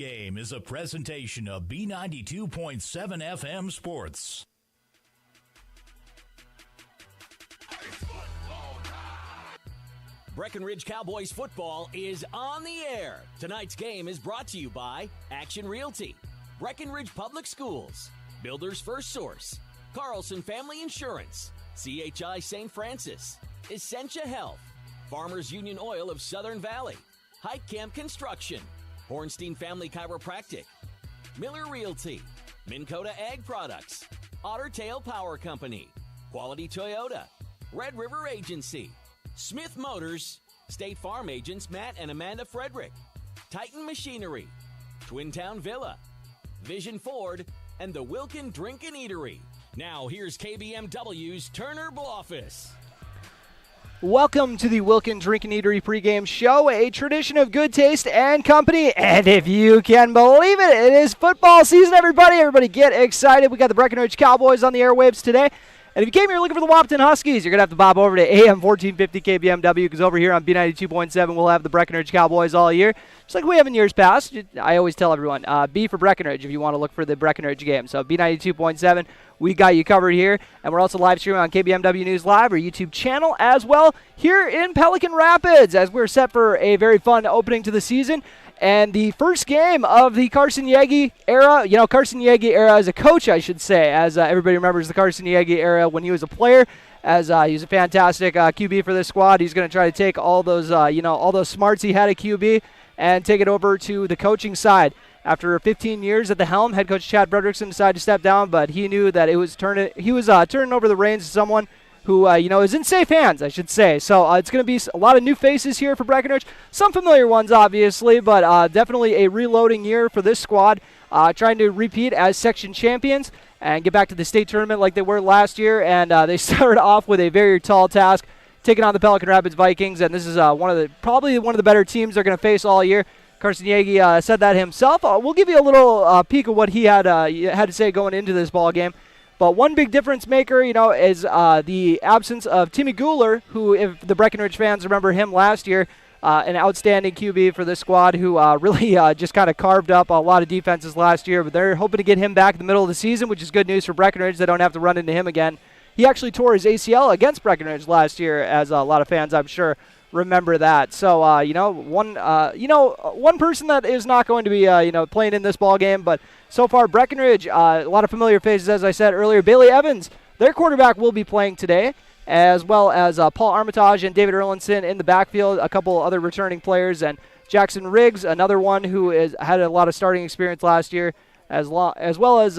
Game is a presentation of B92.7 FM Sports. Breckenridge Cowboys football is on the air. Tonight's game is brought to you by Action Realty, Breckenridge Public Schools, Builders First Source, Carlson Family Insurance, CHI St. Francis, Essentia Health, Farmers Union Oil of Southern Valley, Hike Camp Construction, Hornstein Family Chiropractic, Miller Realty, Minn Kota Ag Products, Otter Tail Power Company, Quality Toyota, Red River Agency, Smith Motors, State Farm agents Matt and Amanda Frederick, Titan Machinery, Twin Town Villa, Vision Ford, and the Wilkin Drink and Eatery. Now here's KBMW's Turner Blofis. Welcome to the Wilkin Drink and Eatery pregame show, a tradition of good taste and company. And if you can believe it, it is football season, everybody. Everybody get excited. We got the Breckenridge Cowboys on the airwaves today. And if you came here looking for the Wapton Huskies, you're going to have to bob over to AM 1450 KBMW, because over here on B92.7, we'll have the Breckenridge Cowboys all year, just like we have in years past. I always tell everyone, B for Breckenridge if you want to look for the Breckenridge game. So B92.7, we got you covered here. And we're also live streaming on KBMW News Live, our YouTube channel, as well here in Pelican Rapids, as we're set for a very fun opening to the season. And the first game of the Carson Yeager era, Carson Yeager era as a coach, I should say, as everybody remembers the Carson Yeager era when he was a player, as he was a fantastic QB for this squad. He's going to try to take all those, all those smarts he had at QB and take it over to the coaching side. After 15 years at the helm, head coach Chad Fredrickson decided to step down, but he knew that he was turning over the reins to someone who, is in safe hands, I should say. So it's going to be a lot of new faces here for Breckenridge. Some familiar ones, obviously, but definitely a reloading year for this squad, trying to repeat as section champions and get back to the state tournament like they were last year. And they started off with a very tall task, taking on the Pelican Rapids Vikings. And this is probably one of the better teams they're going to face all year. Carson Yeager said that himself. We'll give you a little peek of what he had to say going into this ball game. But one big difference maker, is the absence of Timmy Guler, who, if the Breckenridge fans remember him last year, an outstanding QB for this squad who really just kind of carved up a lot of defenses last year. But they're hoping to get him back in the middle of the season, which is good news for Breckenridge. They don't have to run into him again. He actually tore his ACL against Breckenridge last year, as a lot of fans, I'm sure, remember that. So, one person that is not going to be, playing in this ball game, but so far Breckenridge, a lot of familiar faces, as I said earlier. Bailey Evans, their quarterback, will be playing today, as well as Paul Armitage and David Erlinson in the backfield, a couple other returning players, and Jackson Riggs, another one who had a lot of starting experience last year, as well as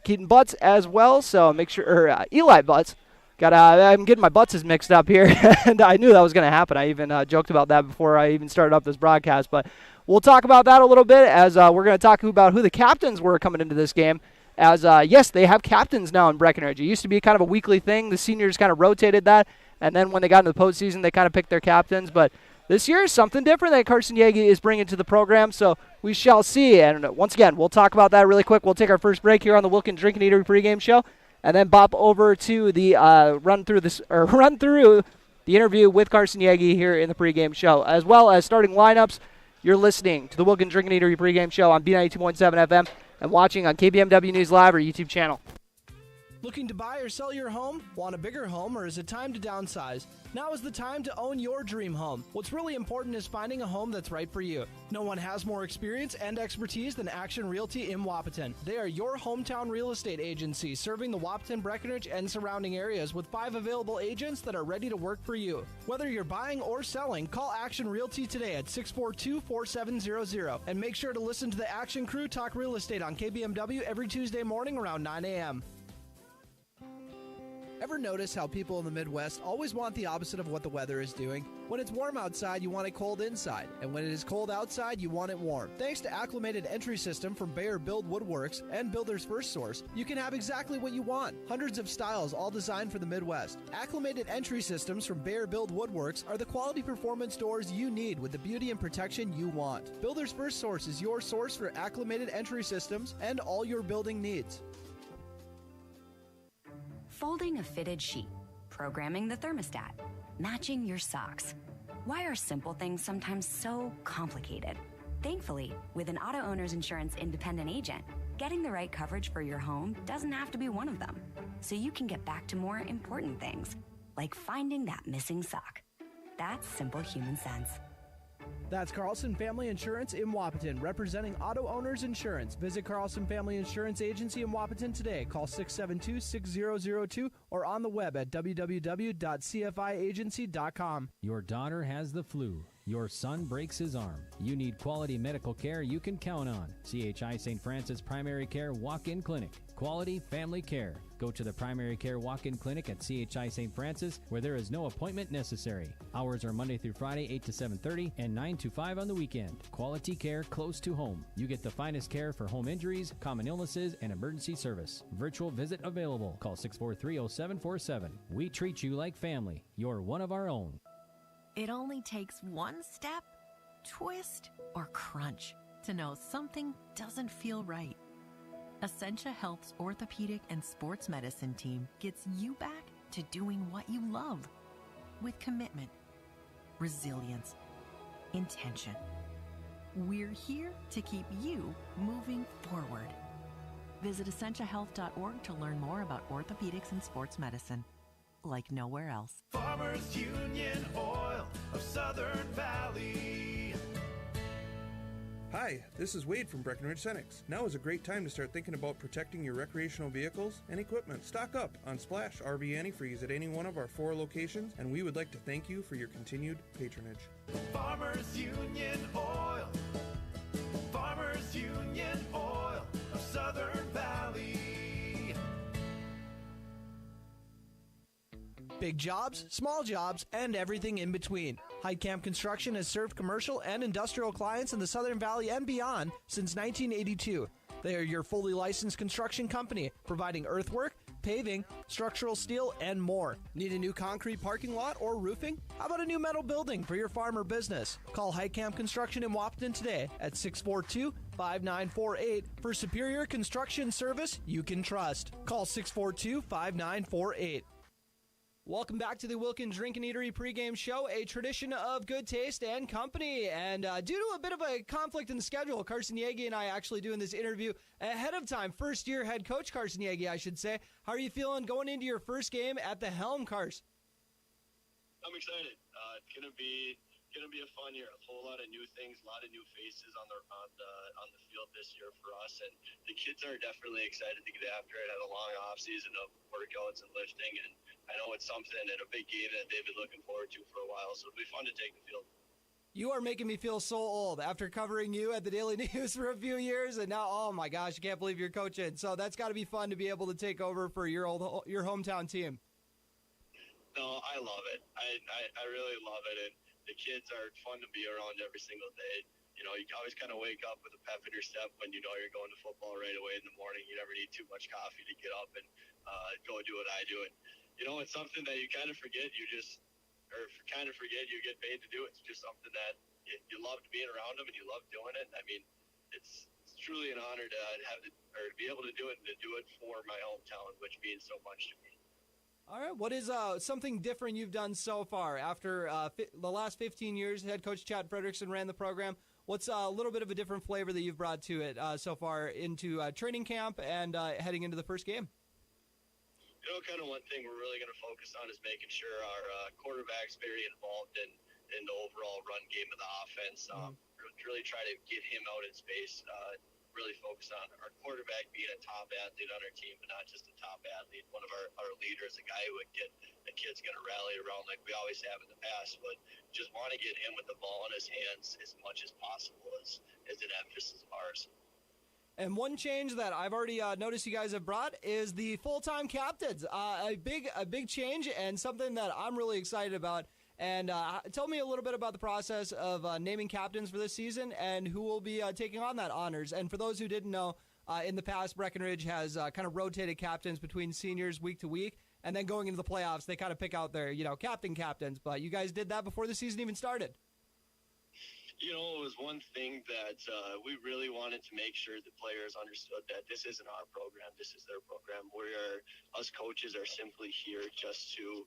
Keaton Butts as well. So make sure, Eli Butts. I'm getting my Buttses mixed up here, and I knew that was going to happen. I even joked about that before I even started up this broadcast. But we'll talk about that a little bit, as we're going to talk about who the captains were coming into this game. As, yes, they have captains now in Breckenridge. It used to be kind of a weekly thing. The seniors kind of rotated that, and then when they got into the postseason, they kind of picked their captains. But this year is something different that Carson Yeager is bringing to the program, so we shall see. And once again, we'll talk about that really quick. We'll take our first break here on the Wilkin Drink and Eatery pregame show, and then bop over to the run through the interview with Carson Yeager here in the pregame show, as well as starting lineups. You're listening to the Wilkin Drink and Eatery pregame show on B92.7 FM and watching on KBMW News Live or YouTube channel. Looking to buy or sell your home? Want a bigger home, or is it time to downsize? Now is the time to own your dream home. What's really important is finding a home that's right for you. No one has more experience and expertise than Action Realty in Wahpeton. They are your hometown real estate agency, serving the Wahpeton, Breckenridge, and surrounding areas with 5 available agents that are ready to work for you. Whether you're buying or selling, call Action Realty today at 642-4700. And make sure to listen to the Action Crew talk real estate on KBMW every Tuesday morning around 9 a.m. Ever notice how people in the Midwest always want the opposite of what the weather is doing? When it's warm outside, you want it cold inside. And when it is cold outside, you want it warm. Thanks to Acclimated Entry System from Bayer Build Woodworks and Builders First Source, you can have exactly what you want. Hundreds of styles, all designed for the Midwest. Acclimated Entry Systems from Bayer Build Woodworks are the quality performance doors you need with the beauty and protection you want. Builders First Source is your source for acclimated entry systems and all your building needs. Folding a fitted sheet, programming the thermostat, matching your socks. Why are simple things sometimes so complicated? Thankfully, with an auto owner's insurance independent agent, getting the right coverage for your home doesn't have to be one of them. So you can get back to more important things, like finding that missing sock. That's simple human sense. That's Carlson Family Insurance in Wapaton, representing auto owners insurance. Visit Carlson Family Insurance Agency in Wapaton today. Call 672-6002 or on the web at www.cfiagency.com. Your daughter has the flu. Your son breaks his arm. You need quality medical care you can count on. CHI St. Francis Primary Care Walk-In Clinic. Quality family care. Go to the Primary Care Walk-In Clinic at CHI St. Francis, where there is no appointment necessary. Hours are Monday through Friday, 8 to 7:30 and 9 to 5 on the weekend. Quality care close to home. You get the finest care for home injuries, common illnesses, and emergency service. Virtual visit available. Call 643-0747. We treat you like family. You're one of our own. It only takes one step, twist, or crunch to know something doesn't feel right. Essentia Health's orthopedic and sports medicine team gets you back to doing what you love with commitment, resilience, intention. We're here to keep you moving forward. Visit essentiahealth.org to learn more about orthopedics and sports medicine, like nowhere else. Farmers Union Oil of Southern Valley. Hi, this is Wade from Breckenridge Cenex. Now is a great time to start thinking about protecting your recreational vehicles and equipment. Stock up on Splash RV Antifreeze at any one of our 4 locations, and we would like to thank you for your continued patronage. Farmers Union Oil. Farmers Union Oil of Southern Valley. Big jobs, small jobs, and everything in between. Heitkamp Construction has served commercial and industrial clients in the Southern Valley and beyond since 1982. They are your fully licensed construction company, providing earthwork, paving, structural steel, and more. Need a new concrete parking lot or roofing? How about a new metal building for your farm or business? Call Heitkamp Construction in Wapaton today at 642-5948 for superior construction service you can trust. Call 642-5948. Welcome back to the Wilkins Drink and Eatery pregame show, a tradition of good taste and company. And due to a bit of a conflict in the schedule, Carson Yeager and I actually doing this interview ahead of time. First-year head coach Carson Yeager, I should say. How are you feeling going into your first game at the helm, Carson? I'm excited. It's gonna be a fun year. A whole lot of new things, a lot of new faces on the field this year for us, and the kids are definitely excited to get after it. Had a long off season of workouts and lifting, and I know it's something and a big game that they've been looking forward to for a while, so it'll be fun to take the field. You are making me feel so old after covering you at the Daily News for a few years, and now, oh my gosh, I can't believe you're coaching. So that's got to be fun to be able to take over for your hometown team. No, I love it. I really love it, and the kids are fun to be around every single day. You know, you always kind of wake up with a pep in your step when you know you're going to football right away in the morning. You never need too much coffee to get up and go do what I do. And, you know, it's something that you kind of forget. You get paid to do it. It's just something that you love being around them and you love doing it. I mean, it's truly an honor to be able to do it and to do it for my hometown, which means so much to me. All right. What is something different you've done so far after the last 15 years? Head coach Chad Frederickson ran the program. What's a little bit of a different flavor that you've brought to it so far into training camp and heading into the first game? You know, kind of one thing we're really going to focus on is making sure our quarterback's very involved in the overall run game of the offense. Really try to get him out in space. Really focus on our quarterback being a top athlete on our team, but not just a top athlete. One of our leaders, a guy who would get the kids going to rally around like we always have in the past, but just want to get him with the ball in his hands as much as possible is an emphasis of ours. And one change that I've already noticed you guys have brought is the full-time captains. A big change and something that I'm really excited about. And tell me a little bit about the process of naming captains for this season and who will be taking on that honors. And for those who didn't know, in the past, Breckenridge has kind of rotated captains between seniors week to week. And then going into the playoffs, they kind of pick out their, captains. But you guys did that before the season even started. You know, it was one thing that we really wanted to make sure the players understood that this isn't our program, this is their program. Us coaches are simply here just to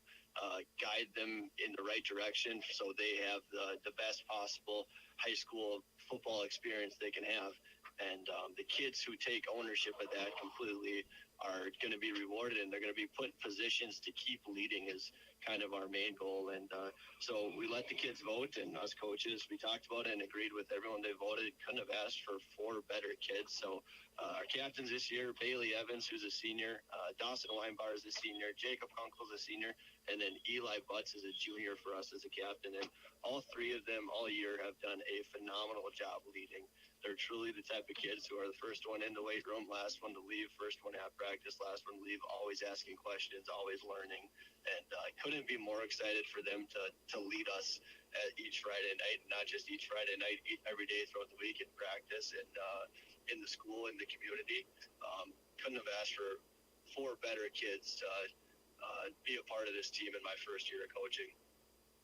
guide them in the right direction so they have the best possible high school football experience they can have. And the kids who take ownership of that completely are going to be rewarded, and they're going to be put in positions to keep leading is kind of our main goal. And so we let the kids vote, and us coaches, we talked about it and agreed with everyone they voted. Couldn't have asked for 4 better kids. So our captains this year, Bailey Evans, who's a senior, Dawson Weinbar is a senior, Jacob Kunkel's a senior, and then Eli Butts is a junior for us as a captain. And all 3 of them all year have done a phenomenal job leading. They're truly the type of kids who are the first one in the weight room, last one to leave, first one at practice, last one to leave, always asking questions, always learning. And I couldn't be more excited for them to lead us at each Friday night, not just each Friday night, every day throughout the week in practice and in the school, in the community. Couldn't have asked for 4 better kids to be a part of this team in my first year of coaching.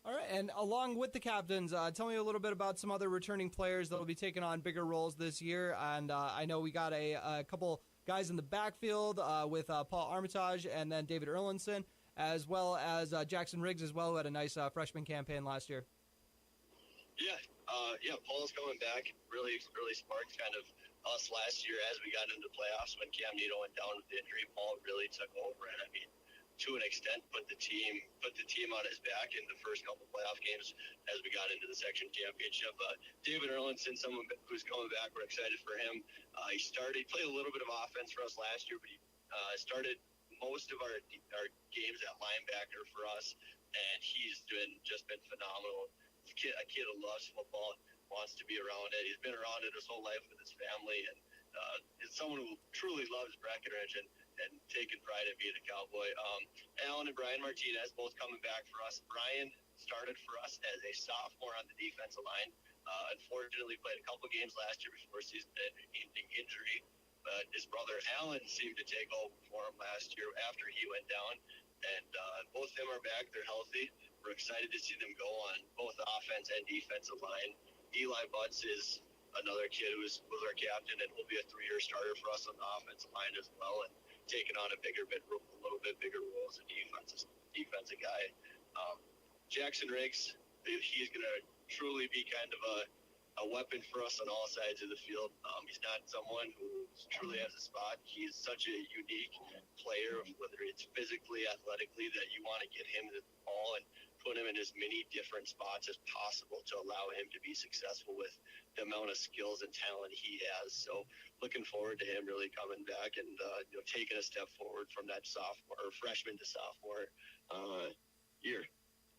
All right, and along with the captains, tell me a little bit about some other returning players that will be taking on bigger roles this year. And I know we got a couple guys in the backfield with Paul Armitage and then David Erlinson, as well as Jackson Riggs as well, who had a nice freshman campaign last year. Yeah, Paul's coming back. Really sparked kind of us last year as we got into playoffs when Cam Nito went down with injury. Paul really took over, and I mean, to an extent, put the team on his back in the first couple playoff games as we got into the section championship. David Erlinson, someone who's coming back, we're excited for him. He played a little bit of offense for us last year, but he started most of our games at linebacker for us, and he's just been phenomenal. A kid who loves football, wants to be around it. He's been around it his whole life with his family, and is someone who truly loves Breckenridge and taking pride in being a Cowboy. Alan and Brian Martinez both coming back for us. Brian started for us as a sophomore on the defensive line. Unfortunately, played a couple games last year before season-ending injury. But his brother Alan seemed to take over for him last year after he went down. And both of them are back. They're healthy. We're excited to see them go on both the offense and defensive line. Eli Butts is another kid who was our captain and will be a 3-year starter for us on the offensive line as well, and taking on a little bit bigger role as a defensive guy. Jackson Riggs, he's going to truly be kind of a weapon for us on all sides of the field. He's not someone who truly has a spot. He's such a unique player, whether it's physically, athletically, that you want to get him the ball and put him in as many different spots as possible to allow him to be successful with the amount of skills and talent he has. So looking forward to him really coming back and taking a step forward from that freshman to sophomore year.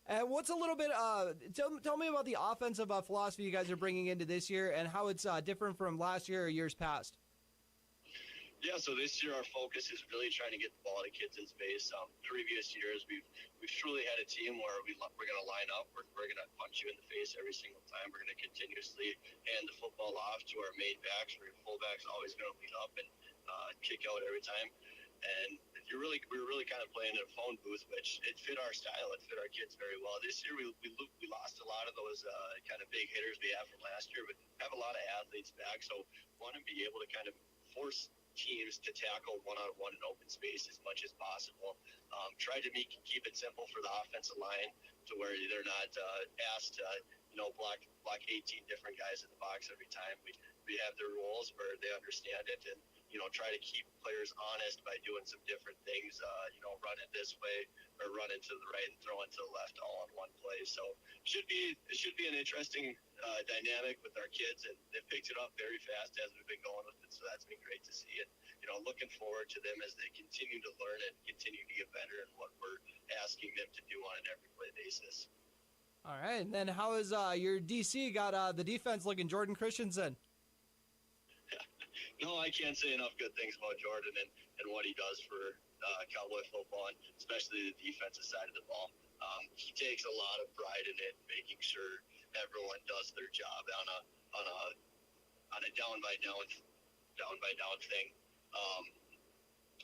And what's a little bit, tell me about the offensive philosophy you guys are bringing into this year and how it's different from last year or years past. Yeah, so this year our focus is really trying to get the ball to kids in space. Previous years we've truly had a team where we're going to line up, we're going to punch you in the face every single time. We're going to continuously hand the football off to our main backs. Our fullbacks always going to lead up and kick out every time. And we were really kind of playing in a phone booth, which it fit our style. It fit our kids very well. This year we lost a lot of those kind of big hitters we have from last year, but have a lot of athletes back. So want to be able to kind of force teams to tackle one-on-one in open space as much as possible. Try to keep it simple for the offensive line to where they're not asked to block 18 different guys in the box every time. We have their roles where they understand it and try to keep players honest by doing some different things, run it this way or run it to the right and throw it to the left all on one play. So it should be an interesting dynamic with our kids, and they picked it up very fast as we've been going with it. So that's been great to see, and looking forward to them as they continue to learn and continue to get better in what we're asking them to do on an every play basis. All right, and then how is your DC got the defense looking, Jordan Christensen? No, I can't say enough good things about Jordan and what he does for Cowboy football, and especially the defensive side of the ball. He takes a lot of pride in it, making sure everyone does their job on a down by down thing.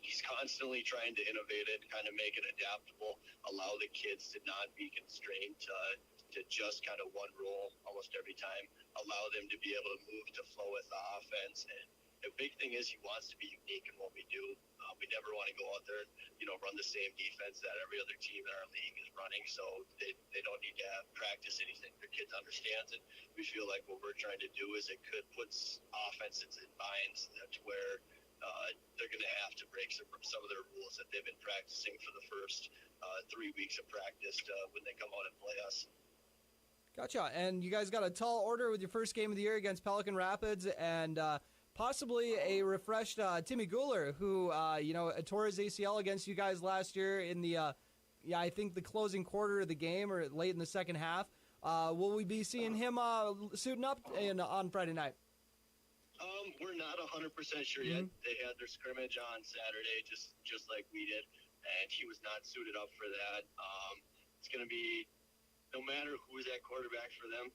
He's constantly trying to innovate it, kind of make it adaptable, allow the kids to not be constrained to just kind of one role almost every time, allow them to be able to move to flow with the offense and the big thing is he wants to be unique in what we do. We never want to go out there and, run the same defense that every other team in our league is running. So they don't need to have practice anything. Their kids understands it. We feel like what we're trying to do is it could put offenses in binds that's where they're going to have to break some of their rules that they've been practicing for the first 3 weeks of practice when they come out and play us. Gotcha. And you guys got a tall order with your first game of the year against Pelican Rapids, and possibly a refreshed Timmy Guler, who tore his ACL against you guys last year in the I think the closing quarter of the game or late in the second half. Will we be seeing him suiting up on Friday night? We're not 100% sure yet. They had their scrimmage on Saturday, just like we did, and he was not suited up for that. It's going to be, no matter who is at quarterback for them,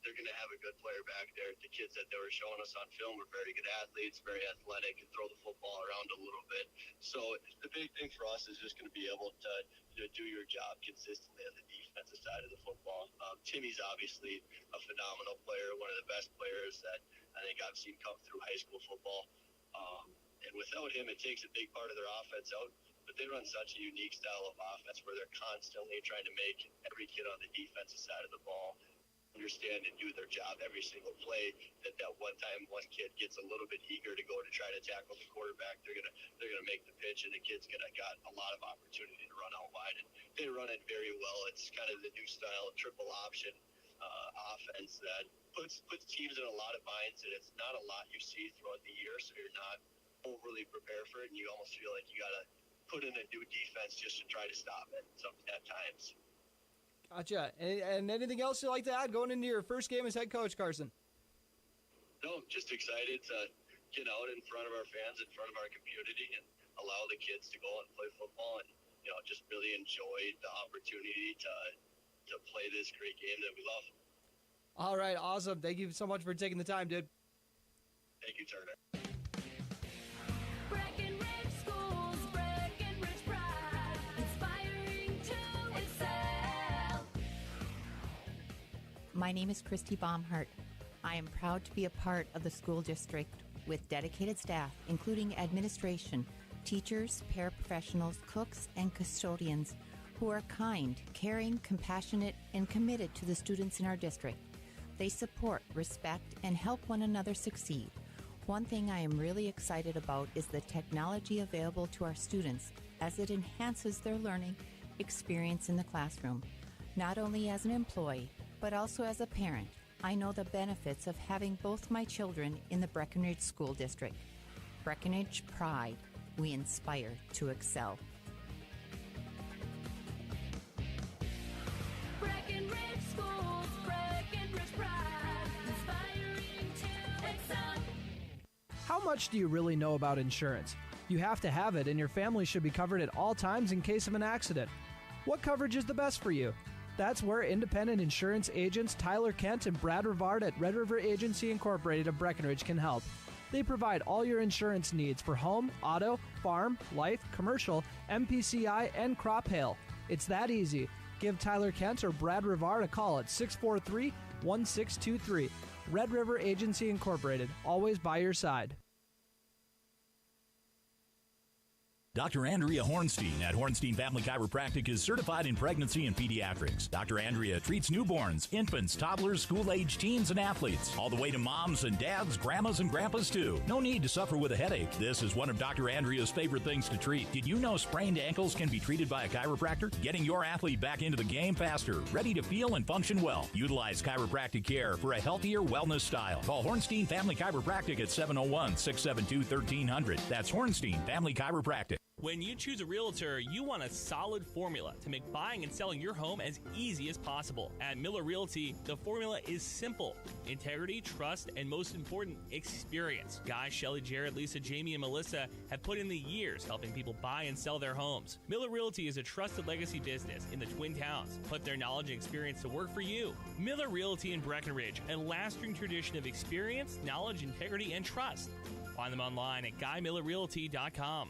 they're going to have a good player back there. The kids that they were showing us on film were very good athletes, very athletic, and throw the football around a little bit. So the big thing for us is just going to be able to do your job consistently on the defensive side of the football. Timmy's obviously a phenomenal player, one of the best players that I think I've seen come through high school football. And without him, it takes a big part of their offense out. But they run such a unique style of offense where they're constantly trying to make every kid on the defensive side of the ball understand and do their job every single play. That one time one kid gets a little bit eager to go to try to tackle the quarterback, they're gonna make the pitch, and the kid's got a lot of opportunity to run out wide, and they run it very well. It's kind of the new style triple option offense that puts teams in a lot of binds, and it's not a lot you see throughout the year, so you're not overly prepared for it, and you almost feel like you gotta put in a new defense just to try to stop it at times. Gotcha. And anything else you'd like to add going into your first game as head coach, Carson? No, just excited to get out in front of our fans, in front of our community, and allow the kids to go and play football and, just really enjoy the opportunity to play this great game that we love. All right, awesome. Thank you so much for taking the time, dude. Thank you, Turner. Breckenridge Schools, Breckenridge Pride, inspiring to excel. My name is Christy Baumhart. I am proud to be a part of the school district with dedicated staff, including administration, teachers, paraprofessionals, cooks, and custodians who are kind, caring, compassionate, and committed to the students in our district. They support, respect, and help one another succeed. One thing I am really excited about is the technology available to our students as it enhances their learning experience in the classroom. Not only as an employee, but also as a parent, I know the benefits of having both my children in the Breckenridge School District. Breckenridge Pride. We inspire to excel. Breckenridge Schools, Breckenridge Pride, inspiring to excel. How much do you really know about insurance? You have to have it, and your family should be covered at all times in case of an accident. What coverage is the best for you? That's where independent insurance agents Tyler Kent and Brad Rivard at Red River Agency Incorporated of Breckenridge can help. They provide all your insurance needs for home, auto, farm, life, commercial, MPCI, and crop hail. It's that easy. Give Tyler Kent or Brad Rivard a call at 643-1623. Red River Agency Incorporated, always by your side. Dr. Andrea Hornstein at Hornstein Family Chiropractic is certified in pregnancy and pediatrics. Dr. Andrea treats newborns, infants, toddlers, school-age teens, and athletes, all the way to moms and dads, grandmas and grandpas too. No need to suffer with a headache. This is one of Dr. Andrea's favorite things to treat. Did you know sprained ankles can be treated by a chiropractor? Getting your athlete back into the game faster, ready to feel and function well. Utilize chiropractic care for a healthier wellness style. Call Hornstein Family Chiropractic at 701-672-1300. That's Hornstein Family Chiropractic. When you choose a realtor, you want a solid formula to make buying and selling your home as easy as possible. At Miller Realty, the formula is simple: integrity, trust, and most important, experience. Guy, Shelley, Jared, Lisa, Jamie, and Melissa have put in the years helping people buy and sell their homes. Miller Realty is a trusted legacy business in the Twin Towns. Put their knowledge and experience to work for you. Miller Realty in Breckenridge, a lasting tradition of experience, knowledge, integrity, and trust. Find them online at GuyMillerRealty.com.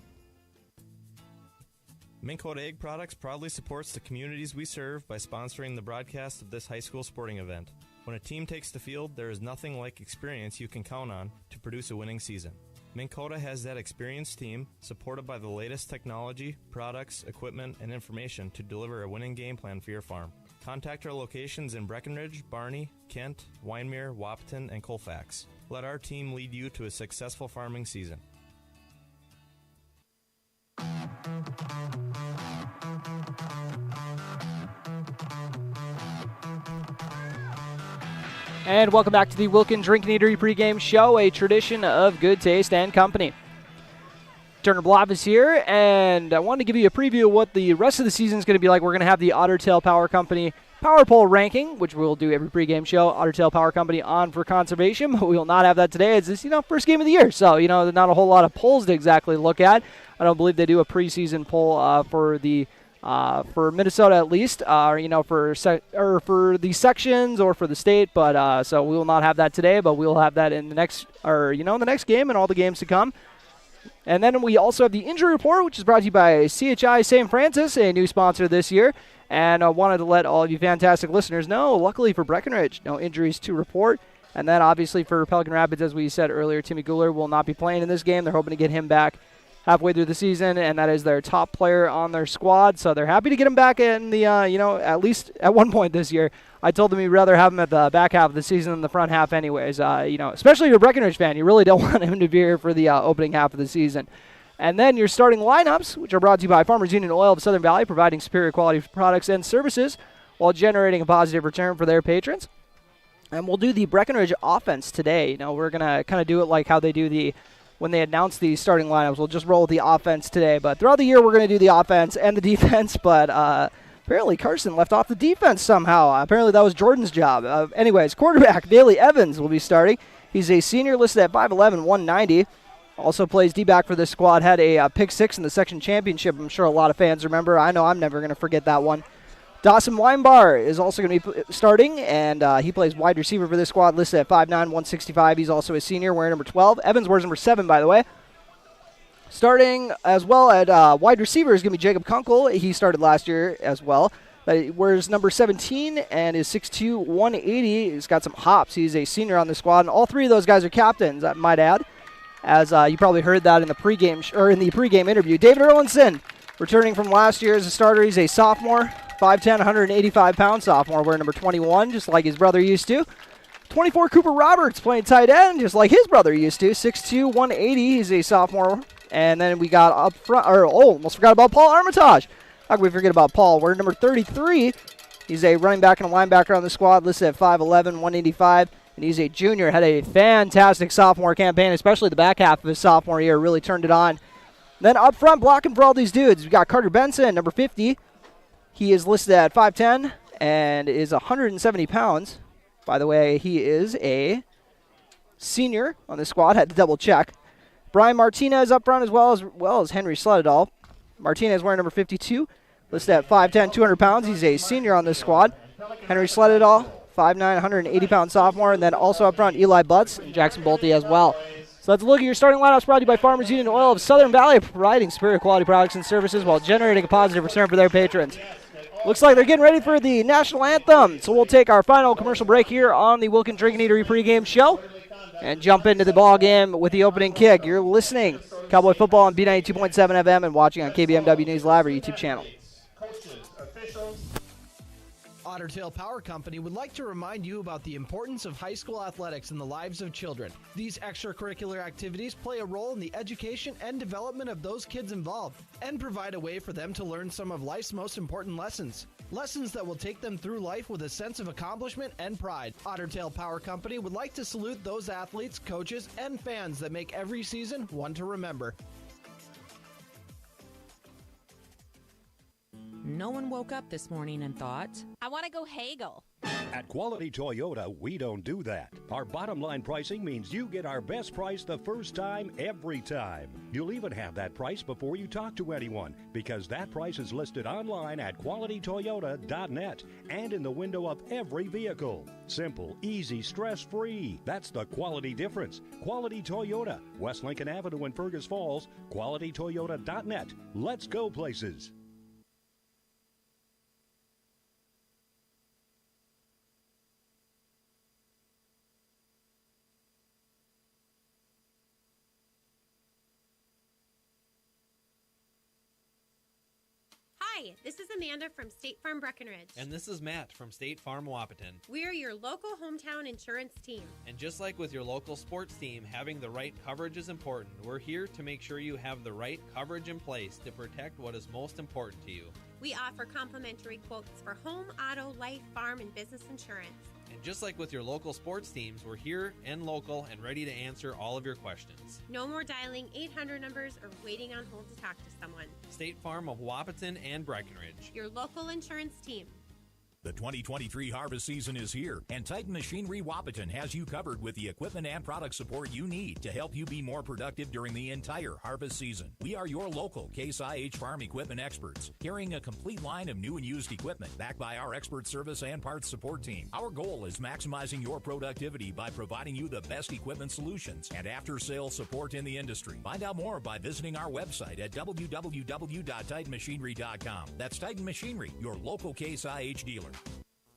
Minn Kota Egg Products proudly supports the communities we serve by sponsoring the broadcast of this high school sporting event. When a team takes the field, there is nothing like experience you can count on to produce a winning season. Minn Kota has that experienced team, supported by the latest technology, products, equipment, and information to deliver a winning game plan for your farm. Contact our locations in Breckenridge, Barney, Kent, Wyndmere, Wahpeton, and Colfax. Let our team lead you to a successful farming season. And welcome back to the Wilkin Drink and Eatery pregame show, a tradition of good taste and company. Turner Bloff is here, and I wanted to give you a preview of what the rest of the season is going to be like. We're going to have the Otter Tail Power Company Power Pole ranking, which we'll do every pregame show. Otter Tail Power Company on for conservation, but we will not have that today. It's this, first game of the year, so, not a whole lot of polls to exactly look at. I don't believe they do a preseason poll for Minnesota at least, for the sections or for the state, but so we will not have that today, but we'll have that in the next, the next game and all the games to come. And then we also have the injury report, which is brought to you by CHI St. Francis, a new sponsor this year. And I wanted to let all of you fantastic listeners know, luckily for Breckenridge, no injuries to report. And then obviously for Pelican Rapids, as we said earlier, Timmy Guler will not be playing in this game. They're hoping to get him back halfway through the season, and that is their top player on their squad. So they're happy to get him back in the, at least at one point this year. I told them you'd rather have him at the back half of the season than the front half anyways. Especially if you're a Breckenridge fan, you really don't want him to be here for the opening half of the season. And then your starting lineups, which are brought to you by Farmers Union Oil of Southern Valley, providing superior quality products and services while generating a positive return for their patrons. And we'll do the Breckenridge offense today. We're going to kind of do it like how they do when they announce the starting lineups. We'll just roll with the offense today. But throughout the year, we're going to do the offense and the defense. But apparently Carson left off the defense somehow. Apparently that was Jordan's job. Anyways, quarterback Bailey Evans will be starting. He's a senior listed at 5'11", 190. Also plays D-back for this squad. Had a pick six in the section championship. I'm sure a lot of fans remember. I know I'm never going to forget that one. Dawson Weinbar is also going to be starting, and he plays wide receiver for this squad, listed at 5'9", 165. He's also a senior, wearing number 12. Evans wears number 7, by the way. Starting as well at wide receiver is going to be Jacob Kunkel. He started last year as well. He wears number 17 and is 6'2", 180. He's got some hops. He's a senior on the squad, and all three of those guys are captains, I might add, as you probably heard that in the pregame interview. David Erlinson, returning from last year as a starter. He's a sophomore. 5'10", 185-pound sophomore, wearing number 21, just like his brother used to. 24, Cooper Roberts, playing tight end, just like his brother used to. 6'2", 180, he's a sophomore. And then we got up front, almost forgot about Paul Armitage. How can we forget about Paul? We're number 33. He's a running back and a linebacker on the squad, listed at 5'11", 185. And he's a junior, had a fantastic sophomore campaign, especially the back half of his sophomore year, really turned it on. Then up front, blocking for all these dudes, we got Carter Benson, number 50. He is listed at 5'10", and is 170 pounds. By the way, he is a senior on the squad. Had to double check. Brian Martinez up front as well as Henry Sleddahl. Martinez wearing number 52, listed at 5'10", 200 pounds. He's a senior on this squad. Henry Sleddahl, 5'9", 180-pound sophomore. And then also up front, Eli Butts and Jackson Bolte as well. So let's look at your starting lineups, brought to you by Farmers Union Oil of Southern Valley, providing superior quality products and services while generating a positive return for their patrons. Looks like they're getting ready for the national anthem, so we'll take our final commercial break here on the Wilkin Drink and Eatery pregame show and jump into the ball game with the opening kick. You're listening Cowboy football on B92.7 FM and watching on KBMW News Live or YouTube channel. Otter Tail Power Company would like to remind you about the importance of high school athletics in the lives of children. These extracurricular activities play a role in the education and development of those kids involved and provide a way for them to learn some of life's most important lessons. Lessons that will take them through life with a sense of accomplishment and pride. Otter Tail Power Company would like to salute those athletes, coaches, and fans that make every season one to remember. No one woke up this morning and thought, I want to go haggle. At Quality Toyota, we don't do that. Our bottom line pricing means you get our best price the first time, every time. You'll even have that price before you talk to anyone, because that price is listed online at qualitytoyota.net and in the window of every vehicle. Simple, easy, stress-free. That's the quality difference. Quality Toyota, West Lincoln Avenue in Fergus Falls, qualitytoyota.net. Let's go places. Hi, this is Amanda from State Farm Breckenridge. And this is Matt from State Farm Wapaton. We're your local hometown insurance team. And just like with your local sports team, having the right coverage is important. We're here to make sure you have the right coverage in place to protect what is most important to you. We offer complimentary quotes for home, auto, life, farm, and business insurance. And just like with your local sports teams, we're here and local and ready to answer all of your questions. No more dialing 800 numbers or waiting on hold to talk to someone. State Farm of Wapaton and Breckenridge. Your local insurance team. The 2023 harvest season is here, and Titan Machinery Wapaton has you covered with the equipment and product support you need to help you be more productive during the entire harvest season. We are your local Case IH farm equipment experts, carrying a complete line of new and used equipment backed by our expert service and parts support team. Our goal is maximizing your productivity by providing you the best equipment solutions and after-sales support in the industry. Find out more by visiting our website at www.titanmachinery.com. That's Titan Machinery, your local Case IH dealer.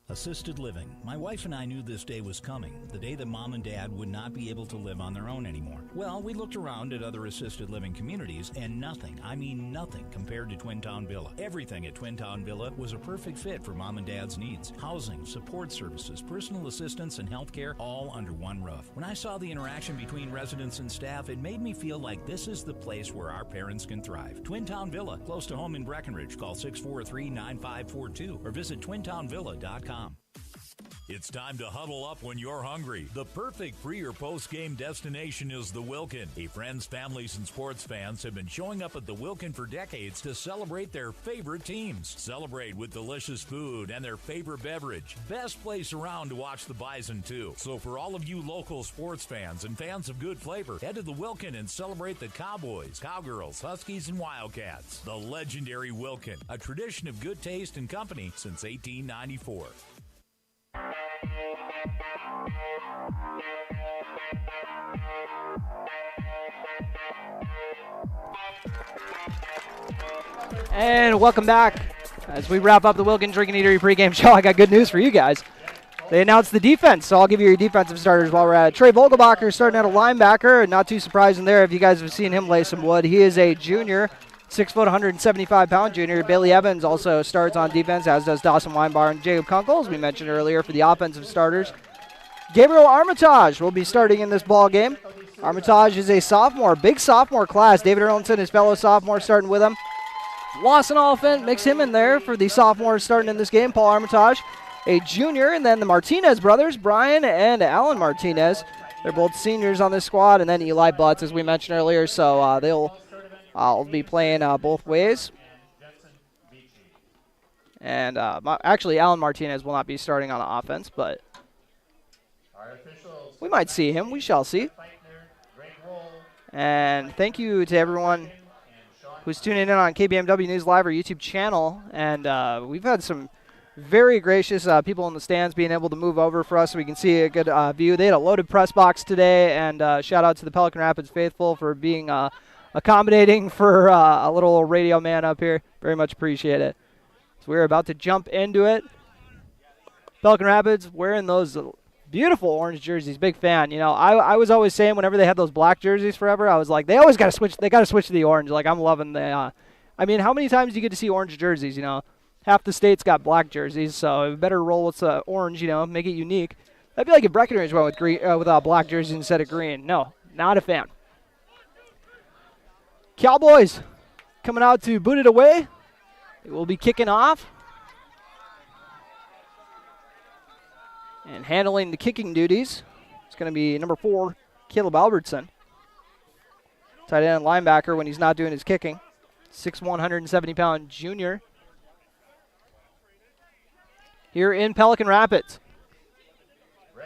Assisted living. My wife and I knew this day was coming, the day that Mom and Dad would not be able to live on their own anymore. Well, we looked around at other assisted living communities, and nothing, I mean nothing, compared to Twin Town Villa. Everything at Twin Town Villa was a perfect fit for Mom and Dad's needs. Housing, support services, personal assistance, and healthcare, all under one roof. When I saw the interaction between residents and staff, it made me feel like this is the place where our parents can thrive. Twin Town Villa, close to home in Breckenridge. Call 643-9542 or visit twintownvilla.com. It's time to huddle up when you're hungry. The perfect pre- or post-game destination is the Wilkin. Hey, friends, families, and sports fans have been showing up at the Wilkin for decades to celebrate their favorite teams. Celebrate with delicious food and their favorite beverage. Best place around to watch the Bison, too. So for all of you local sports fans and fans of good flavor, head to the Wilkin and celebrate the Cowboys, Cowgirls, Huskies, and Wildcats. The legendary Wilkin, a tradition of good taste and company since 1894. And welcome back. As we wrap up the Wilkin Drinking Eatery pregame show, I got good news for you guys. They announced the defense, so I'll give you your defensive starters while we're at it. Trey Vogelbacher starting at a linebacker, and not too surprising there if you guys have seen him lay some wood. He is a junior, 6 foot, 175-pound junior. Bailey Evans also starts on defense, as does Dawson Weinbar and Jacob Kunkel, as we mentioned earlier, for the offensive starters. Gabriel Armitage will be starting in this ball game. Armitage is a sophomore, big sophomore class. David Erlinson, his fellow sophomore, starting with him. Lawson Oliphant, mix him in there for the sophomores starting in this game. Paul Armitage, a junior, and then the Martinez brothers, Brian and Alan Martinez. They're both seniors on this squad, and then Eli Butts, as we mentioned earlier, so they'll be playing both ways. And actually, Alan Martinez will not be starting on the offense, but we might see him. We shall see. And thank you to everyone who's tuning in on KBMW News Live or YouTube channel. And we've had some very gracious people in the stands being able to move over for us so we can see a good view. They had a loaded press box today, and shout out to the Pelican Rapids faithful for being accommodating for a little radio man up here. Very much appreciate it. So we're about to jump into it. Pelican Rapids wearing those beautiful orange jerseys. Big fan. You know, I was always saying whenever they had those black jerseys forever, I was like, they always got to switch. They got to switch to the orange. Like, I'm loving the. I mean, how many times do you get to see orange jerseys? You know, half the state's got black jerseys, so it better roll with orange. You know, make it unique. That'd be like if Breckenridge went with green, with black jerseys instead of green. No, not a fan. Cowboys coming out to boot it away. They will be kicking off. And handling the kicking duties, it's going to be number 4, Caleb Albertson. Tight end and linebacker when he's not doing his kicking. 6'1", 170-pound junior. Here in Pelican Rapids.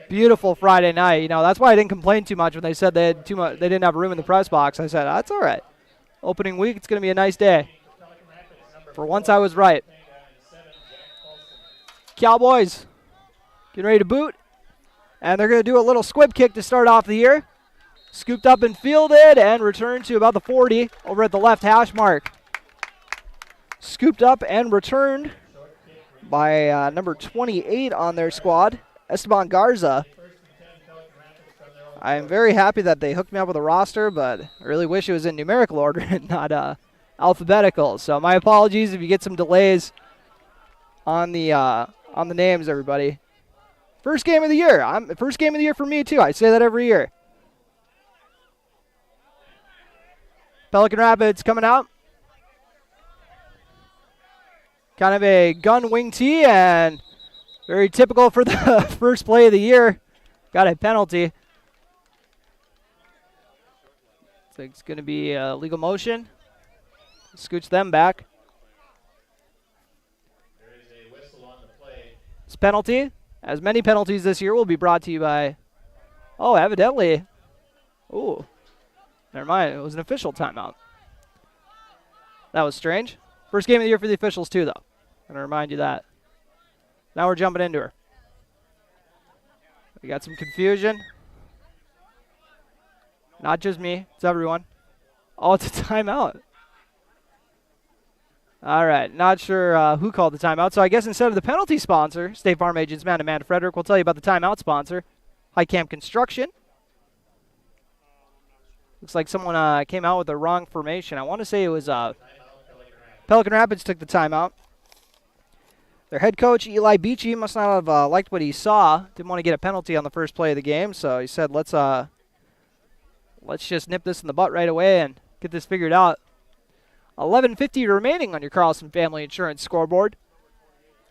Beautiful Friday night. You know, that's why I didn't complain too much when they said they had too much. They didn't have room in the press box. I said, that's all right. Opening week, it's going to be a nice day. For once, I was right. Cowboys getting ready to boot. And they're going to do a little squib kick to start off the year. Scooped up and fielded and returned to about the 40 over at the left hash mark. Scooped up and returned by number 28 on their squad, Esteban Garza. I am very happy that they hooked me up with a roster, but I really wish it was in numerical order and not alphabetical. So my apologies if you get some delays on the names, everybody. First game of the year. First game of the year for me too. I say that every year. Pelican Rapids coming out. Kind of a gun wing tee and very typical for the first play of the year. Got a penalty. So it's going to be a legal motion. Scooch them back. There is a whistle on the play. This penalty, as many penalties this year, will be brought to you by, evidently. Ooh, never mind. It was an official timeout. That was strange. First game of the year for the officials, too, though. I'm going to remind you that. Now we're jumping into her. We got some confusion. Not just me. It's everyone. Oh, it's a timeout. All right. Not sure who called the timeout. So I guess instead of the penalty sponsor, State Farm agents Matt and Amanda Frederick, we'll tell you about the timeout sponsor, High Camp Construction. Looks like someone came out with the wrong formation. I want to say it was Pelican Rapids took the timeout. Their head coach, Eli Beachy, must not have liked what he saw. Didn't want to get a penalty on the first play of the game, so he said, let's just nip this in the butt right away and get this figured out. 11:50 remaining on your Carlson Family Insurance scoreboard.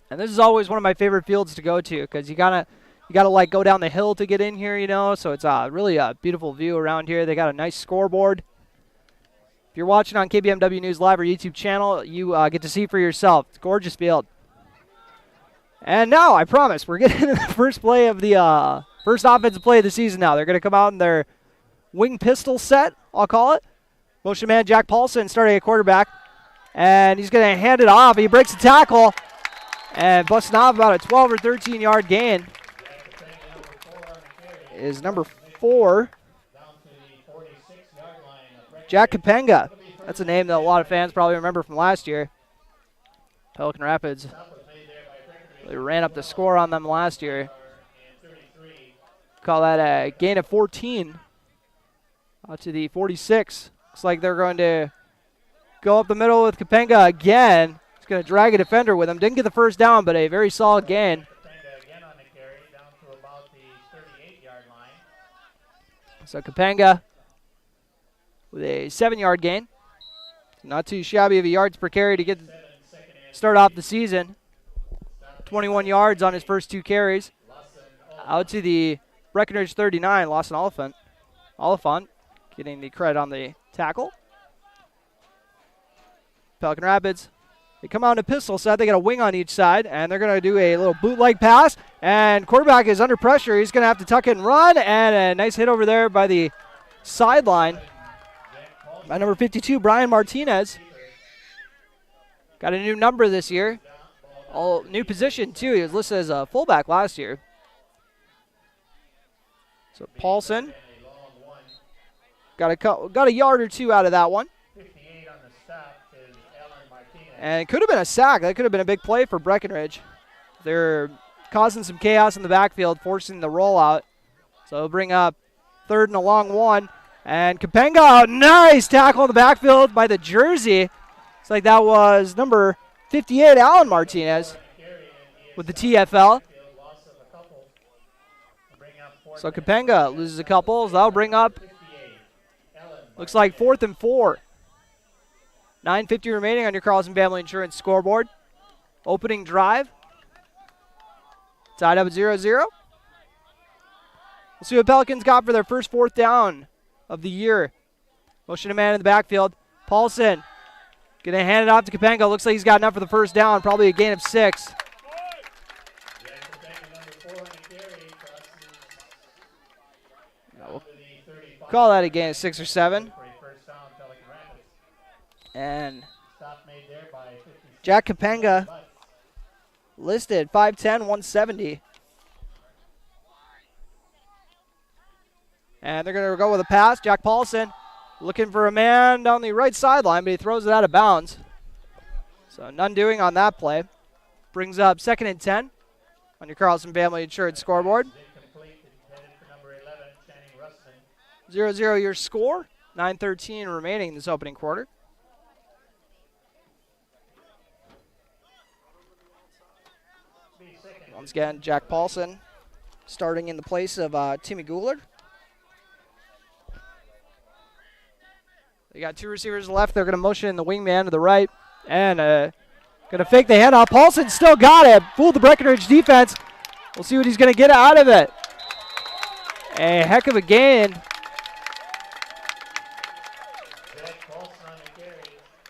And this is always one of my favorite fields to go to because you gotta like go down the hill to get in here, you know. So it's really a beautiful view around here. They got a nice scoreboard. If you're watching on KBMW News Live or YouTube channel, you get to see for yourself. It's a gorgeous field. And now, I promise, we're getting into the first play of the first offensive play of the season now. They're going to come out in their wing pistol set, I'll call it. Motion man Jack Paulson starting at quarterback. And he's going to hand it off. He breaks the tackle and busting off about a 12 or 13-yard gain. Is number 4. Jack Kapenga. That's a name that a lot of fans probably remember from last year. Pelican Rapids. They ran up the score on them last year. Call that a gain of 14. Out to the 46. Looks like they're going to go up the middle with Kapenga again. He's going to drag a defender with him. Didn't get the first down, but a very solid gain. So Kapenga with a 7-yard gain. Not too shabby of a yards per carry to start off the season. 21 yards on his first 2 carries. Out to the Breckenridge 39, Lawson Oliphant getting the credit on the tackle. Pelican Rapids, they come out in a pistol set. They got a wing on each side, and they're going to do a little bootleg pass. And quarterback is under pressure. He's going to have to tuck it and run, and a nice hit over there by the sideline by number 52, Brian Martinez. Got a new number this year. All new position, too. He was listed as a fullback last year. So Paulson got a yard or 2 out of that one. And it could have been a sack. That could have been a big play for Breckenridge. They're causing some chaos in the backfield, forcing the rollout. So they'll bring up 3rd and a long 1. And Kapenga, nice tackle in the backfield by the jersey. It's like that was number 58, Alan Martinez, with the TFL. So Kapenga loses a couple. So that'll bring up, looks like 4th and 4. 9:50 remaining on your Carlson Family Insurance scoreboard. Opening drive. Tied up at 0-0. We'll see what Pelicans got for their first 4th down of the year. Motion a man in the backfield. Paulson going to hand it off to Kapenga. Looks like he's got enough for the first down. Probably a gain of 6. We'll call that a gain of 6 or 7. And Jack Kapenga listed 5'10", 170. And they're going to go with a pass. Jack Paulson looking for a man down the right sideline, but he throws it out of bounds. So none doing on that play. Brings up 2nd and 10 on your Carlson Family Insurance scoreboard. 0-0 your score. 9:13 remaining in this opening quarter. Once again, Jack Paulson starting in the place of Timmy Goulart. They got 2 receivers left. They're going to motion in the wingman to the right. And going to fake the handoff. Paulson still got it. Fooled the Breckenridge defense. We'll see what he's going to get out of it. A heck of a gain.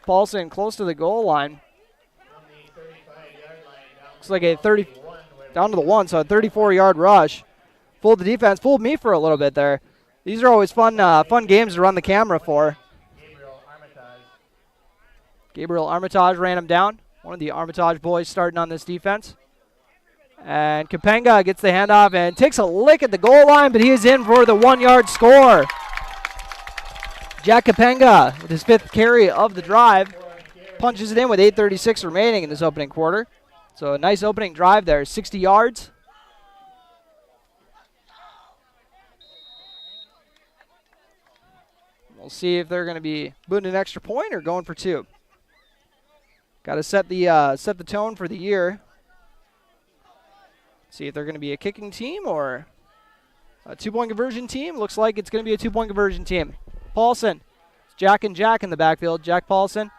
Paulson close to the goal line. Looks like a 30 down to the 1, so a 34-yard rush. Fooled the defense. Fooled me for a little bit there. These are always fun games to run the camera for. Gabriel Armitage ran him down. One of the Armitage boys starting on this defense. And Kapenga gets the handoff and takes a lick at the goal line, but he is in for the 1-yard score. Jack Kapenga with his 5th carry of the drive punches it in with 8:36 remaining in this opening quarter. So a nice opening drive there, 60 yards. We'll see if they're going to be booting an extra point or going for 2. Got to set the tone for the year. See if they're going to be a kicking team or a 2-point conversion team. Looks like it's going to be a 2-point conversion team. Paulson, Jack and Jack in the backfield. Jack Paulson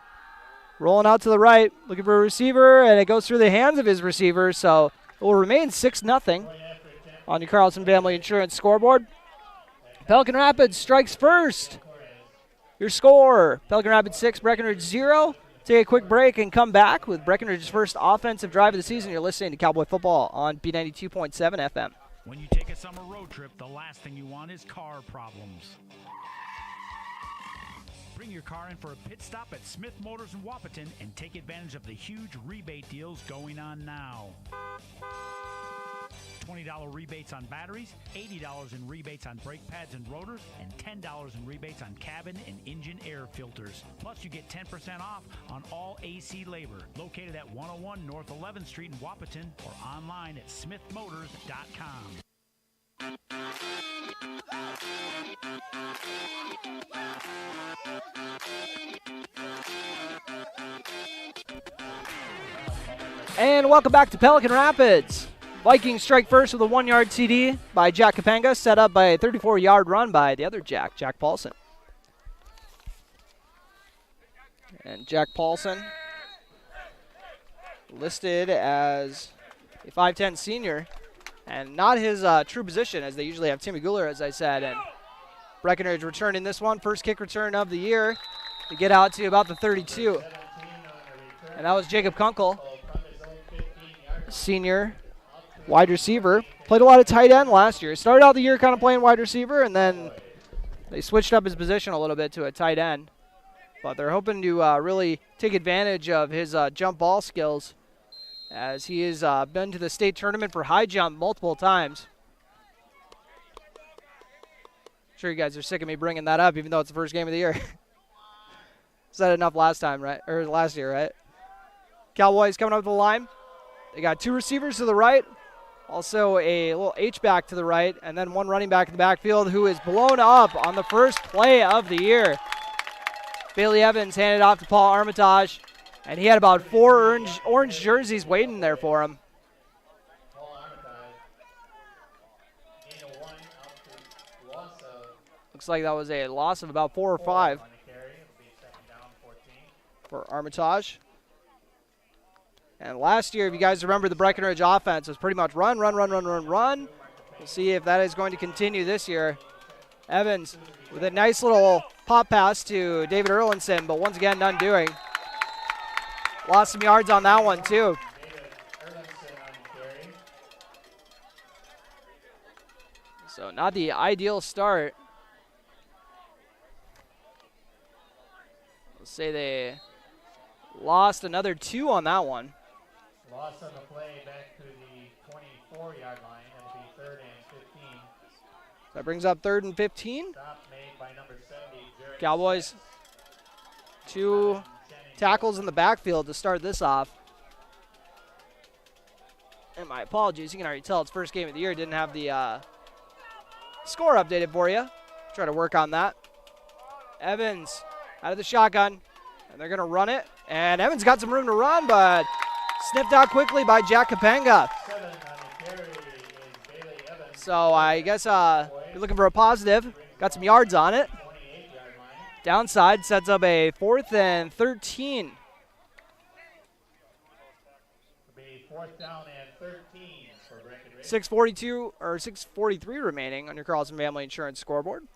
rolling out to the right, looking for a receiver, and it goes through the hands of his receiver, so it will remain 6-0 on your Carlson Family Insurance scoreboard. Pelican Rapids strikes first. Your score, Pelican Rapids 6, Breckenridge 0. Take a quick break and come back with Breckenridge's first offensive drive of the season. You're listening to Cowboy Football on B92.7 FM. When you take a summer road trip, the last thing you want is car problems. Bring your car in for a pit stop at Smith Motors in Wapaton and take advantage of the huge rebate deals going on now. $20 rebates on batteries, $80 in rebates on brake pads and rotors, and $10 in rebates on cabin and engine air filters. Plus, you get 10% off on all AC labor. Located at 101 North 11th Street in Wapaton or online at smithmotors.com. And welcome back to Pelican Rapids. Vikings strike first with a 1-yard TD by Jack Kapenga, set up by a 34-yard run by the other Jack, Jack Paulson. And Jack Paulson, listed as a 5'10 senior, and not his true position, as they usually have Timmy Goulart, as I said. And Breckenridge returning this one, first kick return of the year, to get out to about the 32. And that was Jacob Kunkel, senior wide receiver. Played a lot of tight end last year. Started out the year kind of playing wide receiver, and then they switched up his position a little bit to a tight end. But they're hoping to really take advantage of his jump ball skills, as he has been to the state tournament for high jump multiple times. I'm sure you guys are sick of me bringing that up, even though it's the first game of the year. Said enough last time, right? Or last year, right? Cowboys coming up the line. They got 2 receivers to the right. Also a little H-back to the right, and then 1 running back in the backfield who is blown up on the first play of the year. Bailey Evans handed off to Paul Armitage, and he had about 4 orange jerseys waiting there for him. Looks like that was a loss of about 4 or 5 for Armitage. And last year, if you guys remember, the Breckenridge offense was pretty much run. We'll see if that is going to continue this year. Evans with a nice little pop pass to David Erlinson, but once again, none doing. Lost some yards on that one, too. So not the ideal start. Let's say they lost another 2 on that one. Loss on the play back to the 24-yard line. That'll be 3rd and 15. That brings up 3rd and 15. Stop made by number 70, Jerry. Cowboys, 2 tackles in the backfield to start this off. And my apologies, you can already tell it's first game of the year. Didn't have the score updated for you. Try to work on that. Evans out of the shotgun, and they're going to run it. And Evans got some room to run, but snipped out quickly by Jack Kapenga. So I guess you're looking for a positive. Got some yards on it. Downside sets up a 4th and 13. It'll be 4th down and 13 for Breckenridge. 6:42 or 6:43 remaining on your Carlson Family Insurance scoreboard.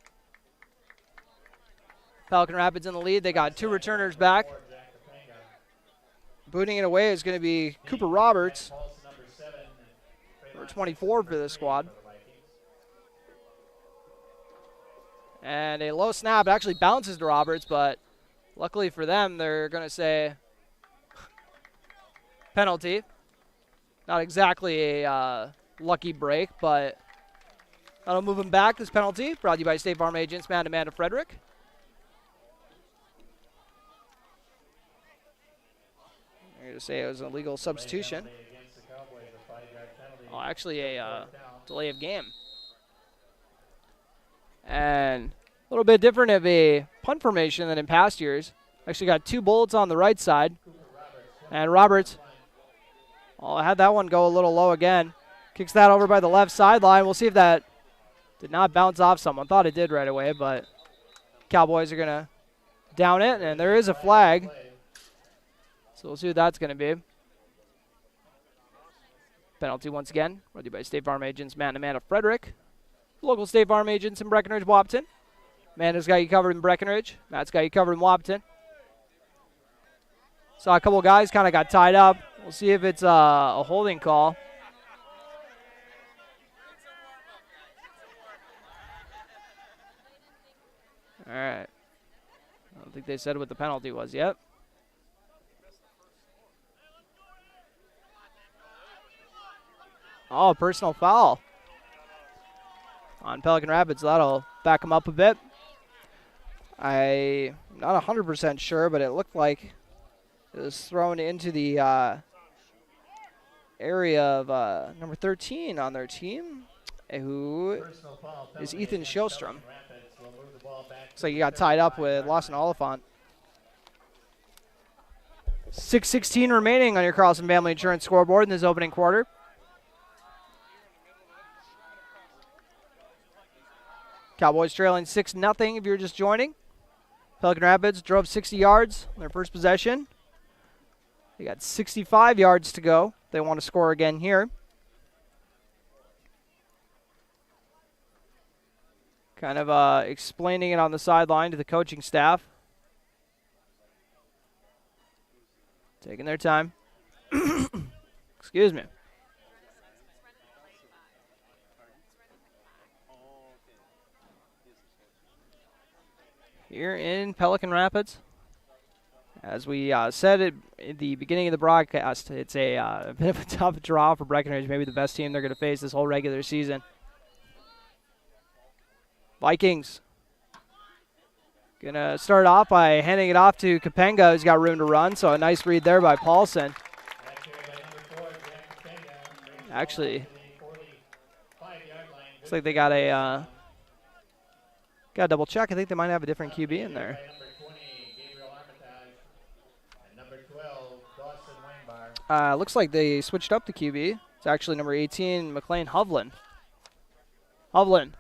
Pelican Rapids in the lead. They got 2 returners back. Booting it away is going to be Cooper Roberts, number 24 for this squad. And a low snap. It actually bounces to Roberts, but luckily for them, they're going to say penalty. Not exactly a lucky break, but that'll move him back. This penalty brought to you by State Farm agents Amanda Frederick. I'm going to say it was an illegal substitution. Oh, actually a delay of game. And a little bit different of a punt formation than in past years. Actually got 2 bullets on the right side. And Roberts, had that one go a little low again. Kicks that over by the left sideline. We'll see if that did not bounce off someone. Thought it did right away, but Cowboys are going to down it, and there is a flag. So we'll see what that's going to be. Penalty once again, brought to you by State Farm agents Matt and Amanda Frederick. Local State Farm agents in Breckenridge, Wapton. Amanda's got you covered in Breckenridge. Matt's got you covered in Wapton. Saw a couple guys kind of got tied up. We'll see if it's a holding call. All right. I don't think they said what the penalty was yet. Oh, personal foul on Pelican Rapids. That'll back them up a bit. I'm not 100% sure, but it looked like it was thrown into the area of number 13 on their team, who is Ethan Shostrom. Looks like he got tied up with Lawson Oliphant. 6:16 remaining on your Carlson Family Insurance scoreboard in this opening quarter. Cowboys trailing 6-0 if you're just joining. Pelican Rapids drove 60 yards on their first possession. They got 65 yards to go. They want to score again here. Kind of explaining it on the sideline to the coaching staff. Taking their time. Excuse me. Here in Pelican Rapids, as we said at the beginning of the broadcast, it's a bit of a tough draw for Breckenridge, maybe the best team they're going to face this whole regular season. Vikings going to start off by handing it off to Capenga, who's got room to run, so a nice read there by Paulson. Actually, looks like they got a double check. I think they might have a different QB in there. Looks like they switched up the QB. It's actually number 18, McLean Hovland. Hovland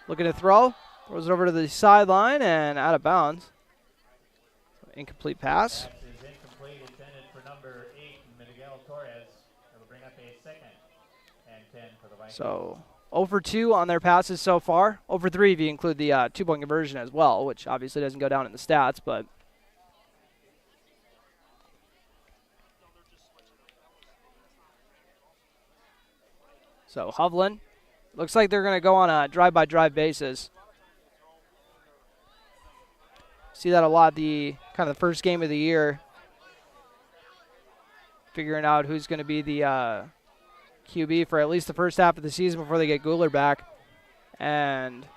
looking to throw. Throws it over to the sideline and out of bounds. Incomplete pass. Incomplete, intended for number 8, Miguel Torres. It'll bring up a 2nd and 10 for the Vikings. So 0 for 2 on their passes so far. 0 for 3 if you include the 2-point conversion as well, which obviously doesn't go down in the stats, but so Hovland looks like they're going to go on a drive-by-drive basis. See that a lot the kind of the first game of the year, figuring out who's going to be the QB for at least the first half of the season before they get Guler back. And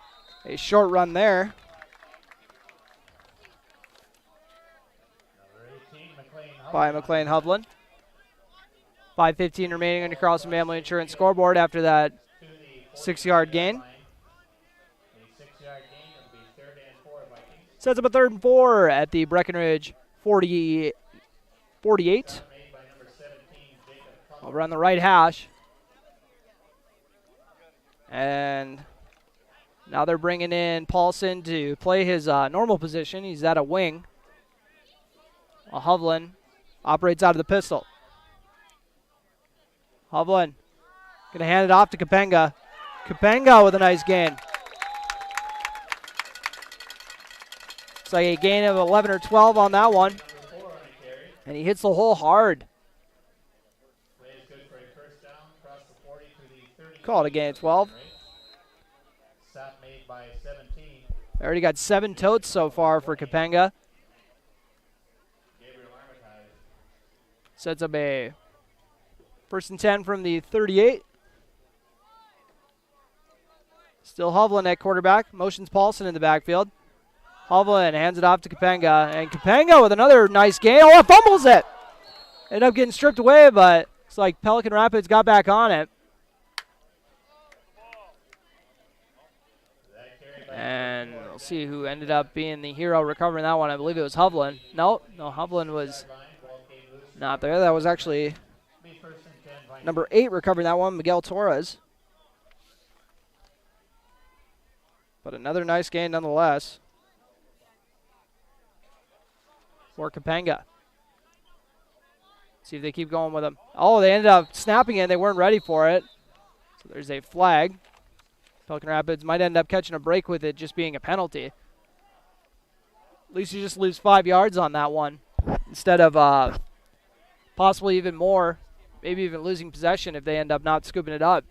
a short run there. By McLean Hovland. 5:15 remaining on your Carlson Family Insurance scoreboard after that 6-yard gain. Sets up a 3rd and 4 at the Breckenridge 48. Over on the right hash. And now they're bringing in Paulson to play his normal position. He's at a wing. Hovland operates out of the pistol. Hovland going to hand it off to Kapenga. Kapenga with a nice gain. It's like a gain of 11 or 12 on that one. And he hits the hole hard. Call it a gain of 12. They already got 7 totes so far for Kapenga. Sets up a 1st and 10 from the 38. Still Hovland at quarterback. Motions Paulson in the backfield. Hovland hands it off to Kapenga. And Kapenga with another nice gain. Oh, it fumbles it. Ended up getting stripped away, but it's like Pelican Rapids got back on it. And we'll see who ended up being the hero recovering that one. I believe it was Hovland. No, Hovland was not there. That was actually number 8 recovering that one, Miguel Torres. But another nice gain nonetheless for Kapenga. See if they keep going with him. Oh, they ended up snapping it. They weren't ready for it. So there's a flag. Pelican Rapids might end up catching a break with it just being a penalty. At least you just lose 5 yards on that one instead of possibly even more, maybe even losing possession if they end up not scooping it up.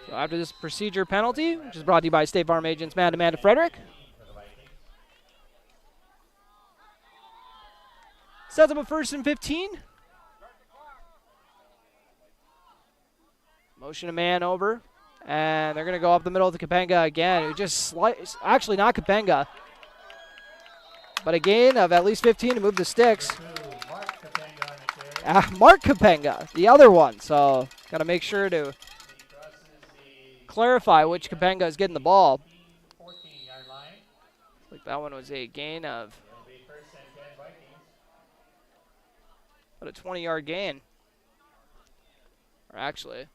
So after this procedure penalty, which is brought to you by State Farm agents Amanda Frederick, sets up a 1st and 15. Motion a man over, and they're going to go up the middle to Kapenga again, who just actually not Kapenga, but a gain of at least 15 to move the sticks. Mark Kapenga, the other one, so got to make sure to clarify which Kapenga is getting the ball. Like that one was a gain of about a 20-yard gain, or actually.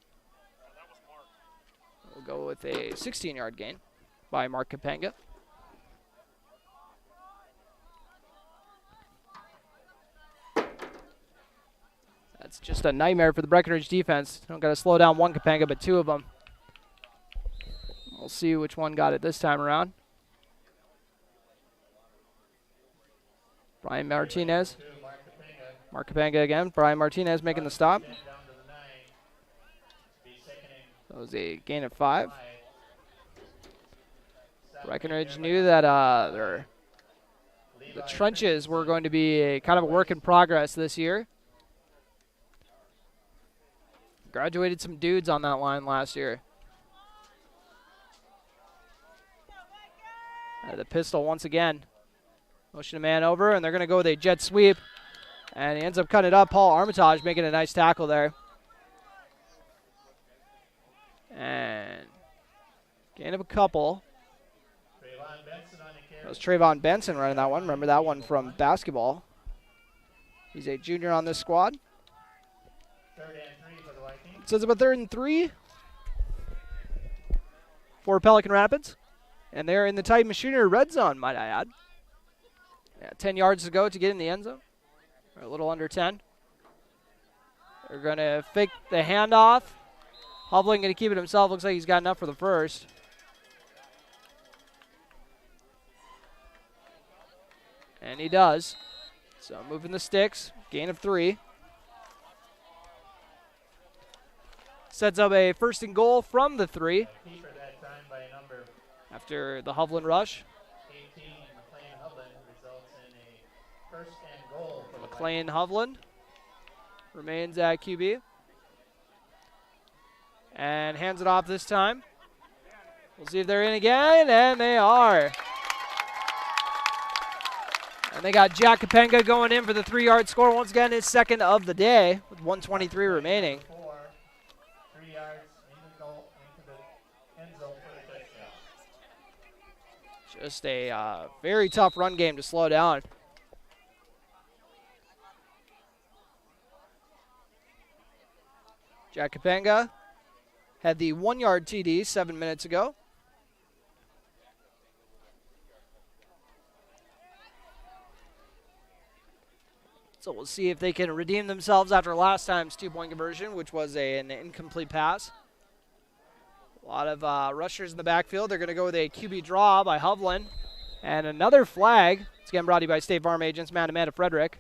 We'll go with a 16-yard gain by Mark Kapenga. That's just a nightmare for the Breckenridge defense. Don't got to slow down one Kapenga, but 2 of them. We'll see which one got it this time around. Brian Martinez. Mark Kapenga again. Brian Martinez making the stop. That was a gain of 5. Breckenridge knew that the trenches were going to be a kind of a work in progress this year. Graduated some dudes on that line last year. The pistol once again. Motion a man over, and they're going to go with a jet sweep. And he ends up cutting it up. Paul Armitage making a nice tackle there. And gain of a couple. That was Trayvon Benson running that one. Remember that one from basketball. He's a junior on this squad. So it's about 3rd and 3 for Pelican Rapids. And they're in the Titan Machinery red zone, might I add. Yeah, 10 yards to go to get in the end zone. Or a little under 10. They're going to fake the handoff. Hovland going to keep it himself. Looks like he's got enough for the first. And he does. So moving the sticks. Gain of 3. Sets up a 1st and goal from the 3. After the Hovland rush. McLean Hovland remains at QB. And hands it off this time. We'll see if they're in again, and they are. And they got Jack Kapenga going in for the 3-yard score. Once again, his 2nd of the day with 1:23 remaining. 3 yards into the end zone for the touchdown. Just a very tough run game to slow down. Jack Capenga had the 1-yard TD 7 minutes ago. So we'll see if they can redeem themselves after last time's 2-point conversion, which was an incomplete pass. A lot of rushers in the backfield. They're going to go with a QB draw by Hovland. And another flag. It's again brought to you by State Farm Agents, man-to-man to Frederick.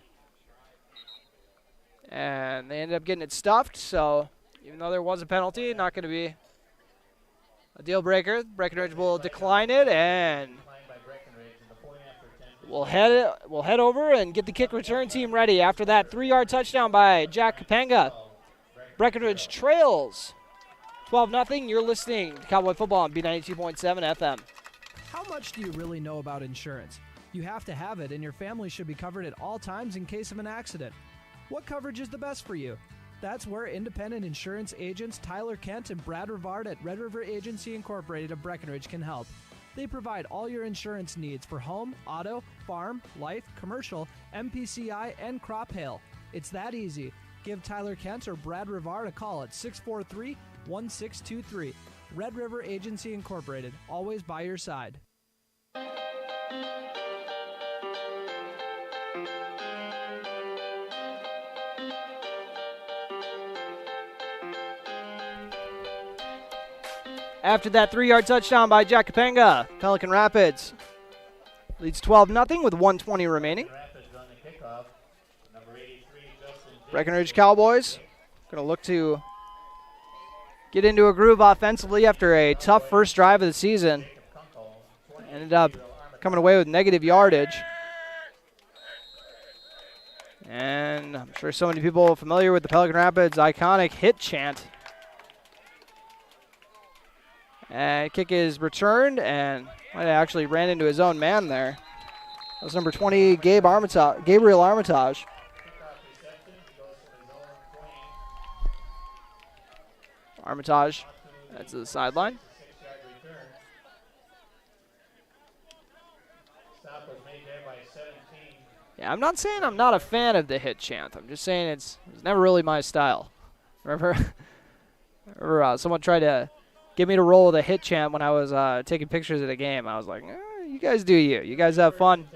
And they ended up getting it stuffed, so even though there was a penalty, not going to be a deal breaker. Breckenridge will decline it, and we'll head over and get the kick return team ready after that 3-yard touchdown by Jack Capenga. Breckenridge trails 12-0. You're listening to Cowboy Football on B92.7 FM. How much do you really know about insurance? You have to have it, and your family should be covered at all times in case of an accident. What coverage is the best for you? That's where independent insurance agents Tyler Kent and Brad Rivard at Red River Agency Incorporated of Breckenridge can help. They provide all your insurance needs for home, auto, farm, life, commercial, MPCI, and crop hail. It's that easy. Give Tyler Kent or Brad Rivard a call at 643-1623. Red River Agency Incorporated, always by your side. After that 3-yard touchdown by Jack Capenga, Pelican Rapids leads 12-0 with 1:20 remaining. Breckenridge Cowboys going to look to get into a groove offensively after a tough first drive of the season. Ended up coming away with negative yardage. And I'm sure so many people are familiar with the Pelican Rapids iconic hit chant. And kick is returned, and might have actually ran into his own man there. That was number 20, Gabriel Armitage. Armitage, that's to the sideline. Yeah, I'm not saying I'm not a fan of the hit chant. I'm just saying it's never really my style. Remember someone tried to get me to roll with a hit chant when I was taking pictures of the game. I was like, you guys do you. You guys have fun.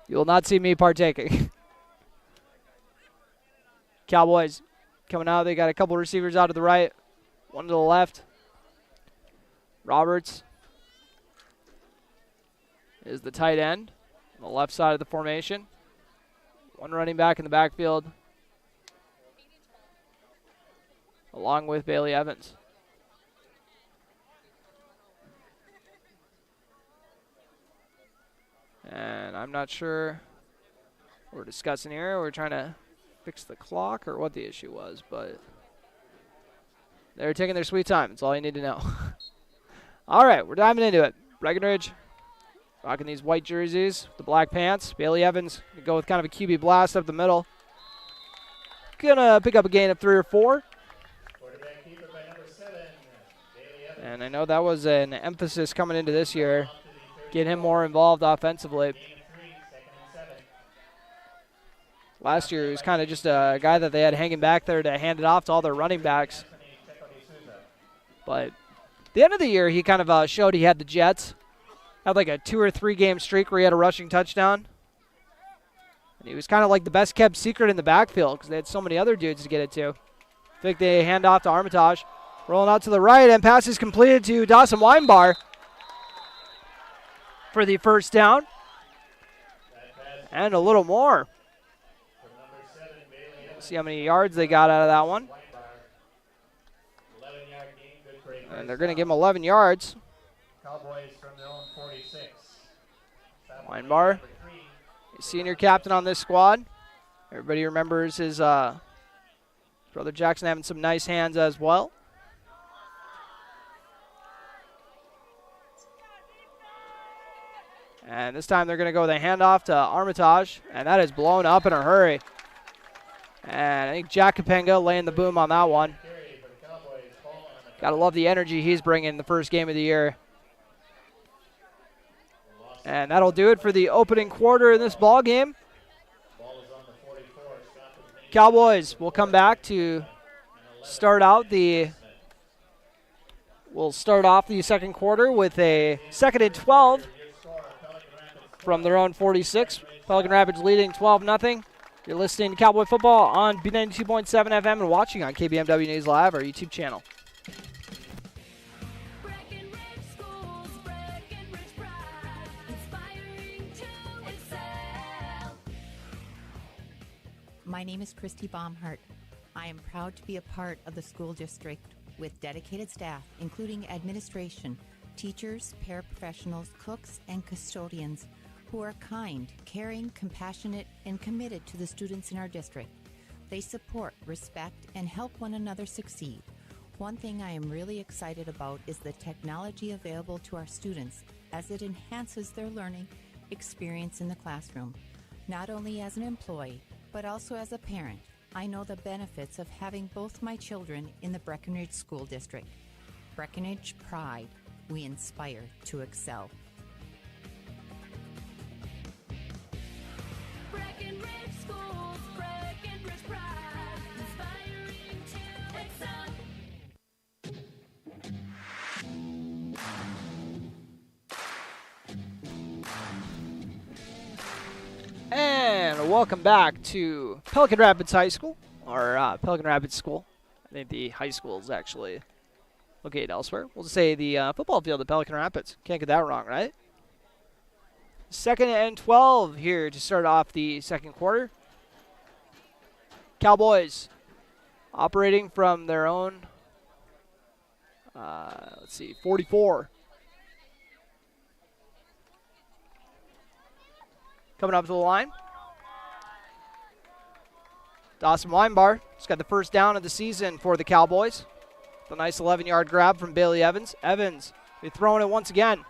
You will not see me partaking. Cowboys coming out. They got a couple receivers out to the right, one to the left. Roberts is the tight end on the left side of the formation. One running back in the backfield, along with Bailey Evans. And I'm not sure what we're discussing here. We're trying to fix the clock or what the issue was, but they're taking their sweet time. That's all you need to know. All right, we're diving into it. Breckenridge rocking these white jerseys, the black pants. Bailey Evans gonna go with kind of a QB blast up the middle. Gonna pick up a gain of 3 or 4. And I know that was an emphasis coming into this year. Get him more involved offensively. Last year, he was kind of just a guy that they had hanging back there to hand it off to all their running backs. But at the end of the year, he kind of showed he had the Jets. Had like a 2 or 3 game streak where he had a rushing touchdown. And he was kind of like the best kept secret in the backfield because they had so many other dudes to get it to. I think they hand off to Armitage. Rolling out to the right, and pass is completed to Dawson Weinbar for the first down. And a little more. See how many yards they got out of that one. And they're going to give him 11 yards. Cowboys from their own 46. Weinbar, senior captain on this squad. Everybody remembers his brother Jackson having some nice hands as well. And this time they're going to go with a handoff to Armitage, and that is blown up in a hurry. And I think Jack Capenga laying the boom on that one. Got to love the energy he's bringing in the first game of the year. And that'll do it for the opening quarter in this ball game. Cowboys will come back to We'll start off the second quarter with a 2nd and 12 from their own 46. Pelican Rapids leading 12-0. You're listening to Cowboy Football on B92.7 FM and watching on KBMW News Live, our YouTube channel. My name is Christy Baumhart. I am proud to be a part of the school district with dedicated staff, including administration, teachers, paraprofessionals, cooks, and custodians who are kind, caring, compassionate, and committed to the students in our district. They support, respect, and help one another succeed. One thing I am really excited about is the technology available to our students as it enhances their learning experience in the classroom. Not only as an employee, but also as a parent, I know the benefits of having both my children in the Breckenridge School District. Breckenridge Pride. We inspire to excel. Breckenridge Schools, Breckenridge Pride, inspiring to excel. And welcome back to Pelican Rapids High School, or Pelican Rapids School. I think the high school is actually located elsewhere. We'll just say the football field at Pelican Rapids. Can't get that wrong, right? 2nd and 12 here to start off the second quarter. Cowboys operating from their own, 44. Coming up to the line. Dawson Weinbar has got the first down of the season for the Cowboys. The nice 11-yard grab from Bailey Evans. Evans, he's throwing it once again.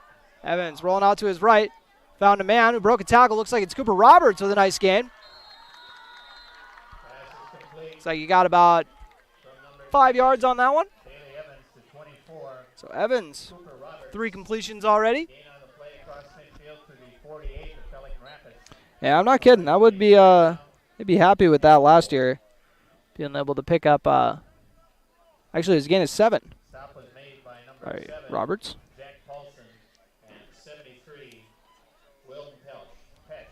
Evans rolling out to his right. Found a man who broke a tackle. Looks like it's Cooper Roberts with a nice gain. Looks like you got about 5 yards on that one. So Evans, 3 completions already. Yeah, I'm not kidding. I would be I'd be happy with that last year. Being able to pick up actually his gain is 7. All right, Roberts. Jack Paulson and 73, Wilton Petch.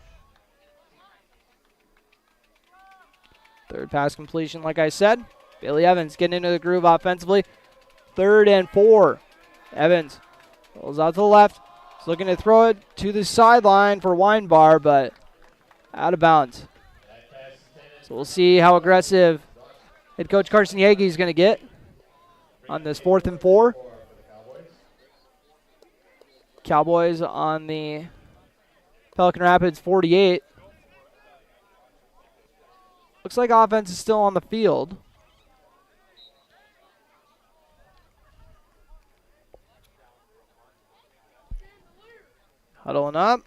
Third pass completion, like I said. Bailey Evans getting into the groove offensively. 3rd and 4. Evans rolls out to the left. He's looking to throw it to the sideline for Weinbar, but out of bounds. So we'll see how aggressive head coach Carson Yeager is going to get on this 4th and 4. Cowboys on the Pelican Rapids 48. Looks like offense is still on the field. Huddling up.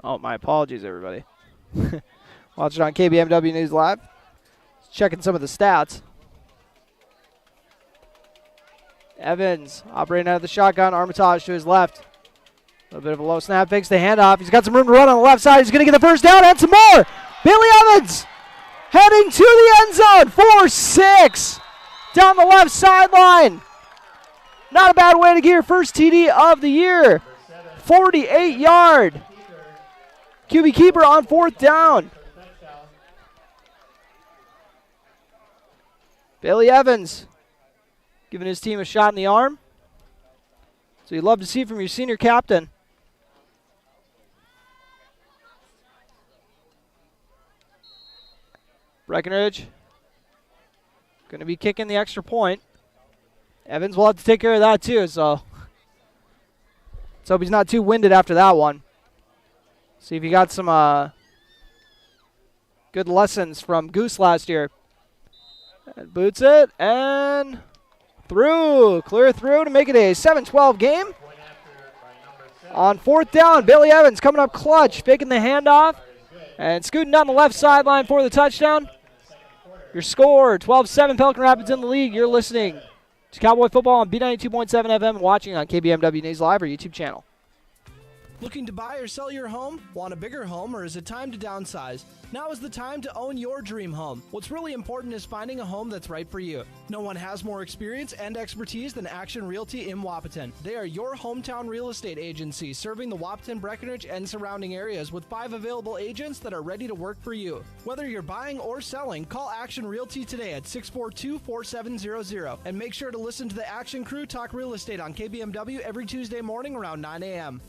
Oh, my apologies, everybody. Watching on KBMW News Live. Checking some of the stats. Evans operating out of the shotgun. Armitage to his left. A little bit of a low snap. Fakes the handoff. He's got some room to run on the left side. He's going to get the first down and some more. Bailey Evans heading to the end zone. 4-6 down the left sideline. Not a bad way to get your first TD of the year. 48-yard. QB keeper on 4th down. Bailey Evans giving his team a shot in the arm. So you'd love to see from your senior captain. Breckenridge going to be kicking the extra point. Evans will have to take care of that too, so let's hope he's not too winded after that one. See if he got some good lessons from Goose last year. And boots it, and through. Clear through to make it a 7-12 game. On 4th down, Bailey Evans coming up clutch, faking the handoff, and scooting down the left sideline for the touchdown. Your score, 12-7, Pelican Rapids in the league. You're listening to Cowboy Football on B92.7 FM and watching on KBMW News Live or YouTube channel. Looking to buy or sell your home? Want a bigger home, or is it time to downsize? Now is the time to own your dream home. What's really important is finding a home that's right for you. No one has more experience and expertise than Action Realty in Wapaton. They are your hometown real estate agency, serving the Wapaton, Breckenridge, and surrounding areas with 5 available agents that are ready to work for you. Whether you're buying or selling, call Action Realty today at 642-4700 and make sure to listen to the Action Crew talk real estate on KBMW every Tuesday morning around 9 a.m.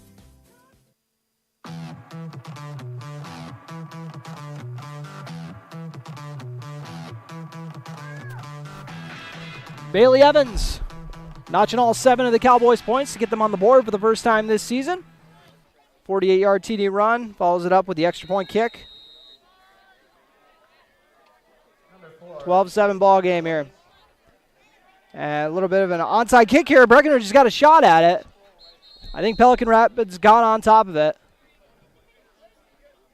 Bailey Evans notching all 7 of the Cowboys' points to get them on the board for the first time this season. 48-yard TD run, follows it up with the extra point kick. 12-7 ball game here. And a little bit of an onside kick here. Breckenridge has got a shot at it. I think Pelican Rapids got on top of it.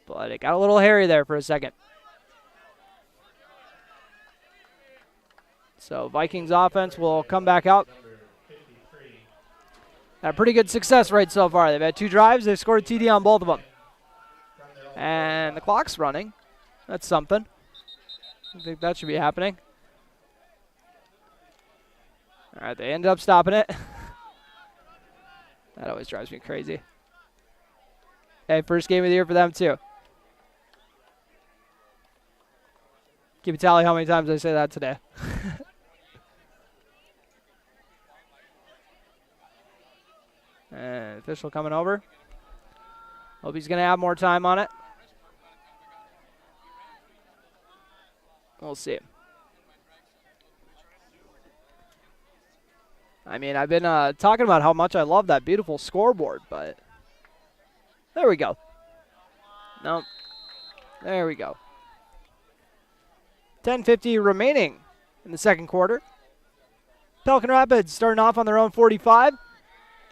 But it got a little hairy there for a second. So Vikings offense will come back out. Had a pretty good success rate so far. They've had 2 drives. They've scored a TD on both of them. And the clock's running. That's something. I think that should be happening. All right, they ended up stopping it. That always drives me crazy. Hey, first game of the year for them, too. Keep a tally how many times I say that today. And official coming over. Hope he's going to have more time on it. We'll see. I mean, I've been talking about how much I love that beautiful scoreboard, but there we go. Nope. There we go. 10:50 remaining in the second quarter. Pelican Rapids starting off on their own 45.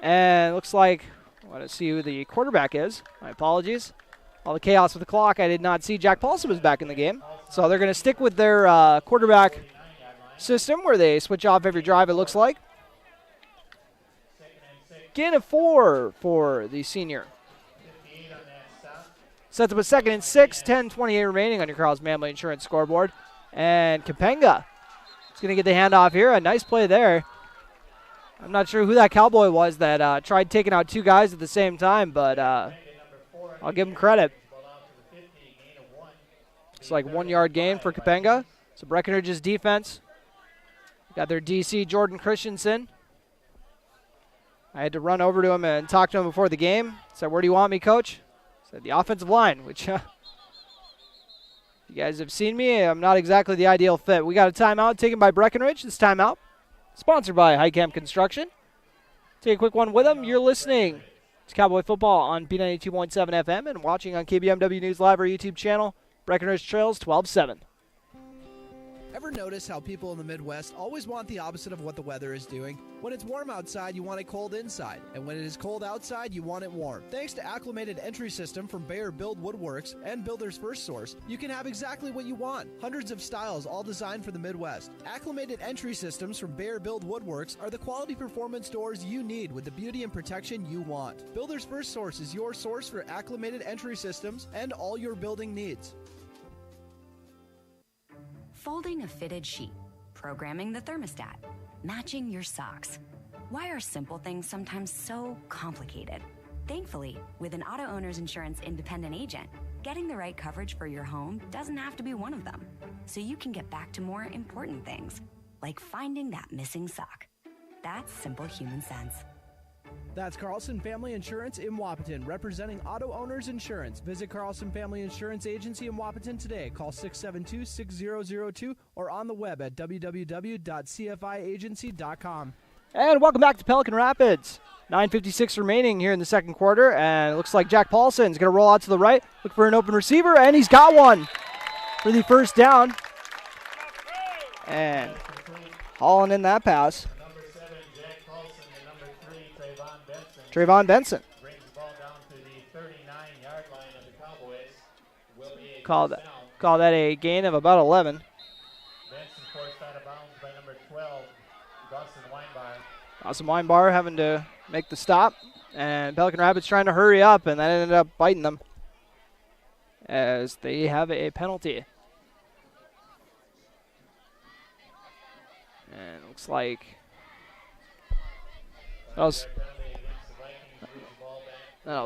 And it looks like, I want to see who the quarterback is. My apologies. All the chaos with the clock, I did not see Jack Paulson was back in the game. So they're going to stick with their quarterback system where they switch off every drive, it looks like. Gain of 4 for the senior. Sets up a 2nd and 6, 10:28 remaining on your Carl's Manley Insurance scoreboard. And Kapenga is going to get the handoff here. A nice play there. I'm not sure who that Cowboy was that tried taking out 2 guys at the same time, but I'll give him credit. It's like 1-yard gain for Kapenga. So Breckenridge's defense got their DC, Jordan Christensen. I had to run over to him and talk to him before the game. Said, "Where do you want me, coach?" Said, "The offensive line," which you guys have seen me. I'm not exactly the ideal fit. We got a timeout taken by Breckenridge. This timeout sponsored by High Camp Construction. Take a quick one with them. You're listening to Cowboy Football on B92.7 FM and watching on KBMW News Live, our YouTube channel. Breckenridge Trails 12-7. Ever notice how people in the Midwest always want the opposite of what the weather is doing? When it's warm outside, you want it cold inside. And when it is cold outside, you want it warm. Thanks to Acclimated Entry System from Bayer Build Woodworks and Builder's First Source, you can have exactly what you want. Hundreds of styles, all designed for the Midwest. Acclimated Entry Systems from Bayer Build Woodworks are the quality performance doors you need with the beauty and protection you want. Builder's First Source is your source for acclimated entry systems and all your building needs. Folding a fitted sheet, programming the thermostat, matching your socks. Why are simple things sometimes so complicated? Thankfully, with an auto owner's insurance independent agent, getting the right coverage for your home doesn't have to be one of them. So you can get back to more important things, like finding that missing sock. That's simple human sense. That's Carlson Family Insurance in Wapaton, representing auto owners insurance. Visit Carlson Family Insurance Agency in Wapaton today. Call 672-6002 or on the web at www.cfiagency.com. And welcome back to Pelican Rapids. 9:56 remaining here in the second quarter, and it looks like Jack Paulson's going to roll out to the right, look for an open receiver, and he's got one for the first down. And hauling in that pass. Trayvon Benson. Brings the ball down to the 39-yard line of the Cowboys. Will be a Call that a gain of about 11. Benson forced out of bounds by number 12, Dawson Weinbar. Dawson Weinbar having to make the stop. And Pelican Rapids trying to hurry up, and that ended up biting them as they have a penalty. And it looks like that'll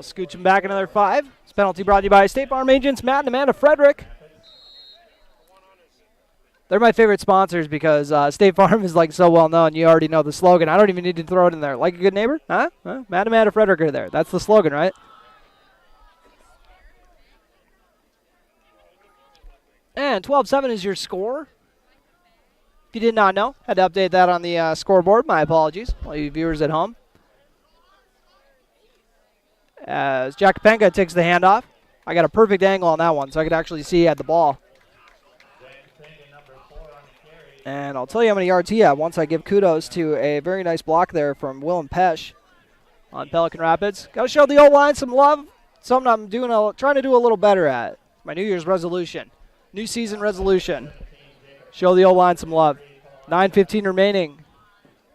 scooch him back another 5. This penalty brought to you by State Farm agents Matt and Amanda Frederick. They're my favorite sponsors because State Farm is like so well known. You already know the slogan. I don't even need to throw it in there. Like a good neighbor? Huh? Matt and Amanda Frederick are there. That's the slogan, right? And 12-7 is your score. If you did not know, had to update that on the scoreboard. My apologies, all you viewers at home. As Jack Kapenga takes the handoff. I got a perfect angle on that one, so I could actually see he had the ball. And I'll tell you how many yards he had once I give kudos to a very nice block there from Willem Pesch on Pelican Rapids. Got to show the O-line some love. Something I'm trying to do a little better at. My New Year's resolution. New season resolution. Show the O-line some love. 9:15 remaining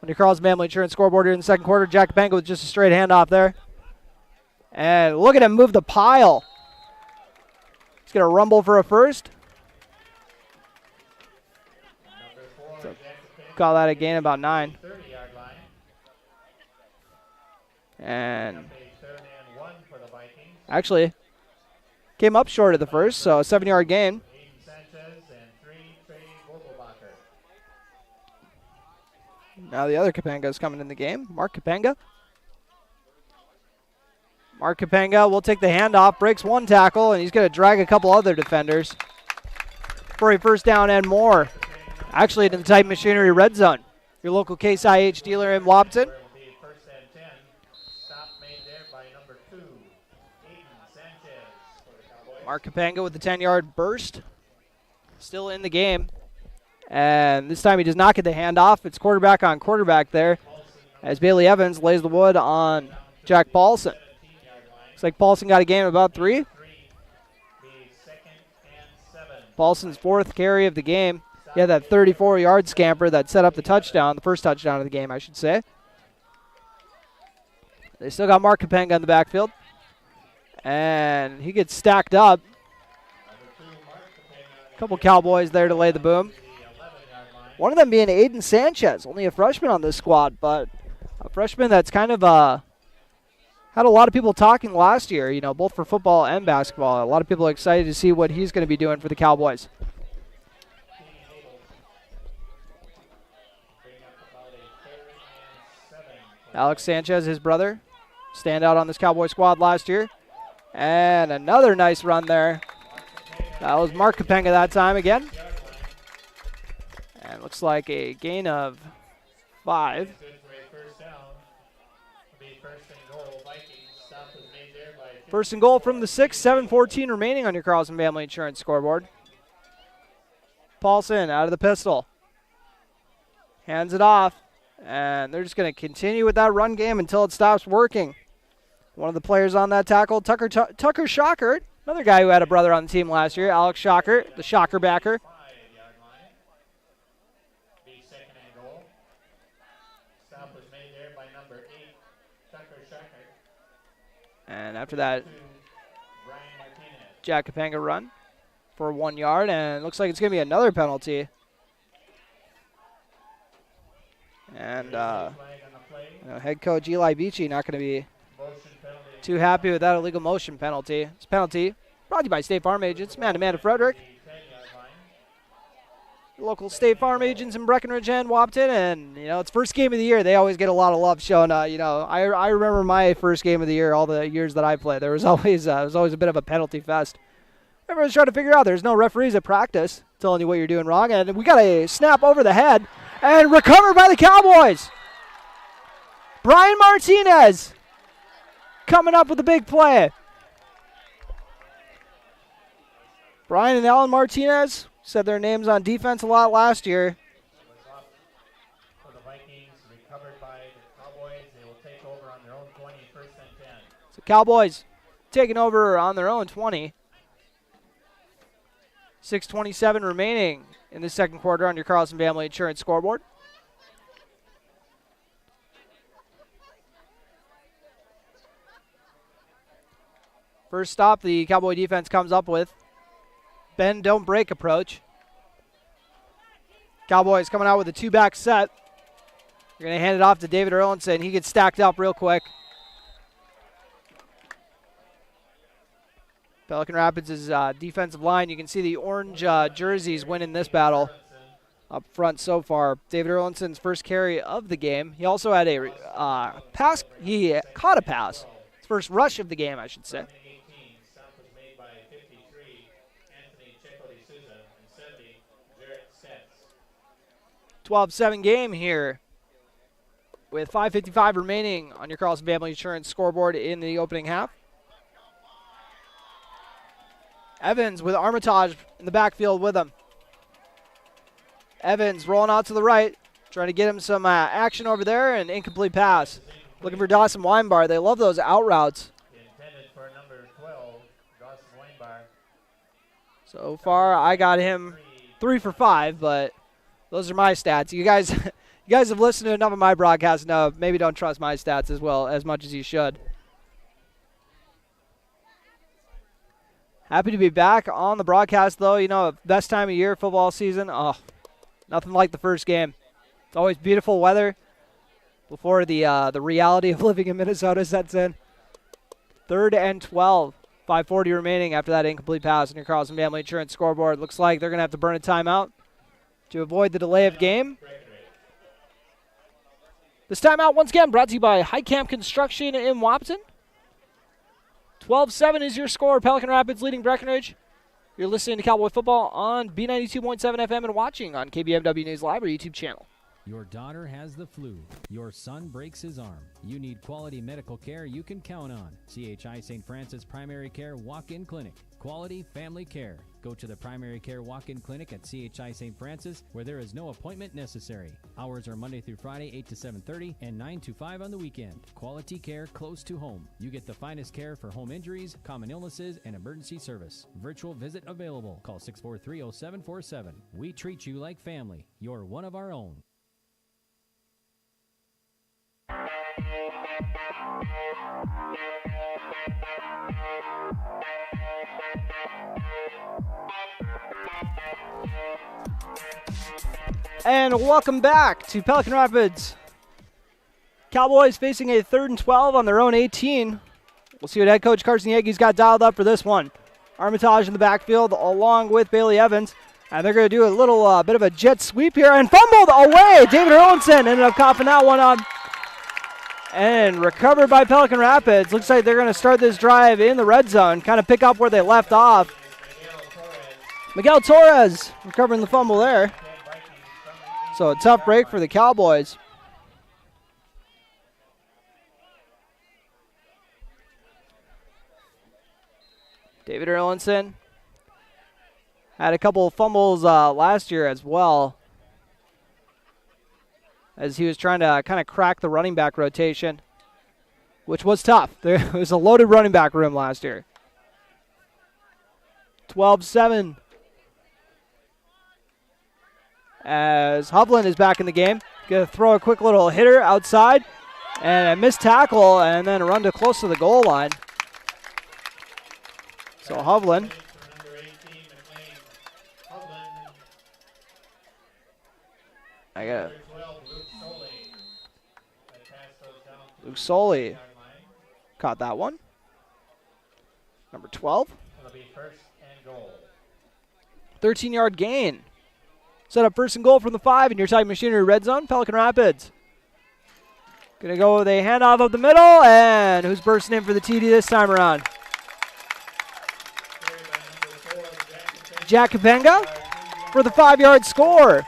on your Carlson Family Insurance scoreboard here in the second quarter. Jack Kapenga with just a straight handoff there. And look at him move the pile. He's going to rumble for a first. So call that a gain about 9. And actually came up short of the first, so a 7-yard gain. Now the other Kapenga is coming in the game, Mark Kapenga. Mark Kapenga will take the handoff, breaks one tackle, and he's going to drag a couple other defenders for a first down and more. Actually, in the Titan Machinery Red Zone, your local Case IH dealer in Wapton. Mark Kapenga with the 10-yard burst, still in the game. And this time he does not get the handoff. It's quarterback on quarterback there as Bailey Evans lays the wood on Jack Paulson. Looks like Paulson got a gain of about 3. Paulson's 4th carry of the game. He had that 34-yard scamper that set up the touchdown, the first touchdown of the game, I should say. They still got Mark Kapenga in the backfield. And he gets stacked up. A couple Cowboys there to lay the boom. One of them being Aiden Sanchez, only a freshman on this squad, but a freshman that's kind of had a lot of people talking last year, you know, both for football and basketball. A lot of people are excited to see what he's going to be doing for the Cowboys. Alex Sanchez, his brother, standout on this Cowboy squad last year. And another nice run there. That was Mark Kapenga that time again. And looks like a gain of 5. First and goal from the 6, 7:14 remaining on your Carlson Family Insurance scoreboard. Paulson out of the pistol. Hands it off. And they're just going to continue with that run game until it stops working. One of the players on that tackle, Tucker Shocker, another guy who had a brother on the team last year, Alex Shocker, the Shocker backer. And after that, Jack Kapenga run for 1 yard, and it looks like it's going to be another penalty. And head coach Eli Beachy not going to be too happy with that illegal motion penalty. This penalty brought to you by State Farm agents, Amanda Frederick. Local State Farm agents in Breckenridge and Wapton, and you know it's first game of the year. They always get a lot of love shown. You know, I remember my first game of the year, all the years that I played. There was always a bit of a penalty fest. Everyone's trying to figure out. There's no referees at practice telling you what you're doing wrong, and we got a snap over the head and recovered by the Cowboys. Brian Martinez coming up with a big play. Brian and Alan Martinez said their names on defense a lot last year. For the Vikings, recovered by the Cowboys. They will take over on their own 20, first and 10. So Cowboys taking over on their own 20. 6:27 remaining in the second quarter on your Carlson Family Insurance scoreboard. First stop the Cowboy defense comes up with. Bend, don't break approach. Cowboys coming out with a 2-back set. They're going to hand it off to David Erlinson. He gets stacked up real quick. Pelican Rapids' defensive line. You can see the orange jerseys winning this battle up front so far. David Erlinson's first carry of the game. He also had a pass. He caught a pass. His first rush of the game, I should say. 12-7 game here with 5:55 remaining on your Carlson Family Insurance scoreboard in the opening half. Evans with Armitage in the backfield with him. Evans rolling out to the right, trying to get him some action over there, and incomplete pass. Looking for Dawson Weinbar. They love those out routes. Intended for number 12, Dawson Weinbar. So far, I got him 3 for 5, but those are my stats. You guys have listened to enough of my broadcasts. No, maybe don't trust my stats as much as you should. Happy to be back on the broadcast, though. You know, best time of year, football season. Oh, nothing like the first game. It's always beautiful weather before the reality of living in Minnesota sets in. 3rd and 12. 5:40 remaining after that incomplete pass on your Carlson Family Insurance scoreboard. Looks like they're going to have to burn a timeout to avoid the delay of game. This timeout, once again, brought to you by High Camp Construction in Wapton. 12-7 is your score. Pelican Rapids leading Breckenridge. You're listening to Cowboy Football on B92.7 FM and watching on KBMW News Live or YouTube channel. Your daughter has the flu. Your son breaks his arm. You need quality medical care you can count on. CHI St. Francis Primary Care Walk-In Clinic. Quality family care. Go to the Primary Care Walk-In Clinic at CHI St. Francis, where there is no appointment necessary. Hours are Monday through Friday, 8 to 7:30 and 9 to 5 on the weekend. Quality care close to home. You get the finest care for home injuries, common illnesses, and emergency service. Virtual visit available. Call 643-0747. We treat you like family. You're one of our own. And welcome back to Pelican Rapids. Cowboys facing a 3rd and 12 on their own 18. We'll see what head coach Carson Yeager's got dialed up for this one. Armitage in the backfield along with Bailey Evans. And they're going to do a little bit of a jet sweep here and fumbled away. David Erlinson ended up coughing that one up. And recovered by Pelican Rapids. Looks like they're going to start this drive in the red zone, kind of pick up where they left off. Miguel Torres recovering the fumble there. So a tough break for the Cowboys. David Erlinson had a couple of fumbles last year as well, as he was trying to kind of crack the running back rotation, which was tough. There was a loaded running back room last year. 12-7. As Hovland is back in the game. Going to throw a quick little hitter outside. And a missed tackle and then a run to close to the goal line. So Hovland. I got it. Luke Soley caught that one. Number 12. It'll be 1st and goal. 13-yard gain. Set up 1st and goal from the 5 in your Titan Machinery red zone. Pelican Rapids. Going to go with a handoff up the middle. And who's bursting in for the TD this time around? Jack Kapenga for the 5-yard score.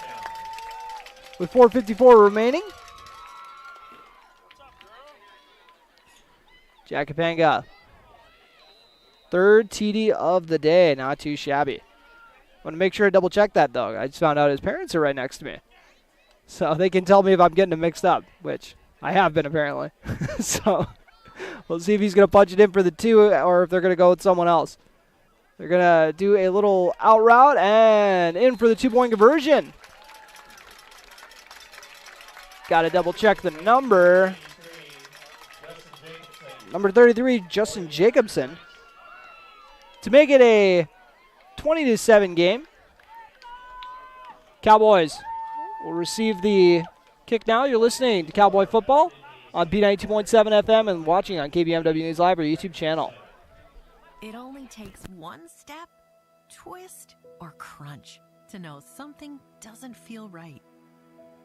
With 4:54 remaining. Jack Kapenga. 3rd TD of the day. Not too shabby. Want to make sure to double check that, though. I just found out his parents are right next to me. So they can tell me if I'm getting them mixed up, which I have been apparently. So we'll see if he's going to punch it in for the 2 or if they're going to go with someone else. They're going to do a little out route and in for the 2-point conversion. Got to double check the number. Number 33, Justin Jacobson. to make it a 20-7 game. Cowboys will receive the kick now. You're listening to Cowboy Football on B92.7 FM and watching on KBMW News Live or YouTube channel. It only takes one step, twist, or crunch to know something doesn't feel right.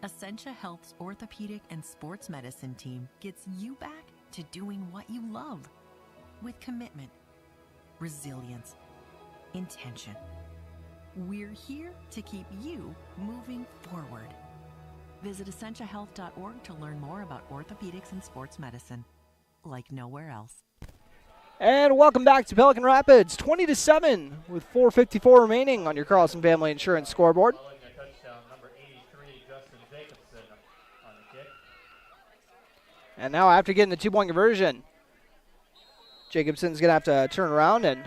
Essentia Health's orthopedic and sports medicine team gets you back to doing what you love with commitment, resilience, intention. We're here to keep you moving forward. Visit essentiahealth.org to learn more about orthopedics and sports medicine, like nowhere else. And welcome back to Pelican Rapids, 20-7 with 4:54 remaining on your Carlson Family Insurance scoreboard. And now after getting the 2-point conversion, Jacobson's going to have to turn around and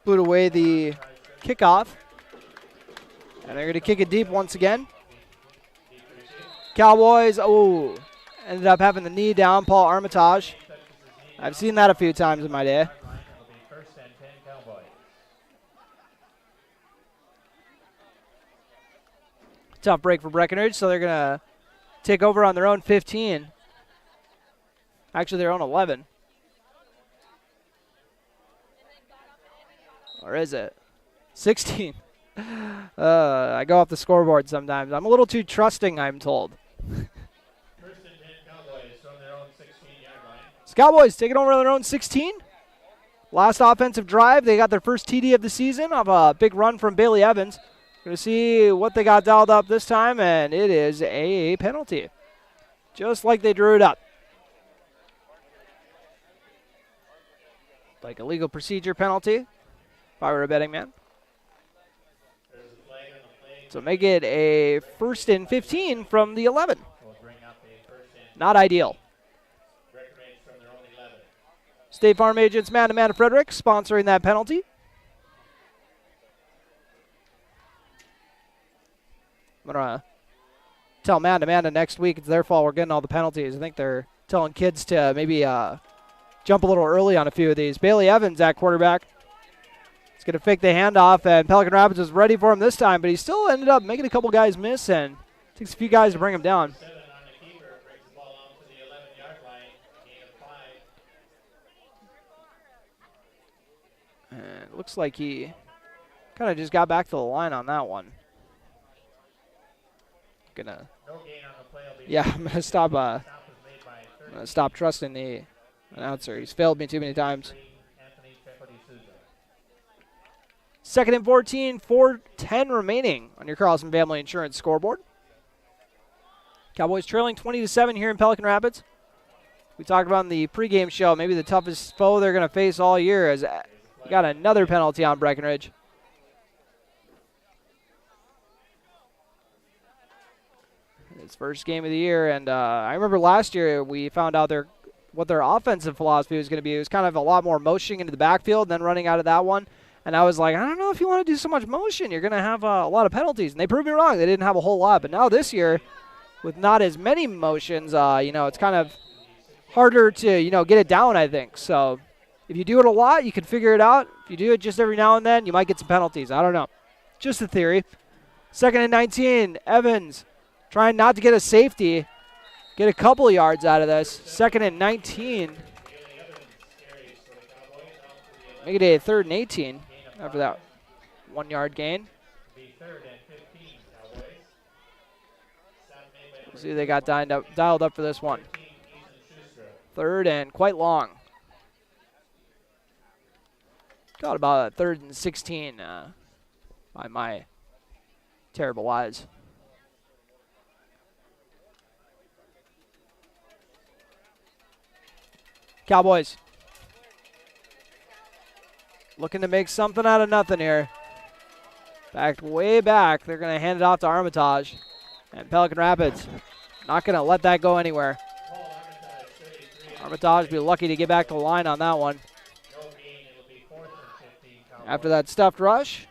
boot away the kickoff. And they're going to kick it deep once again. Cowboys, ended up having the knee down, Paul Armitage. I've seen that a few times in my day. Tough break for Breckenridge, so they're going to take over on their own 15. Actually, their own 11. Or is it? 16. I go off the scoreboard sometimes. I'm a little too trusting, I'm told. Cowboys taking over on their own 16. Last offensive drive, they got their first TD of the season of a big run from Bailey Evans. Going to see what they got dialed up this time, and it is a penalty. Just like they drew it up. Like a legal procedure penalty, if I were a betting man. So make it a 1st and 15 from the 11. Not ideal. State Farm agents Amanda Frederick sponsoring that penalty. I'm going to tell Amanda next week it's their fault we're getting all the penalties. I think they're telling kids to maybe jump a little early on a few of these. Bailey Evans at quarterback. He's going to fake the handoff, and Pelican Rapids was ready for him this time, but he still ended up making a couple guys miss, and takes a few guys to bring him down. And it looks like he kind of just got back to the line on that one. I'm gonna stop. I'm gonna stop trusting the announcer. He's failed me too many times. 2nd and 14, 4:10 remaining on your Carlson Family Insurance scoreboard. Cowboys trailing 20-7 here in Pelican Rapids. We talked about in the pregame show, maybe the toughest foe they're gonna face all year, as we got another penalty on Breckenridge. It's first game of the year, and I remember last year we found out what their offensive philosophy was going to be. It was kind of a lot more motioning into the backfield and then running out of that one. And I was like, I don't know if you want to do so much motion. You're going to have a lot of penalties. And they proved me wrong. They didn't have a whole lot. But now this year, with not as many motions, it's kind of harder to, get it down, I think. So if you do it a lot, you can figure it out. If you do it just every now and then, you might get some penalties. I don't know. Just a theory. 2nd and 19, Evans trying not to get a safety. Get a couple of yards out of this. 2nd and 19. Make it a 3rd and 18 after that 1-yard gain. We'll see if they got dialed up for this one. 3rd and quite long. Got about a 3rd and 16 by my terrible eyes. Cowboys looking to make something out of nothing here. Backed way back. They're going to hand it off to Armitage. And Pelican Rapids not going to let that go anywhere. Armitage be lucky to get back to the line on that one. After that stuffed rush,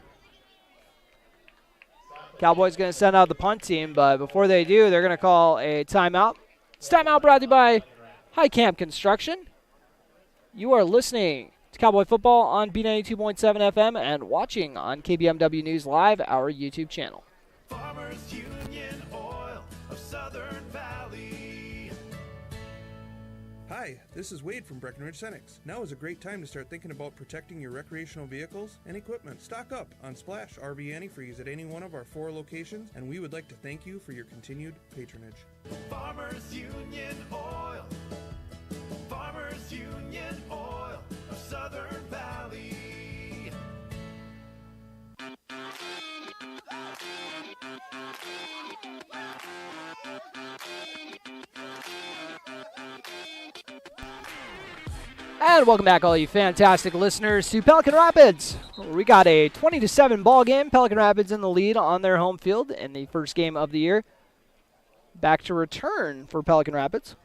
Cowboys going to send out the punt team, but before they do, they're going to call a timeout. This timeout brought to you by High Camp Construction. You are listening to Cowboy football on B92.7 FM and watching on KBMW News Live, our YouTube channel. Farmers Union Oil of Southern Valley. Hi, this is Wade from Breckenridge Cenex. Now is a great time to start thinking about protecting your recreational vehicles and equipment. Stock up on Splash RV Antifreeze at any one of our 4 locations, and we would like to thank you for your continued patronage. Farmers Union Oil. Farmers Union Oil of Southern Valley. And welcome back, all you fantastic listeners, to Pelican Rapids. We got a 20-7 ball game. Pelican Rapids in the lead on their home field in the first game of the year. Back to return for Pelican Rapids.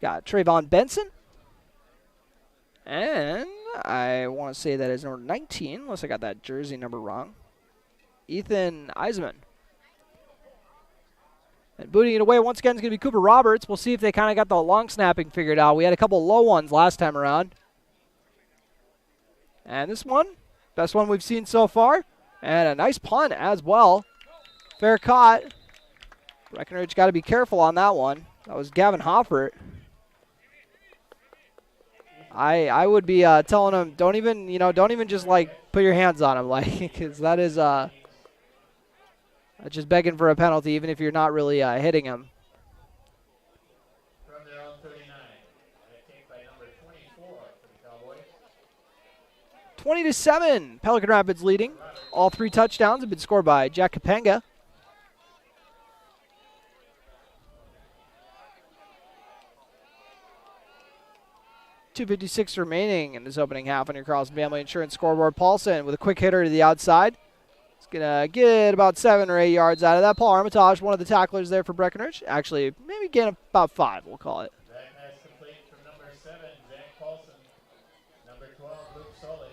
Got Trayvon Benson. And I want to say that is number 19, unless I got that jersey number wrong. Ethan Eisman. And booting it away once again is going to be Cooper Roberts. We'll see if they kind of got the long snapping figured out. We had a couple low ones last time around. And this one, best one we've seen so far. And a nice punt as well. Fair caught. Breckenridge got to be careful on that one. That was Gavin Hoffert. I would be telling him, don't even just like put your hands on him, like, because that is just begging for a penalty, even if you're not really hitting him. From their own 39, and a take by number 24 for the Cowboys. 20-7, Pelican Rapids leading. All 3 touchdowns have been scored by Jack Kapenga. .256 remaining in this opening half on your Carlson Family Insurance scoreboard. Paulson with a quick hitter to the outside. He's going to get about 7 or 8 yards out of that. Paul Armitage, one of the tacklers there for Breckenridge. Actually, maybe gain about 5, we'll call it. That pass complete from number 7, Zach Paulson. Number 12, Luke Soley.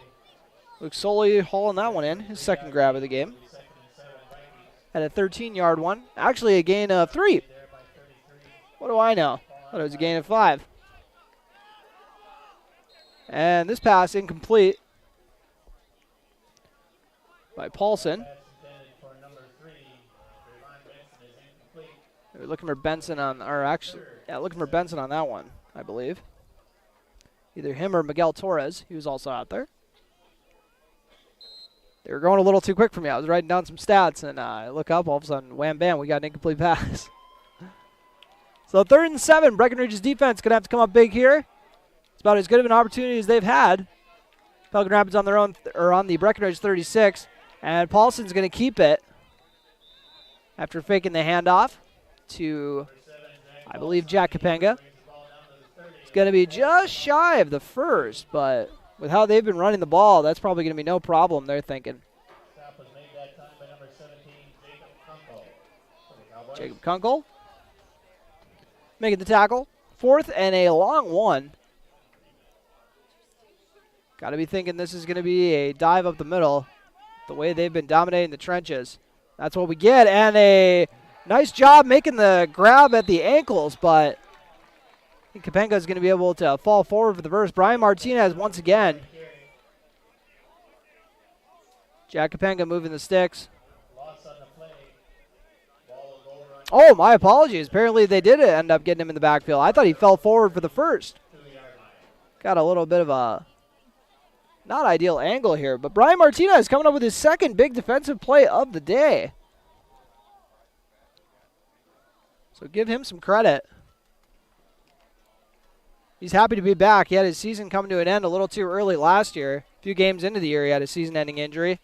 Luke Soley hauling that one in, his second grab of the game. Had a 13-yard one. Actually, a gain of 3. What do I know? Thought it was a gain of 5. And this pass incomplete by Paulson. They're looking for Benson on, looking for Benson on that one, I believe. Either him or Miguel Torres. He was also out there. They were going a little too quick for me. I was writing down some stats, and I look up, all of a sudden, wham, bam, we got an incomplete pass. So 3rd and 7, Breckenridge's defense going to have to come up big here. It's about as good of an opportunity as they've had. Pelican Rapids on their own, on the Breckenridge 36. And Paulson's going to keep it after faking the handoff to, I believe, Jack Kapenga. It's going to be just shy of the first, but with how they've been running the ball, that's probably going to be no problem, they're thinking. Stop was made that time by number 17, Jacob Kunkel. Jacob Kunkel making the tackle. 4th and a long one. Got to be thinking this is going to be a dive up the middle. The way they've been dominating the trenches. That's what we get. And a nice job making the grab at the ankles, but I think Kapenga is going to be able to fall forward for the verse. Brian Martinez once again. Jack Kapenga moving the sticks. Oh, my apologies. Apparently they did end up getting him in the backfield. I thought he fell forward for the first. Got a little bit of a not ideal angle here, but Brian Martinez coming up with his second big defensive play of the day. So give him some credit. He's happy to be back. He had his season coming to an end a little too early last year. A few games into the year, he had a season-ending injury.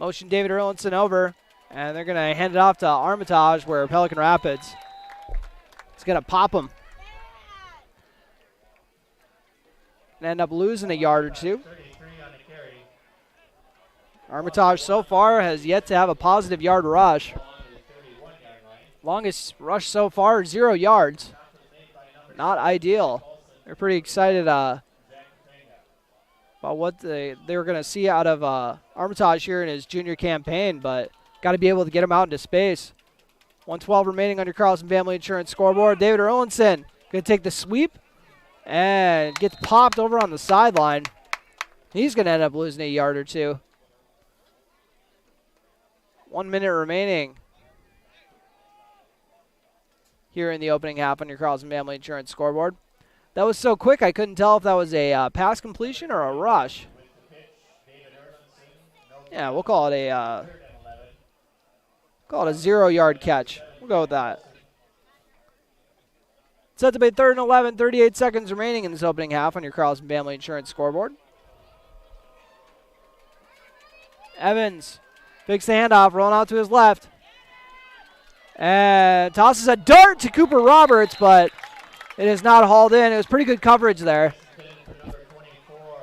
Motion David Erlinson over, and they're going to hand it off to Armitage, where Pelican Rapids is going to pop him. And end up losing a yard or 2. Armitage so far has yet to have a positive yard rush. Longest rush so far, 0 yards. Not ideal. They're pretty excited about what they were going to see out of Armitage here in his junior campaign, but got to be able to get him out into space. 1:12 remaining on your Carlson Family Insurance scoreboard. David Erlinson going Going to take the sweep and gets popped over on the sideline. He's going to end up losing a yard or two. 1 minute remaining here in the opening half on your Carlson Family Insurance scoreboard. That was so quick I couldn't tell if that was a pass completion or a rush. Yeah, we'll call it a 0-yard catch. We'll go with that. Set to be 3rd and 11, 38 seconds remaining in this opening half on your Carlson Family Insurance scoreboard. Evans fakes the handoff, rolling out to his left. And tosses a dart to Cooper Roberts, but it is not hauled in. It was pretty good coverage there.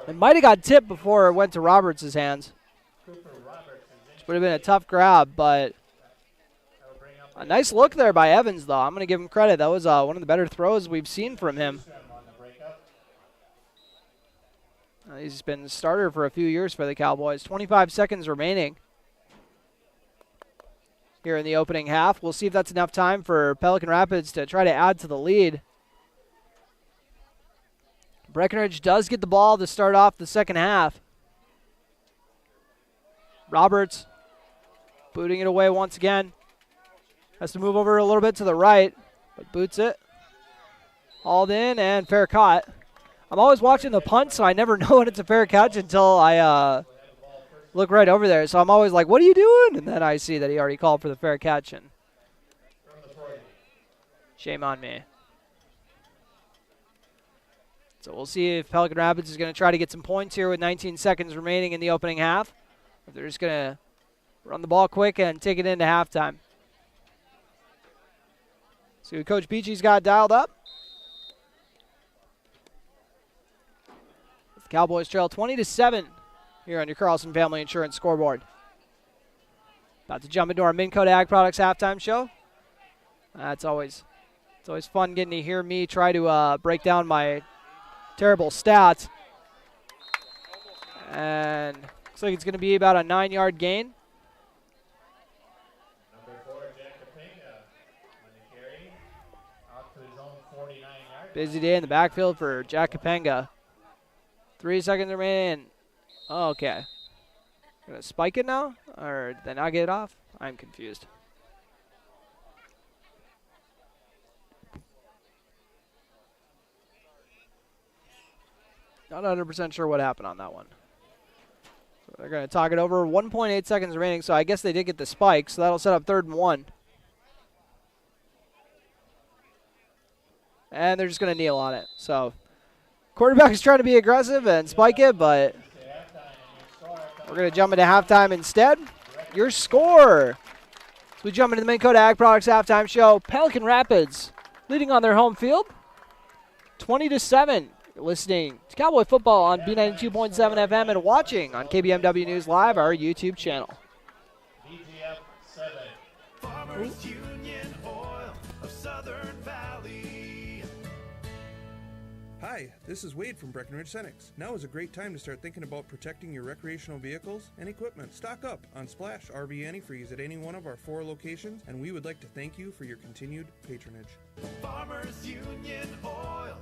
It might have got tipped before it went to Roberts' hands. Which would have been a tough grab, but a nice look there by Evans, though. I'm going to give him credit. That was one of the better throws we've seen from him. He's been the starter for a few years for the Cowboys. 25 seconds remaining here in the opening half. We'll see if that's enough time for Pelican Rapids to try to add to the lead. Breckenridge does get the ball to start off the second half. Roberts booting it away once again. Has to move over a little bit to the right, but boots it. Hauled in and fair caught. I'm always watching the punt, so I never know when it's a fair catch until I look right over there. So I'm always like, what are you doing? And then I see that he already called for the fair catch, and shame on me. So we'll see if Pelican Rapids is going to try to get some points here with 19 seconds remaining in the opening half. If they're just going to run the ball quick and take it into halftime. See what Coach Beachy's got dialed up. The Cowboys trail 20-7 here on your Carlson Family Insurance scoreboard. About to jump into our Minn Kota Ag Products halftime show. It's always fun getting to hear me try to break down my terrible stats. And looks like it's going to be about a 9-yard gain. Busy day in the backfield for Jack Capenga. 3 seconds remaining. Oh, okay. Going to spike it now? Or did they not get it off? I'm confused. Not 100% sure what happened on that one. So they're going to talk it over. 1.8 seconds remaining, so I guess they did get the spike, so that'll set up 3rd and 1. And they're just going to kneel on it. So quarterback is trying to be aggressive and spike it, but we're going to jump into halftime instead. Your score. So we jump into the Minn Kota Ag Products halftime show. Pelican Rapids leading on their home field, 20-7. You're listening to Cowboy Football on B92.7 FM and watching on KBMW News Live, our YouTube channel. Farmers Union Oil of Southern Valley. Hi, this is Wade from Breckenridge Cowboys. Now is a great time to start thinking about protecting your recreational vehicles and equipment. Stock up on Splash RV Antifreeze at any one of our 4 locations, and we would like to thank you for your continued patronage. Farmers Union Oil.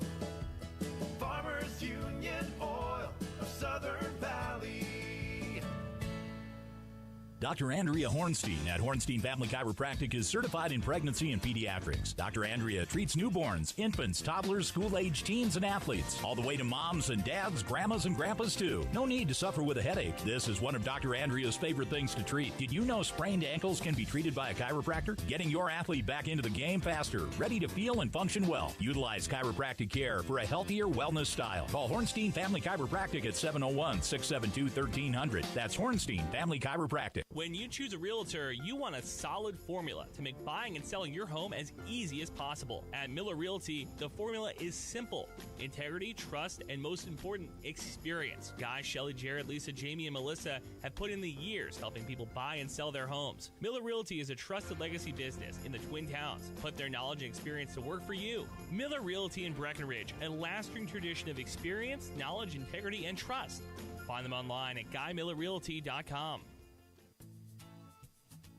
Farmers Union Oil of Southern Valley. Dr. Andrea Hornstein at Hornstein Family Chiropractic is certified in pregnancy and pediatrics. Dr. Andrea treats newborns, infants, toddlers, school-age teens, and athletes, all the way to moms and dads, grandmas and grandpas too. No need to suffer with a headache. This is one of Dr. Andrea's favorite things to treat. Did you know sprained ankles can be treated by a chiropractor? Getting your athlete back into the game faster, ready to feel and function well. Utilize chiropractic care for a healthier wellness style. Call Hornstein Family Chiropractic at 701-672-1300. That's Hornstein Family Chiropractic. When you choose a realtor, you want a solid formula to make buying and selling your home as easy as possible. At Miller Realty, the formula is simple: integrity, trust, and most important, experience. Guy, Shelley, Jared, Lisa, Jamie, and Melissa have put in the years helping people buy and sell their homes. Miller Realty is a trusted legacy business in the Twin Towns. Put their knowledge and experience to work for you. Miller Realty in Breckenridge, a lasting tradition of experience, knowledge, integrity, and trust. Find them online at GuyMillerRealty.com.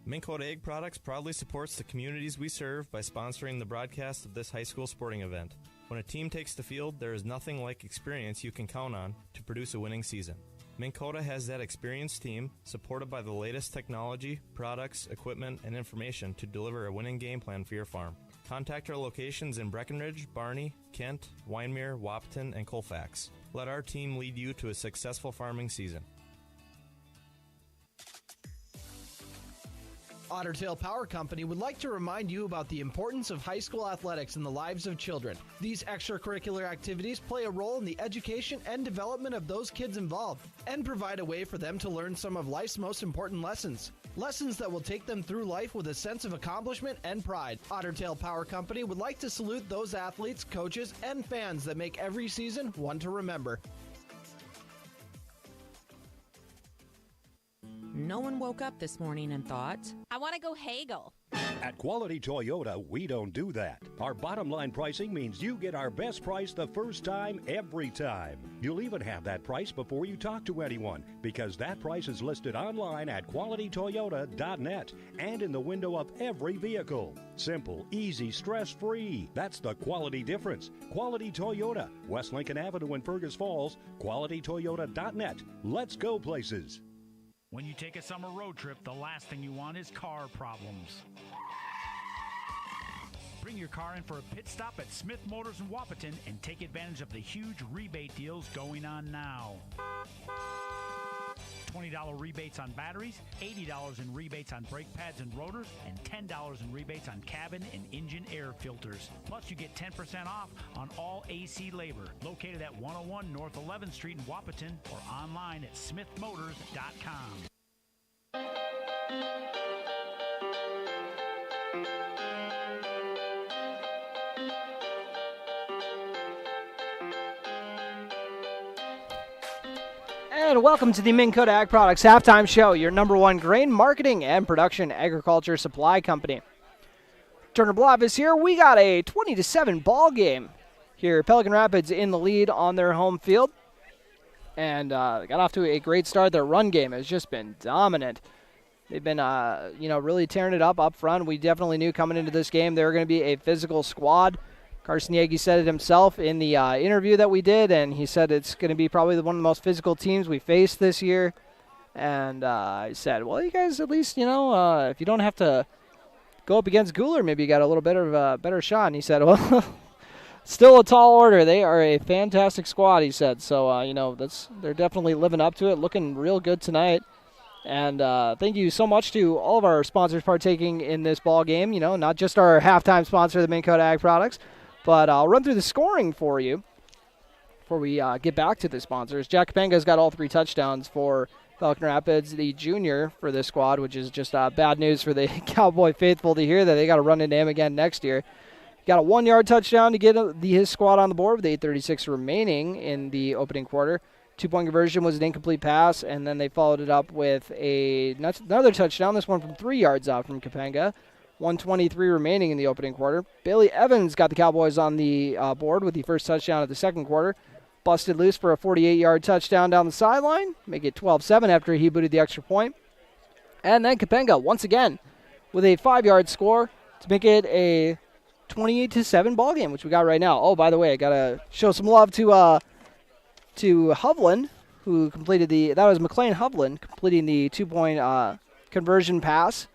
Minn Kota Ag Products proudly supports the communities we serve by sponsoring the broadcast of this high school sporting event. When a team takes the field, there is nothing like experience you can count on to produce a winning season. Minn Kota has that experienced team, supported by the latest technology, products, equipment, and information to deliver a winning game plan for your farm. Contact our locations in Breckenridge, Barney, Kent, Wyndmere, Wahpeton, and Colfax. Let our team lead you to a successful farming season. Otter Tail Power Company would like to remind you about the importance of high school athletics in the lives of children. These extracurricular activities play a role in the education and development of those kids involved and provide a way for them to learn some of life's most important lessons. Lessons that will take them through life with a sense of accomplishment and pride. Otter Tail Power Company would like to salute those athletes, coaches, and fans that make every season one to remember. No one woke up this morning and thought, I want to go haggle. At Quality Toyota, we don't do that. Our bottom line pricing means you get our best price the first time, every time. You'll even have that price before you talk to anyone, because that price is listed online at qualitytoyota.net and in the window of every vehicle. Simple, easy, stress-free. That's the quality difference. Quality Toyota, West Lincoln Avenue in Fergus Falls, qualitytoyota.net. Let's go places. When you take a summer road trip, the last thing you want is car problems. Bring your car in for a pit stop at Smith Motors in Wahpeton and take advantage of the huge rebate deals going on now. $20 rebates on batteries, $80 in rebates on brake pads and rotors, and $10 in rebates on cabin and engine air filters. Plus, you get 10% off on all AC labor. Located at 101 North 11th Street in Wahpeton or online at smithmotors.com. And welcome to the Minn Kota Ag Products Halftime Show, your number one grain marketing and production agriculture supply company. Turner Bluff is here. We got a 20-7 ball game here. Pelican Rapids in the lead on their home field. And got off to a great start. Their run game has just been dominant. They've been, really tearing it up front. We definitely knew coming into this game they were going to be a physical squad. Carson Yeager said it himself in the interview that we did, and he said it's going to be probably one of the most physical teams we faced this year. And I said, well, you guys at least, if you don't have to go up against Guler, maybe you got a little bit of a better shot. And he said, well, still a tall order. They are a fantastic squad, he said. So, they're definitely living up to it, looking real good tonight. And thank you so much to all of our sponsors partaking in this ball game, not just our halftime sponsor, the Minn Kota Ag Products. But I'll run through the scoring for you before we get back to the sponsors. Jack Capenga's got all 3 touchdowns for Pelican Rapids, the junior for this squad, which is just bad news for the Cowboy faithful to hear that they got to run into him again next year. Got a 1-yard touchdown to get his squad on the board with 8:36 remaining in the opening quarter. 2-point conversion was an incomplete pass, and then they followed it up with another touchdown, this one from 3 yards out from Capenga. 1:23 remaining in the opening quarter. Bailey Evans got the Cowboys on the board with the first touchdown of the second quarter. Busted loose for a 48-yard touchdown down the sideline. Make it 12-7 after he booted the extra point. And then Capenga, once again, with a 5-yard score to make it a 28-7 ball game, which we got right now. Oh, by the way, I got to show some love to Hovland, who completed that was McLean Hovland, completing the 2-point conversion pass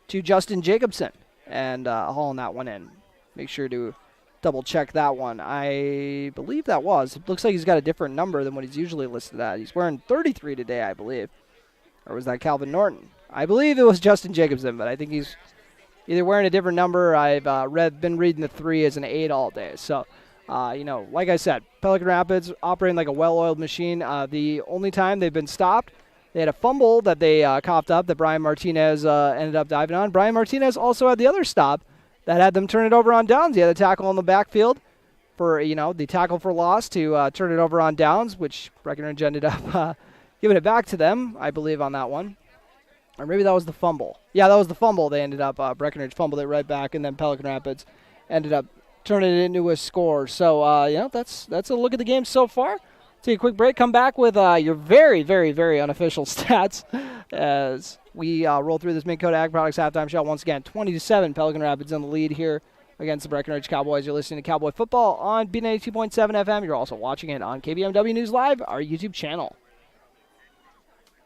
to Justin Jacobson and hauling that one in. Make sure to double check that one. I believe that was. It looks like he's got a different number than what he's usually listed at. He's wearing 33 today, I believe. Or was that Calvin Norton? I believe it was Justin Jacobson, but I think he's either wearing a different number. I've been reading the 3 as an 8 all day. So, like I said, Pelican Rapids operating like a well-oiled machine. The only time they've been stopped, they had a fumble that they coughed up that Brian Martinez ended up diving on. Brian Martinez also had the other stop that had them turn it over on downs. He had a tackle on the backfield for, the tackle for loss to turn it over on downs, which Breckenridge ended up giving it back to them, I believe, on that one. Or maybe that was the fumble. Yeah, that was the fumble. They ended up, Breckenridge fumbled it right back, and then Pelican Rapids ended up turning it into a score. So, that's a look at the game so far. Take a quick break, come back with your very, very, very unofficial stats as we roll through this Minn Kota Ag Products halftime show. Once again, 20-7, Pelican Rapids in the lead here against the Breckenridge Cowboys. You're listening to Cowboy Football on B92.7 FM. You're also watching it on KBMW News Live, our YouTube channel.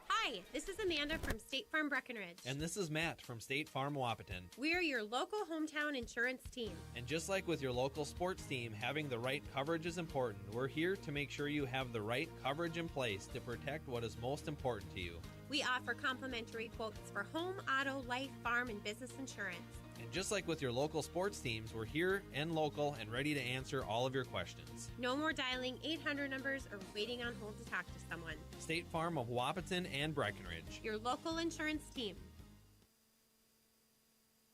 Hi, this is Amanda from State Farm Breckenridge. And this is Matt from State Farm Wapaton. We are your local hometown insurance team. And just like with your local sports team, having the right coverage is important. We're here to make sure you have the right coverage in place to protect what is most important to you. We offer complimentary quotes for home, auto, life, farm, and business insurance. And just like with your local sports teams, we're here and local and ready to answer all of your questions. No more dialing 800 numbers or waiting on hold to talk to someone. State Farm of Wapaton and Breckenridge. Your local insurance team.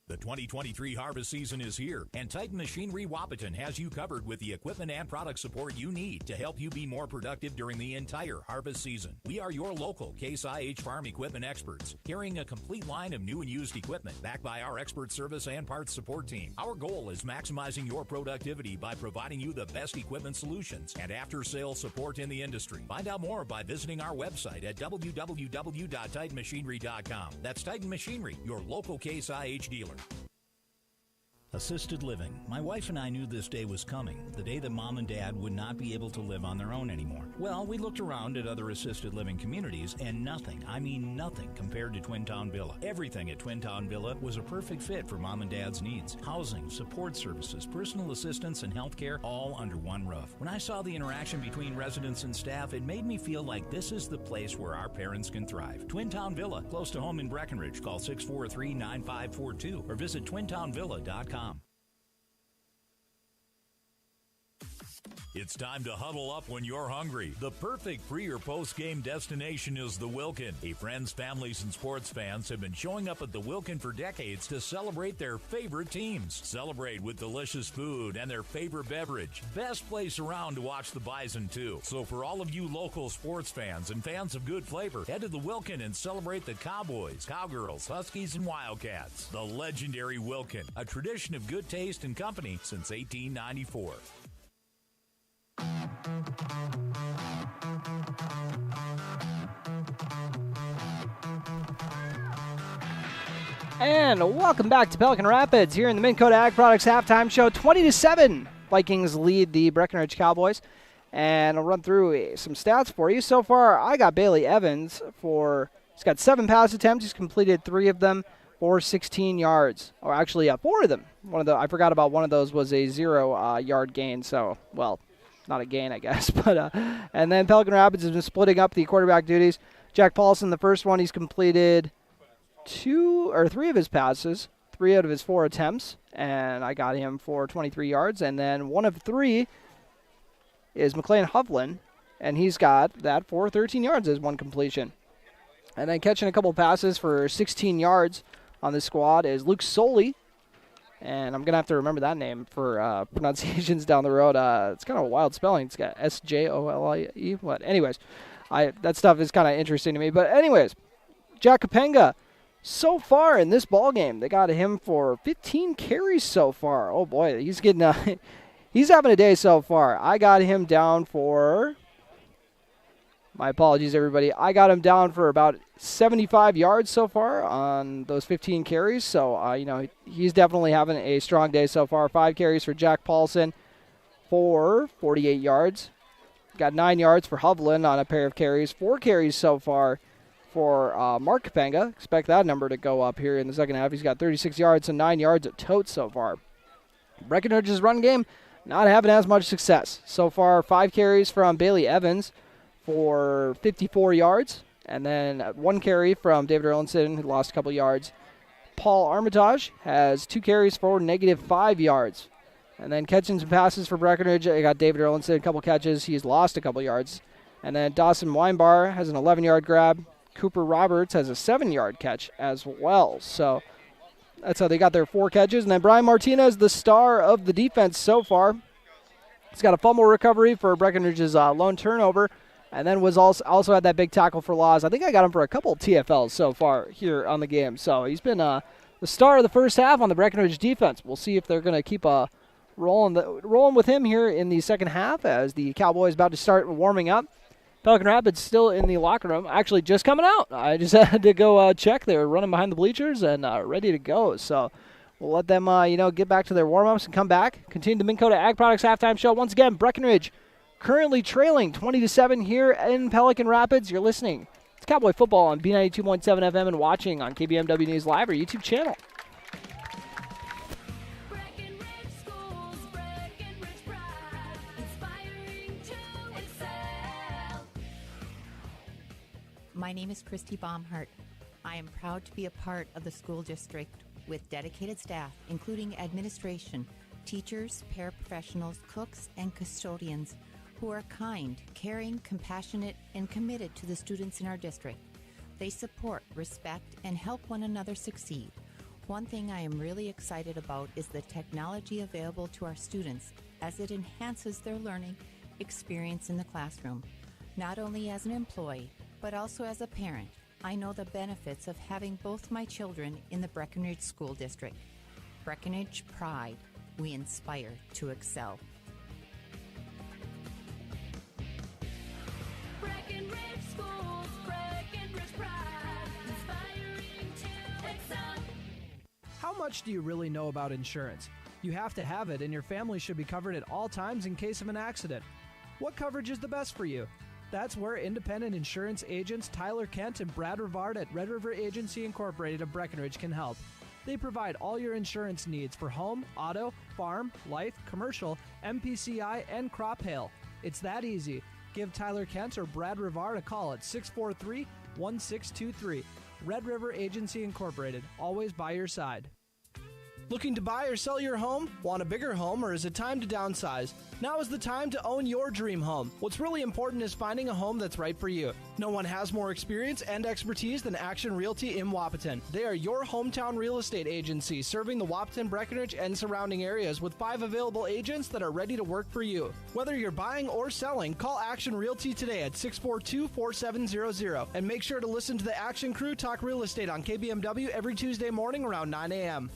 The 2023 harvest season is here, and Titan Machinery Wapaton has you covered with the equipment and product support you need to help you be more productive during the entire harvest season. We are your local Case IH farm equipment experts, carrying a complete line of new and used equipment backed by our expert service and parts support team. Our goal is maximizing your productivity by providing you the best equipment solutions and after-sales support in the industry. Find out more by visiting our website at www.titanmachinery.com. That's Titan Machinery, your local Case IH dealer. Assisted living. My wife and I knew this day was coming, the day that Mom and Dad would not be able to live on their own anymore. Well, we looked around at other assisted living communities, and nothing, I mean nothing, compared to Twin Town Villa. Everything at Twin Town Villa was a perfect fit for Mom and Dad's needs. Housing, support services, personal assistance, and health care, all under one roof. When I saw the interaction between residents and staff, it made me feel like this is the place where our parents can thrive. Twin Town Villa, close to home in Breckenridge. Call 643-9542 or visit twintownvilla.com. It's time to huddle up when you're hungry. The perfect pre- or post-game destination is the Wilkin. Friends, families, and sports fans have been showing up at the Wilkin for decades to celebrate their favorite teams. Celebrate with delicious food and their favorite beverage. Best place around to watch the Bison, too. So for all of you local sports fans and fans of good flavor, head to the Wilkin and celebrate the Cowboys, Cowgirls, Huskies, and Wildcats. The legendary Wilkin, a tradition of good taste and company since 1894. And welcome back to Pelican Rapids here in the Minn Kota Ag Products halftime show. 20-7, Vikings lead the Breckenridge Cowboys. And I'll run through some stats for you. So far, I got Bailey Evans he's got 7 pass attempts. He's completed 3 of them for 16 yards. Or actually, 4 of them. I forgot about one of those was a 0-yard gain. So, well, not a gain, I guess. But and then Pelican Rapids has been splitting up the quarterback duties. Jack Paulson, the first one, he's completed 2 or 3 of his passes, 3 out of his 4 attempts, and I got him for 23 yards. And then 1 of 3 is McLean Hovland, and he's got that for 13 yards as 1 completion. And then catching a couple passes for 16 yards on this squad is Luke Soley. And I'm going to have to remember that name for pronunciations down the road. It's kind of a wild spelling. It's got S-J-O-L-I-E. What? Anyways, that stuff is kind of interesting to me. But anyways, Jack Kapenga, so far in this ball game, they got him for 15 carries so far. Oh, boy, he's getting he's having a day so far. I got him down for, my apologies, everybody. I got him down for about 75 yards so far on those 15 carries. So, he's definitely having a strong day so far. 5 carries for Jack Paulson for 48 yards. Got 9 yards for Hovland on a pair of carries. 4 carries so far for Mark Kapenga. Expect that number to go up here in the second half. He's got 36 yards and 9 yards at totes so far. Breckenridge's run game not having as much success. So far, 5 carries from Bailey Evans for 54 yards. And then 1 carry from David Erlinson, who lost a couple yards. Paul Armitage has 2 carries for -5 yards. And then catching some passes for Breckenridge, I got David Erlinson, a couple catches. He's lost a couple yards. And then Dawson Weinbar has an 11-yard grab. Cooper Roberts has a 7-yard catch as well. So that's how they got their 4 catches. And then Brian Martinez, the star of the defense so far. He's got a fumble recovery for Breckenridge's lone turnover. And then was also had that big tackle for loss. I think I got him for a couple of TFLs so far here on the game. So he's been the star of the first half on the Breckenridge defense. We'll see if they're going to keep rolling with him here in the second half as the Cowboys about to start warming up. Pelican Rapids still in the locker room, actually just coming out. I just had to go check. They were running behind the bleachers and ready to go. So We'll let them, get back to their warm-ups and come back. Continue the Minn Kota Ag Products halftime show. Once again, Breckenridge currently trailing 20-7 here in Pelican Rapids. You're listening to Cowboy Football on B92.7 FM and watching on KBMW News Live or YouTube channel. My name is Christy Baumhart. I am proud to be a part of the school district with dedicated staff, including administration, teachers, paraprofessionals, cooks, and custodians who are kind, caring, compassionate, and committed to the students in our district. They support, respect, and help one another succeed. One thing I am really excited about is the technology available to our students as it enhances their learning experience in the classroom. Not only as an employee, but also as a parent, I know the benefits of having both my children in the Breckenridge School District. Breckenridge Pride. We inspire to excel. Breckenridge Schools, Breckenridge Pride, inspiring to excel. How much do you really know about insurance? You have to have it, and your family should be covered at all times in case of an accident. What coverage is the best for you? That's where independent insurance agents Tyler Kent and Brad Rivard at Red River Agency Incorporated of Breckenridge can help. They provide all your insurance needs for home, auto, farm, life, commercial, MPCI, and crop hail. It's that easy. Give Tyler Kent or Brad Rivard a call at 643-1623. Red River Agency Incorporated, always by your side. Looking to buy or sell your home? Want a bigger home, or is it time to downsize? Now is the time to own your dream home. What's really important is finding a home that's right for you. No one has more experience and expertise than Action Realty in Wapaton. They are your hometown real estate agency serving the Wapaton, Breckenridge, and surrounding areas with 5 available agents that are ready to work for you. Whether you're buying or selling, call Action Realty today at 642-4700 and make sure to listen to the Action Crew talk real estate on KBMW every Tuesday morning around 9 a.m.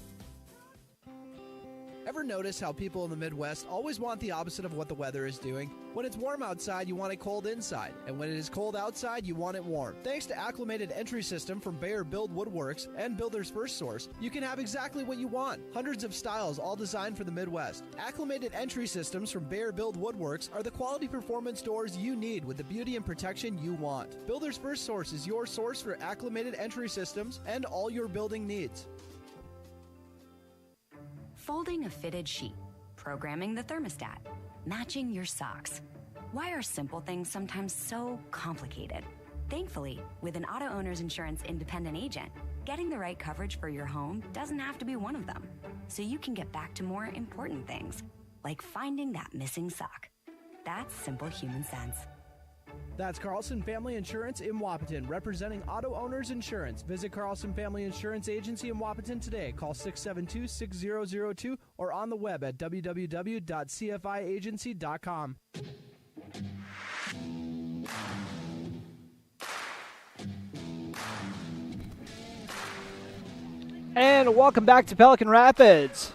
Ever notice how people in the Midwest always want the opposite of what the weather is doing? When it's warm outside, you want it cold inside. And when it is cold outside, you want it warm. Thanks to Acclimated Entry System from Bayer Build Woodworks and Builder's First Source, you can have exactly what you want. Hundreds of styles, all designed for the Midwest. Acclimated Entry Systems from Bayer Build Woodworks are the quality performance doors you need with the beauty and protection you want. Builder's First Source is your source for acclimated entry systems and all your building needs. Folding a fitted sheet, programming the thermostat, matching your socks. Why are simple things sometimes so complicated? Thankfully, with an auto owner's insurance independent agent, getting the right coverage for your home doesn't have to be one of them. So you can get back to more important things, like finding that missing sock. That's simple human sense. That's Carlson Family Insurance in Wapaton, representing auto owners insurance. Visit Carlson Family Insurance Agency in Wapaton today. Call 672-6002 or on the web at www.cfiagency.com. And welcome back to Pelican Rapids,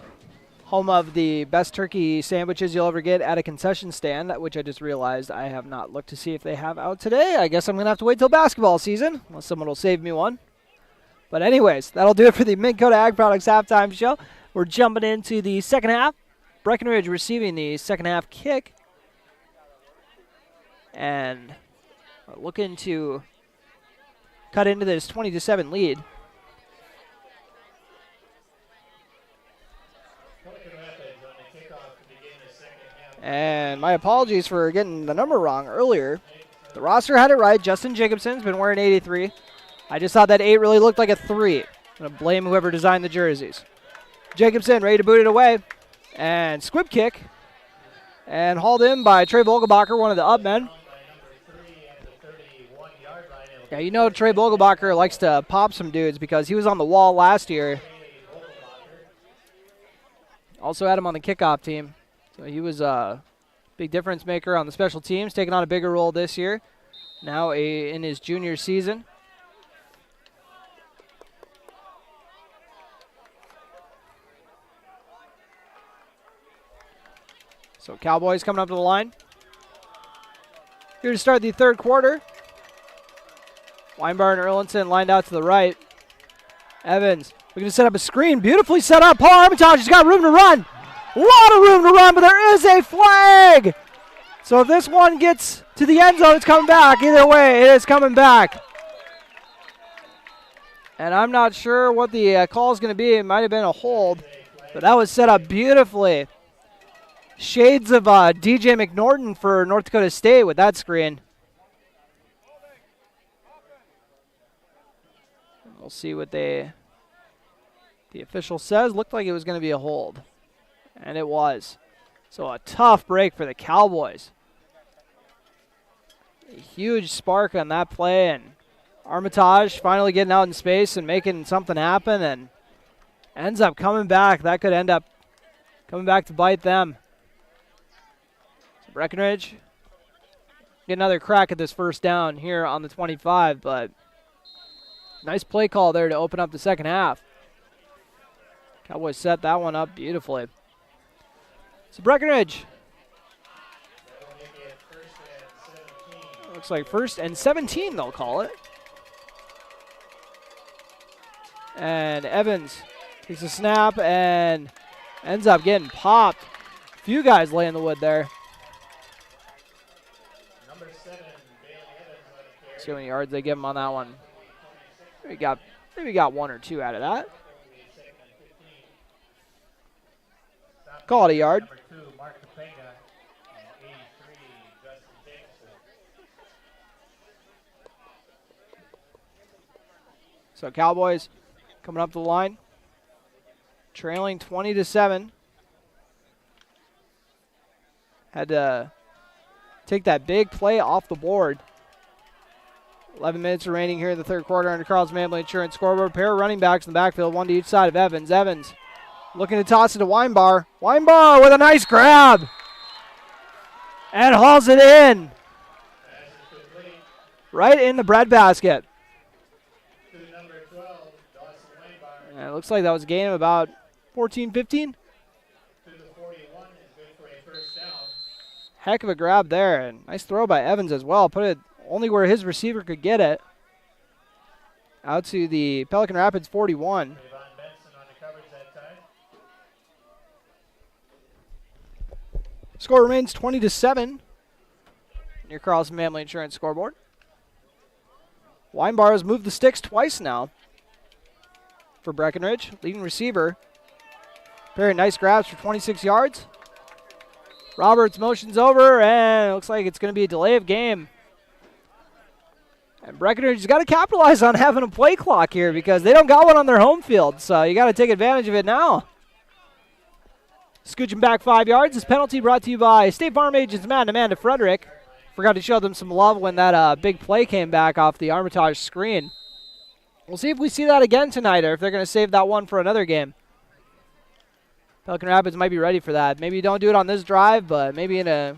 home of the best turkey sandwiches you'll ever get at a concession stand, which I just realized I have not looked to see if they have out today. I guess I'm going to have to wait till basketball season, unless someone will save me one. But anyways, that'll do it for the Minn Kota Ag Products halftime show. We're jumping into the second half. Breckenridge receiving the second half kick. And looking to cut into this 20-7 lead. And my apologies for getting the number wrong earlier. The roster had it right. Justin Jacobson's been wearing 83. I just thought that 8 really looked like a 3. I'm going to blame whoever designed the jerseys. Jacobson ready to boot it away. And squib kick. And hauled in by Trey Vogelbacher, one of the up men. Yeah, you know Trey Vogelbacher likes to pop some dudes because he was on the wall last year. Also had him on the kickoff team. So he was a big difference maker on the special teams, taking on a bigger role this year. Now in his junior season. So Cowboys coming up to the line. Here to start the third quarter. Weinbar and Erlinson lined out to the right. Evans We're going to set up a screen. Beautifully set up. Paul Armitage has got room to run. A lot of room to run, but there is a flag. So if this one gets to the end zone, it's coming back. Either way, it is coming back. And I'm not sure what the call is going to be. It might have been a hold, but that was set up beautifully. Shades of DJ McNorton for North Dakota State with that screen. We'll see what the official says. Looked like it was going to be a hold, and it was. So a tough break for the Cowboys. A huge spark on that play, and Armitage finally getting out in space and making something happen, and ends up coming back. That could end up coming back to bite them. So Breckenridge get another crack at this first down here on the 25, but nice play call there to open up the second half. Cowboys set that one up beautifully. So Breckenridge. Looks like 1st and 17 they'll call it. And Evans takes a snap and ends up getting popped. A few guys laying the wood there. See how many yards they give him on that one. Maybe got 1 or 2 out of that. Call it a yard. So Cowboys coming up the line, trailing 20-7. Had to take that big play off the board. 11 minutes remaining here in the third quarter under Carl's Family Insurance scoreboard. Pair of running backs in the backfield, one to each side of Evans. Evans looking to toss it to Weinbar. Weinbar with a nice grab. And hauls it in. Right in the breadbasket. And it looks like that was a gain of about 14, 15. Heck of a grab there. And nice throw by Evans as well. Put it only where his receiver could get it. Out to the Pelican Rapids 41. Score remains 20-7 near Carlson Family Insurance scoreboard. Weinbar has moved the sticks twice now for Breckenridge. Leading receiver. Very nice grabs for 26 yards. Roberts motions over, and it looks like it's going to be a delay of game. And Breckenridge has got to capitalize on having a play clock here because they don't got one on their home field, so you got to take advantage of it now. Scooching back 5 yards. This penalty brought to you by State Farm agents Matt and Amanda Frederick. Forgot to show them some love when that big play came back off the Armitage screen. We'll see if we see that again tonight or if they're going to save that one for another game. Pelican Rapids might be ready for that. Maybe you don't do it on this drive, but maybe in a,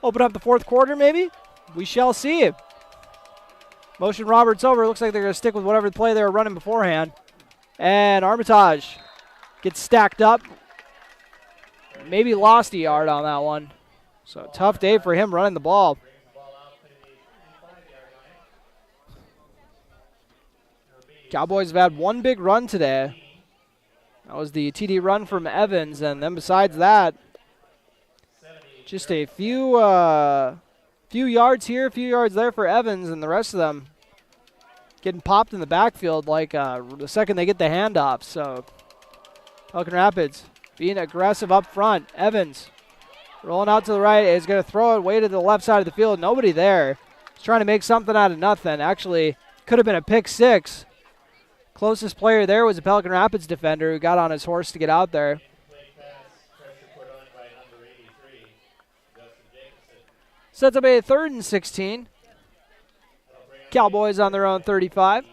open up the fourth quarter maybe. We shall see. Motion Roberts over. Looks like they're going to stick with whatever play they were running beforehand. And Armitage gets stacked up. Maybe lost a yard on that one. So tough day for him running the ball. Cowboys have had one big run today. That was the TD run from Evans, and then besides that, just a few yards here, a few yards there for Evans, and the rest of them getting popped in the backfield like the second they get the handoff. So Pelican Rapids being aggressive up front. Evans rolling out to the right is going to throw it way to the left side of the field. Nobody there. He's trying to make something out of nothing. Actually, could have been a pick six. Closest player there was a Pelican Rapids defender who got on his horse to get out there. Sets up a 3rd and 16. Cowboys on their own 35.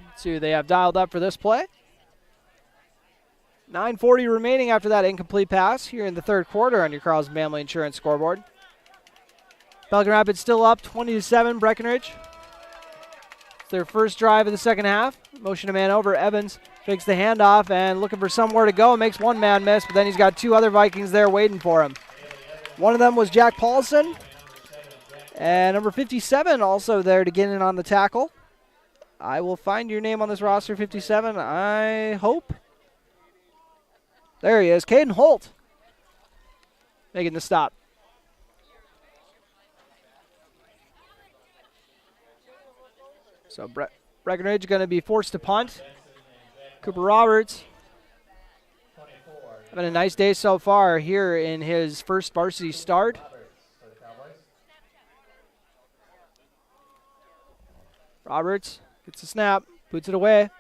Let's see who they have dialed up for this play. 9:40 remaining after that incomplete pass here in the third quarter on your Carlson Family Insurance scoreboard. Pelican Rapids still up 20-7 Breckenridge. It's their first drive of the second half. Motion a man over. Evans fakes the handoff and looking for somewhere to go. Makes one man miss, but then he's got two other Vikings there waiting for him. One of them was Jack Paulson, And number 57 also there to get in on the tackle. I will find your name on this roster, 57, I hope. There he is, Caden Holt, making the stop. So Breckenridge going to be forced to punt. Cooper Roberts having a nice day so far here in his first varsity start. Roberts gets the snap, boots it away.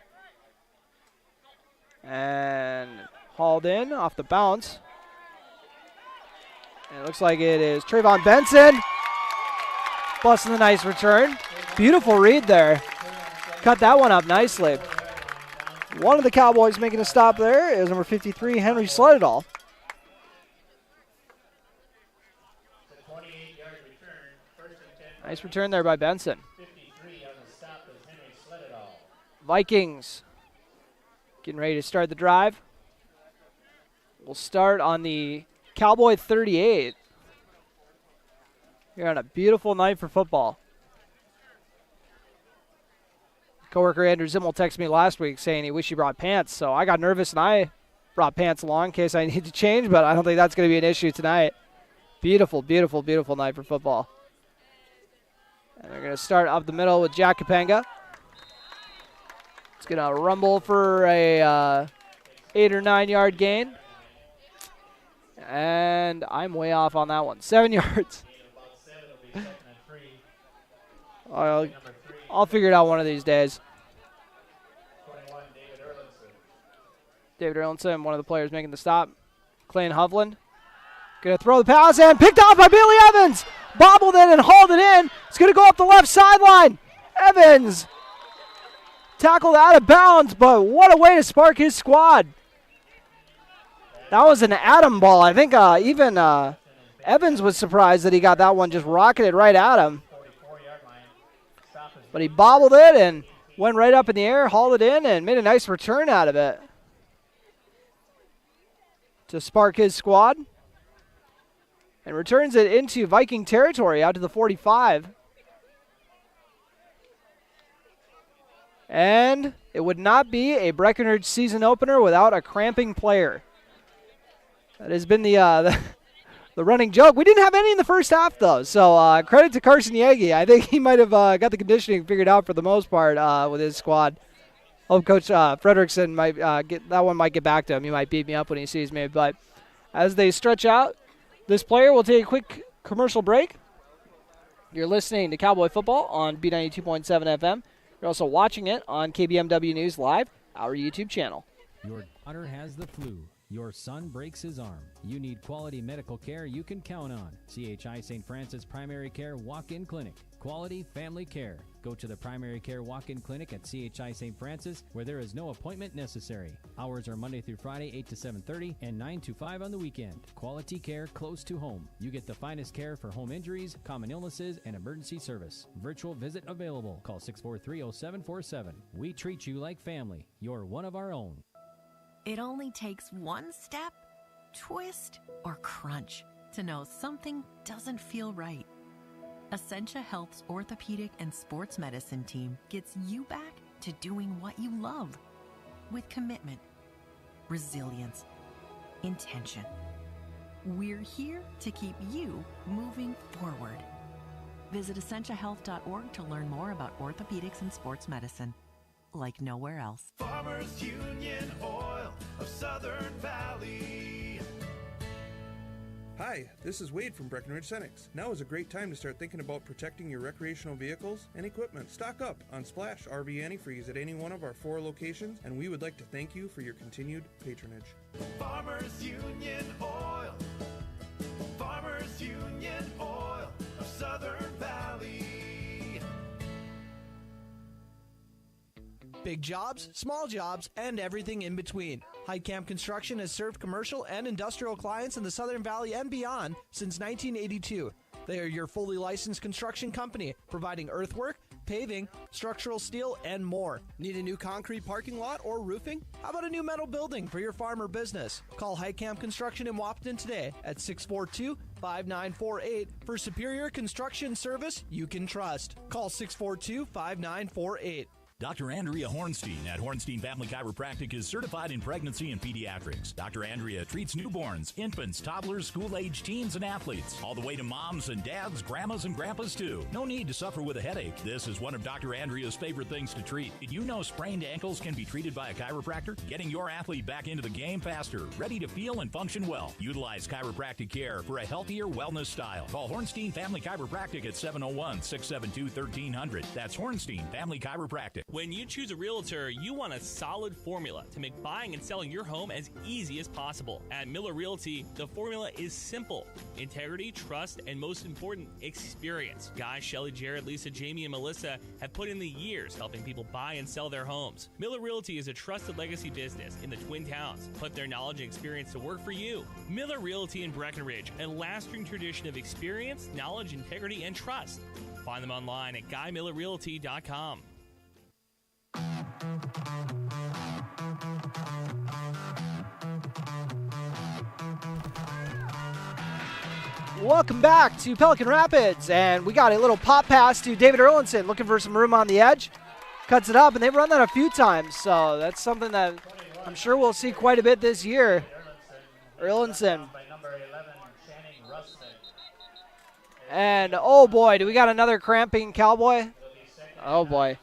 And hauled in off the bounce. And it looks like it is Trayvon Benson. Busting the nice return. Beautiful read there. Cut that one up nicely. One of the Cowboys making a stop there is number 53, Henry Sleddahl. Nice return there by Benson. Vikings getting ready to start the drive. We'll start on the Cowboy 38. Here on a beautiful night for football. Coworker Andrew Zimmel texted me last week saying he wished he brought pants, so I got nervous and I brought pants along in case I need to change, but I don't think that's going to be an issue tonight. Beautiful, beautiful, beautiful night for football. And they're going to start up the middle with Jack Kapenga. It's going to rumble for a 8 or 9 yard gain. And I'm way off on that one. 7 yards. I'll figure it out one of these days. David Erlinson, one of the players making the stop. Clayton Hovland going to throw the pass and picked off by Billy Evans. Bobbled it and hauled it in. It's going to go up the left sideline. Evans tackled out of bounds, but what a way to spark his squad. That was an atom ball. I think even Evans was surprised that he got that one just rocketed right at him. But he bobbled it and went right up in the air, hauled it in, and made a nice return out of it to spark his squad. And returns it into Viking territory out to the 45. And it would not be a Breckenridge season opener without a cramping player. That has been the running joke. We didn't have any in the first half, though, so credit to Carson Yeager. I think he might have got the conditioning figured out for the most part with his squad. Hope Coach Frederickson might might get back to him. He might beat me up when he sees me. But as they stretch out, this player will take a quick commercial break. You're listening to Cowboy Football on B92.7 FM. You're also watching it on KBMW News Live, our YouTube channel. Your daughter has the flu. Your son breaks his arm. You need quality medical care you can count on. CHI St. Francis Primary Care Walk-In Clinic. Quality family care. Go to the Primary Care Walk-In Clinic at CHI St. Francis, where there is no appointment necessary. Hours are Monday through Friday, 8 to 7:30 and 9 to 5 on the weekend. Quality care close to home. You get the finest care for home injuries, common illnesses, and emergency service. Virtual visit available. Call 643-0747. We treat you like family. You're one of our own. It only takes one step, twist, or crunch to know something doesn't feel right. Essentia Health's orthopedic and sports medicine team gets you back to doing what you love with commitment, resilience, intention. We're here to keep you moving forward. Visit essentiahealth.org to learn more about orthopedics and sports medicine, like nowhere else. Farmers Union Oil of Southern Valley. Hi, this is Wade from Breckenridge Cenex. Now is a great time to start thinking about protecting your recreational vehicles and equipment. Stock up on Splash RV Antifreeze at any one of our 4 locations, and we would like to thank you for your continued patronage. Farmers Union Oil. Farmers Union Oil of Southern Valley. Big jobs, small jobs, and everything in between. Heitkamp Construction has served commercial and industrial clients in the Southern Valley and beyond since 1982. They are your fully licensed construction company, providing earthwork, paving, structural steel, and more. Need a new concrete parking lot or roofing? How about a new metal building for your farm or business? Call Heitkamp Construction in Wapton today at 642-5948 for superior construction service you can trust. Call 642-5948. Dr. Andrea Hornstein at Hornstein Family Chiropractic is certified in pregnancy and pediatrics. Dr. Andrea treats newborns, infants, toddlers, school-age teens, and athletes, all the way to moms and dads, grandmas and grandpas too. No need to suffer with a headache. This is one of Dr. Andrea's favorite things to treat. Did you know sprained ankles can be treated by a chiropractor? Getting your athlete back into the game faster, ready to feel and function well. Utilize chiropractic care for a healthier wellness style. Call Hornstein Family Chiropractic at 701-672-1300. That's Hornstein Family Chiropractic. When you choose a realtor, you want a solid formula to make buying and selling your home as easy as possible. At Miller Realty, the formula is simple: integrity, trust, and most important, experience. Guy, Shelley, Jared, Lisa, Jamie, and Melissa have put in the years helping people buy and sell their homes. Miller Realty is a trusted legacy business in the Twin Towns. Put their knowledge and experience to work for you. Miller Realty in Breckenridge, a lasting tradition of experience, knowledge, integrity, and trust. Find them online at GuyMillerRealty.com. Welcome back to Pelican Rapids, and we got a little pop pass to David Erlinson, looking for some room on the edge. Cuts it up, and they've run that a few times, so that's something that I'm sure we'll see quite a bit this year. Erlinson. And, oh boy, do we got another cramping Cowboy? Oh boy.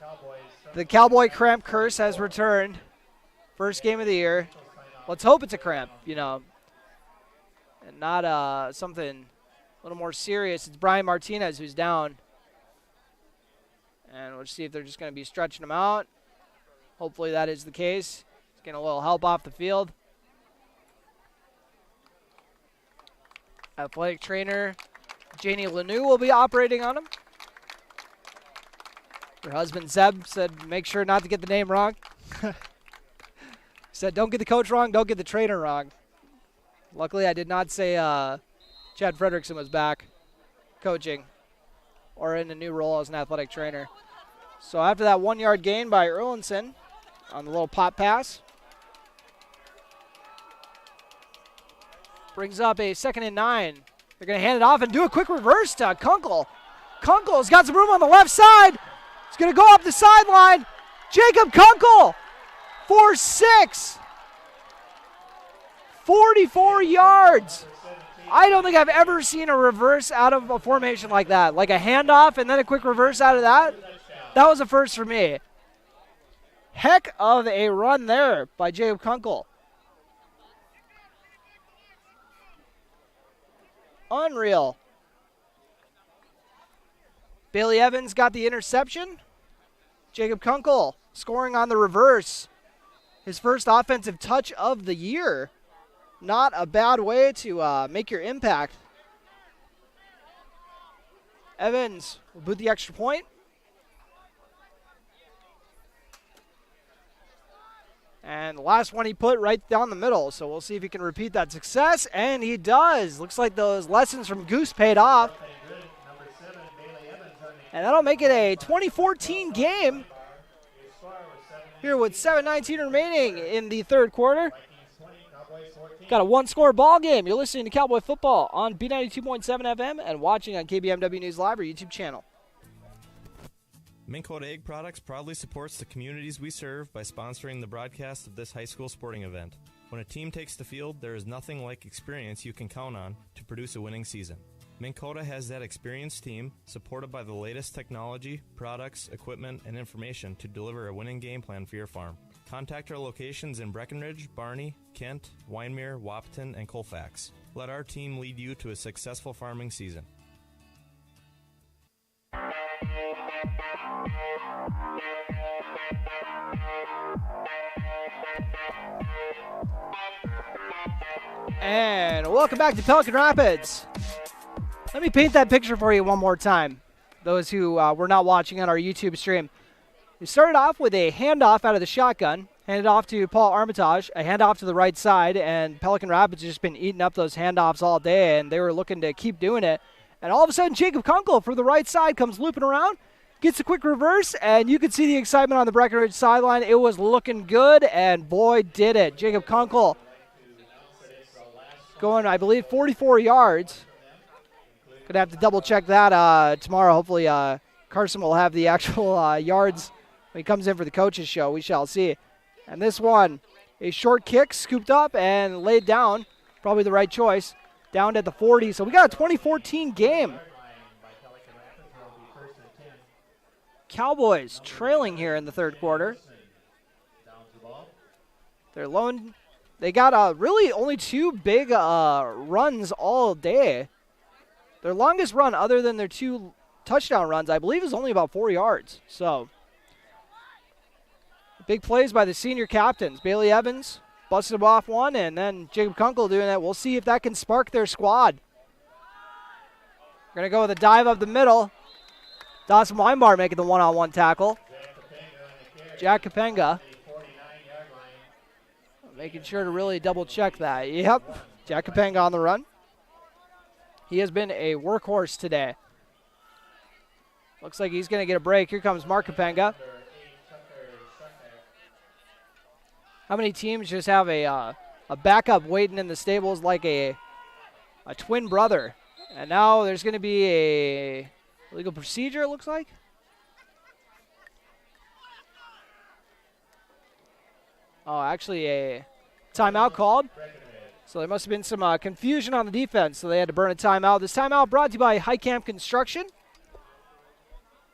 The Cowboy cramp curse has returned. First game of the year. Let's hope it's a cramp, you know, and not something a little more serious. It's Brian Martinez who's down. And we'll see if they're just going to be stretching him out. Hopefully that is the case. He's getting a little help off the field. Athletic trainer Janie Lanou will be operating on him. Her husband, Zeb, said make sure not to get the name wrong. Said don't get the coach wrong, don't get the trainer wrong. Luckily, I did not say Chad Fredrickson was back coaching or in a new role as an athletic trainer. So after that 1-yard gain by Erlinson on the little pop pass, brings up a 2nd and 9. They're going to hand it off and do a quick reverse to Kunkel. Kunkel's got some room on the left side. He's going to go up the sideline. Jacob Kunkel for 6. 44 yards. I don't think I've ever seen a reverse out of a formation like that. Like a handoff and then a quick reverse out of that. That was a first for me. Heck of a run there by Jacob Kunkel. Unreal. Bailey Evans got the interception. Jacob Kunkel scoring on the reverse. His first offensive touch of the year. Not a bad way to make your impact. Evans will boot the extra point. And the last one he put right down the middle. So we'll see if he can repeat that success. And he does. Looks like those lessons from Goose paid off. And that'll make it a 2014 game here with 7:19 remaining in the third quarter. Got a one-score ball game. You're listening to Cowboy Football on B92.7 FM and watching on KBMW News Live or YouTube channel. Minn Kota Egg Products proudly supports the communities we serve by sponsoring the broadcast of this high school sporting event. When a team takes the field, there is nothing like experience you can count on to produce a winning season. Minn Kota has that experienced team, supported by the latest technology, products, equipment, and information to deliver a winning game plan for your farm. Contact our locations in Breckenridge, Barney, Kent, Wyndmere, Wapton, and Colfax. Let our team lead you to a successful farming season. And welcome back to Pelican Rapids. Let me paint that picture for you one more time, those who were not watching on our YouTube stream. We started off with a handoff out of the shotgun, handed off to Paul Armitage, a handoff to the right side, and Pelican Rapids has just been eating up those handoffs all day, and they were looking to keep doing it. And all of a sudden, Jacob Kunkel from the right side comes looping around, Gets a quick reverse, and you can see the excitement on the Breckenridge sideline. It was looking good, and boy, did it. Jacob Kunkel going, I believe, 44 yards. Going to have to double-check that tomorrow. Hopefully Carson will have the actual yards when he comes in for the coaches show. We shall see. And this one, a short kick, scooped up and laid down. Probably the right choice. Down at the 40. So we got a 2014 game. Cowboys trailing here in the third quarter. They got really only 2 big runs all day. Their longest run, other than their 2 touchdown runs, I believe is only about 4 yards. So big plays by the senior captains. Bailey Evans busted him off one, and then Jacob Kunkel doing that. We'll see if that can spark their squad. We're going to go with a dive up the middle. Dawson Weinbar making the one-on-one tackle. Jack Kapenga. Making sure to really double-check that. Yep, Jack Kapenga on the run. He has been a workhorse today. Looks like he's going to get a break. Here comes Mark Kapenga. How many teams just have a backup waiting in the stables like a twin brother? And now there's going to be a legal procedure, it looks like. Oh, actually a timeout called. So there must have been some confusion on the defense, so they had to burn a timeout. This timeout brought to you by Highcamp Construction.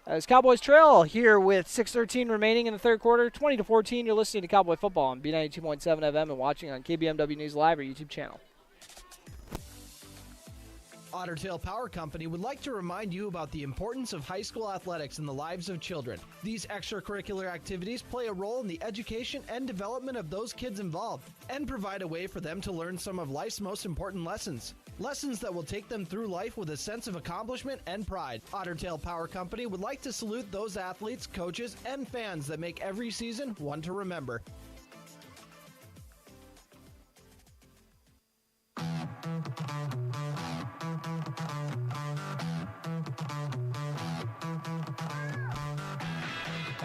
As Cowboys trail here with 6:13 remaining in the third quarter, 20-14. You're listening to Cowboy Football on B92.7 FM and watching on KBMW News Live or YouTube channel. Otter Tail Power Company would like to remind you about the importance of high school athletics in the lives of children. These extracurricular activities play a role in the education and development of those kids involved and provide a way for them to learn some of life's most important lessons. Lessons that will take them through life with a sense of accomplishment and pride. Otter Tail Power Company would like to salute those athletes, coaches, and fans that make every season one to remember.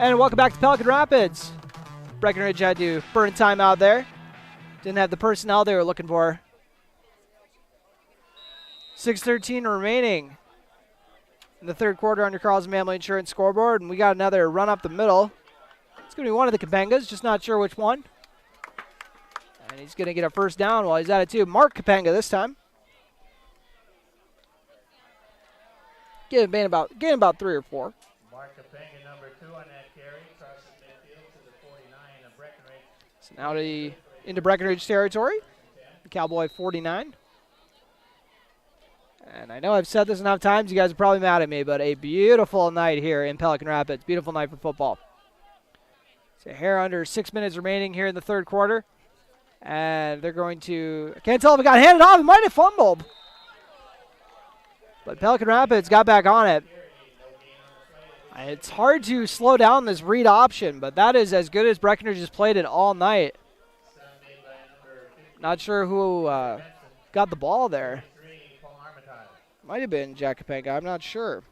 And welcome back to Pelican Rapids. Breckenridge had to burn a timeout there. Didn't have the personnel they were looking for. 6:13 remaining in the third quarter on your Carlson Family Insurance scoreboard. And we got another run up the middle. It's going to be one of the Kapengas, just not sure which one. And he's going to get a first down while he's at it too. Mark Kapenga this time. Getting about 3 or 4. Mark Kapenga, number 2 on that carry, crosses midfield to the 49 of Breckenridge. So now into Breckenridge territory. The Cowboy 49. And I know I've said this enough times, you guys are probably mad at me, but a beautiful night here in Pelican Rapids. Beautiful night for football. So a hair under 6 minutes remaining here in the third quarter. And they're going to, I can't tell if it got handed off. It might have fumbled. But Pelican Rapids got back on it. It's hard to slow down this read option, but that is as good as Breckenridge has played it all night. Not sure who got the ball there. Might have been Jack Kapenga, I'm not sure.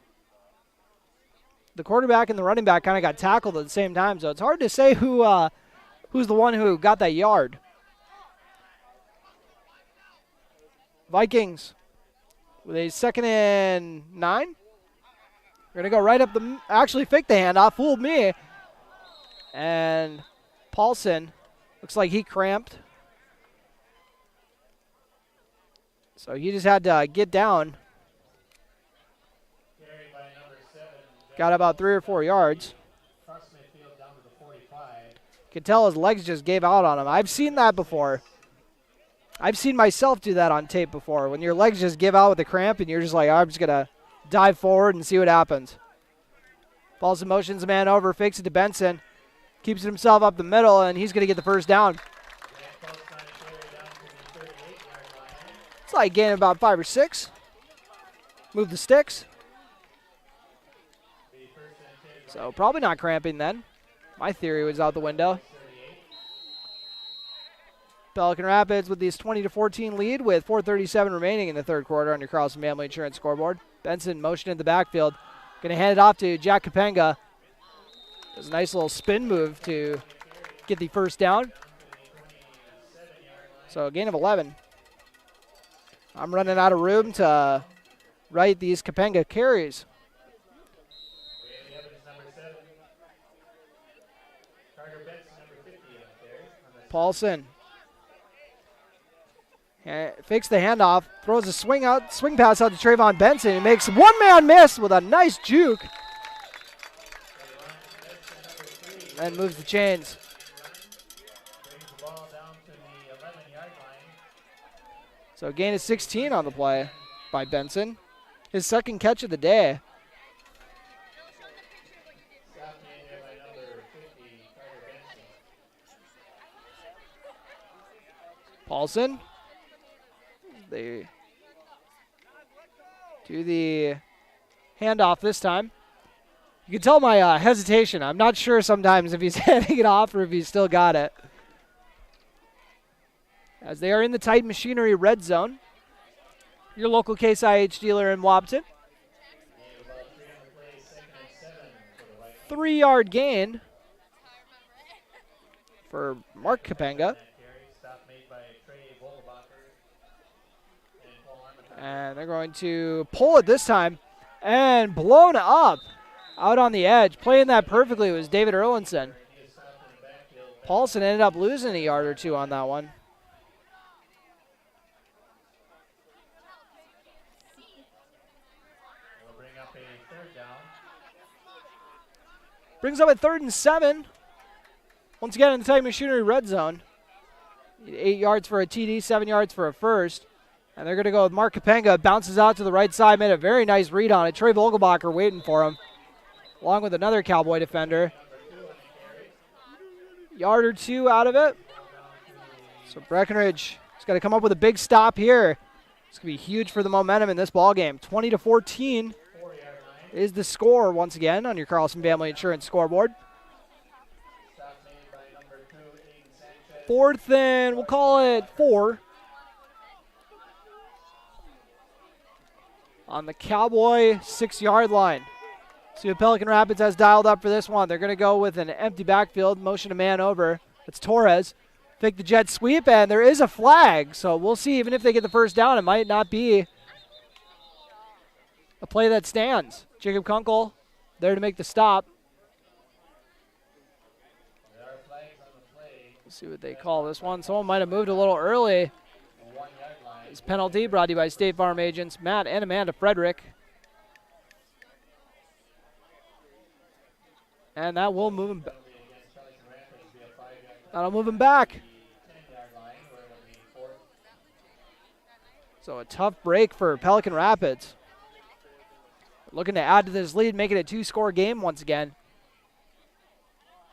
The quarterback and the running back kind of got tackled at the same time, so it's hard to say who's the one who got that yard. Vikings with a 2nd and 9. We're going to go right up the, actually fake the handoff, fooled me. And Paulson, looks like he cramped. So he just had to get down. Got about 3 or 4 yards. Could tell his legs just gave out on him. I've seen that before. I've seen myself do that on tape before. When your legs just give out with a cramp and you're just like, I'm just going to dive forward and see what happens. Paulson motions a man over, fakes it to Benson. Keeps it himself up the middle, and he's going to get the first down. It's like gaining about 5 or 6. Move the sticks. So probably not cramping then. My theory was out the window. Pelican Rapids with this 20-14 lead with 4:37 remaining in the third quarter on your Carlson Family Insurance scoreboard. Benson motion in the backfield. Going to hand it off to Jack Kapenga. Does a nice little spin move to get the first down. So a gain of 11. I'm running out of room to write these Kapenga carries. Paulson fakes the handoff, throws a swing pass out to Trayvon Benson, and makes one-man miss with a nice juke. And moves the chains. So a gain of 16 on the play by Benson. His second catch of the day. Paulson. They do the handoff this time. You can tell my hesitation. I'm not sure sometimes if he's handing it off or if he's still got it. As they are in the Tight Machinery red zone. Your local Case IH dealer in Wabton. 3-yard gain for Mark Kapenga. And they're going to pull it this time. And blown up out on the edge. Playing that perfectly was David Erlinson. Paulson ended up losing a yard or two on that one. Brings up a 3rd and 7. Once again in the Tight Machinery red zone. 8 yards for a TD, 7 yards for a first. And they're going to go with Mark Kapenga. Bounces out to the right side. Made a very nice read on it. Trey Vogelbacher waiting for him. Along with another Cowboy defender. Yard or two out of it. So Breckenridge has got to come up with a big stop here. It's going to be huge for the momentum in this ballgame. 20-14 is the score once again on your Carlson Family Insurance scoreboard. 4th and we'll call it 4. On the Cowboy 6-yard line. See what Pelican Rapids has dialed up for this one. They're going to go with an empty backfield, motion a man over. It's Torres. Fake the jet sweep, and there is a flag. So we'll see. Even if they get the first down, it might not be a play that stands. Jacob Kunkel there to make the stop. We'll see what they call this one. Someone might have moved a little early. This penalty brought to you by State Farm agents Matt and Amanda Frederick. And that will move him back. That'll move him back. So a tough break for Pelican Rapids. Looking to add to this lead, make it a 2-score game once again.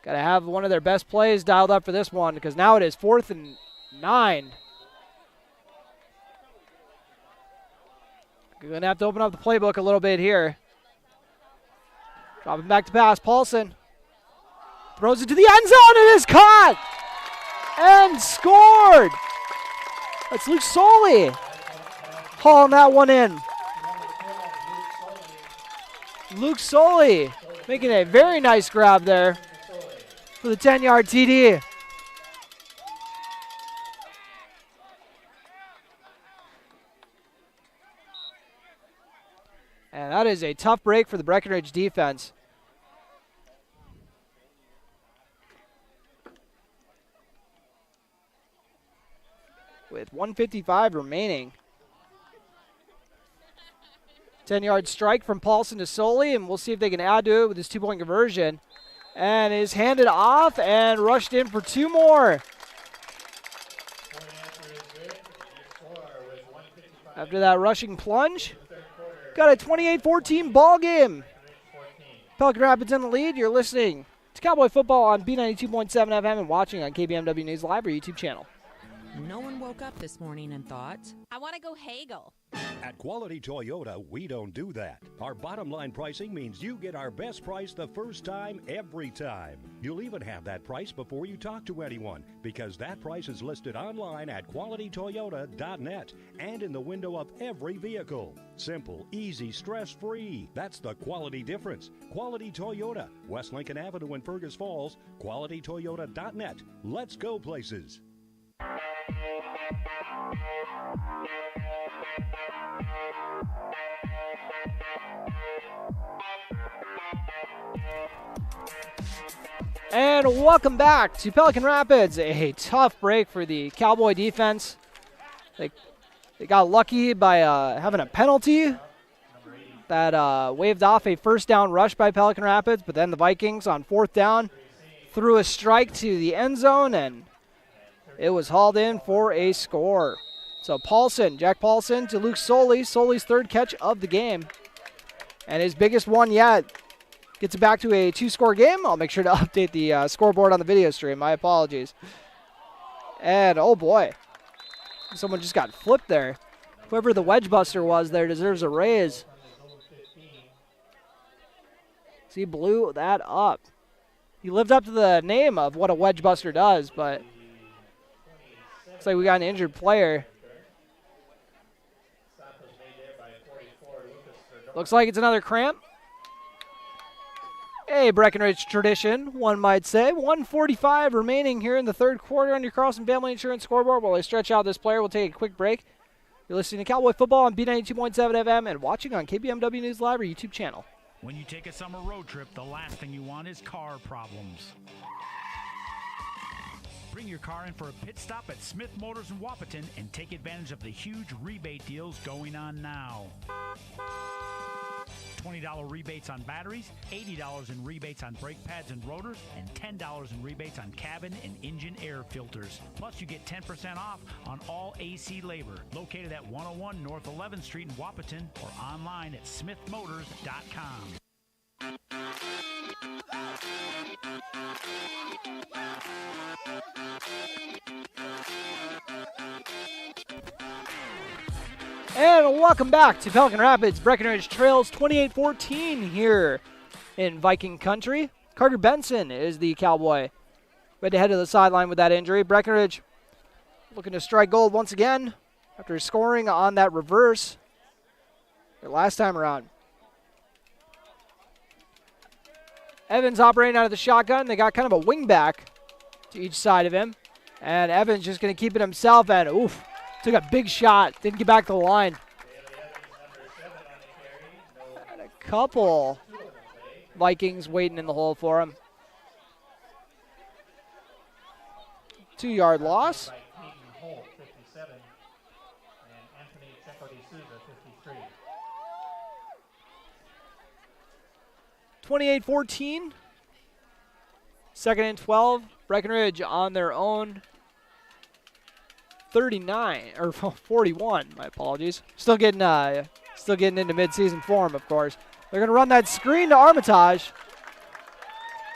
Got to have one of their best plays dialed up for this one because now it is 4th and 9. You're going to have to open up the playbook a little bit here. Dropping back to pass. Paulson throws it to the end zone. It is caught and scored. That's Luke Soley hauling that one in. Luke Soley making a very nice grab there for the 10-yard TD. And that is a tough break for the Breckenridge defense. With 1:55 remaining. 10-yard strike from Paulson to Soley, and we'll see if they can add to it with his 2-point conversion. And is handed off and rushed in for 2 more. After that rushing plunge, got a 28-14 ball game. Pelican Rapids in the lead. You're listening to Cowboy Football on B92.7 FM and watching on KBMW News Live or YouTube channel. No one woke up this morning and thought, I want to go haggle. At Quality Toyota, we don't do that. Our bottom line pricing means you get our best price the first time, every time. You'll even have that price before you talk to anyone, because that price is listed online at qualitytoyota.net and in the window of every vehicle. Simple, easy, stress-free. That's the quality difference. Quality Toyota, West Lincoln Avenue in Fergus Falls, qualitytoyota.net. Let's go places. And welcome back to Pelican Rapids. A tough break for the Cowboy defense. They got lucky by having a penalty that waved off a first down rush by Pelican Rapids, but then the Vikings on fourth down threw a strike to the end zone, and it was hauled in for a score. So Jack Paulson to Luke Soley. Soley's third catch of the game, and his biggest one yet. Gets it back to a two-score game. I'll make sure to update the scoreboard on the video stream. My apologies. And, oh boy, someone just got flipped there. Whoever the wedge buster was there deserves a raise. So he blew that up. He lived up to the name of what a wedge buster does, but looks like we got an injured player. Looks like it's another cramp. A Breckenridge tradition, one might say. 1:45 remaining here in the third quarter on your Carlson Family Insurance scoreboard. While I stretch out this player, we'll take a quick break. You're listening to Cowboy Football on B92.7 FM and watching on KBMW News Live or YouTube channel. When you take a summer road trip, the last thing you want is car problems. Bring your car in for a pit stop at Smith Motors in Wapaton and take advantage of the huge rebate deals going on now. $20 rebates on batteries, $80 in rebates on brake pads and rotors, and $10 in rebates on cabin and engine air filters. Plus, you get 10% off on all AC labor. Located at 101 North 11th Street in Wapaton or online at smithmotors.com. And welcome back to Pelican Rapids. Breckenridge trails 28-14 here in Viking country. Carter Benson is the Cowboy. Ready to head to the sideline with that injury. Breckenridge looking to strike gold once again after scoring on that reverse their last time around. Evans operating out of the shotgun. They got kind of a wing back to each side of him. And Evans just going to keep it himself, and oof. Took a big shot. Didn't get back to the line. And a couple Vikings waiting in the hole for him. 2-yard loss. 28-14. Second and 12. Breckenridge on their own 39 or 41. My apologies. Still getting into mid-season form, of course. They're going to run that screen to Armitage,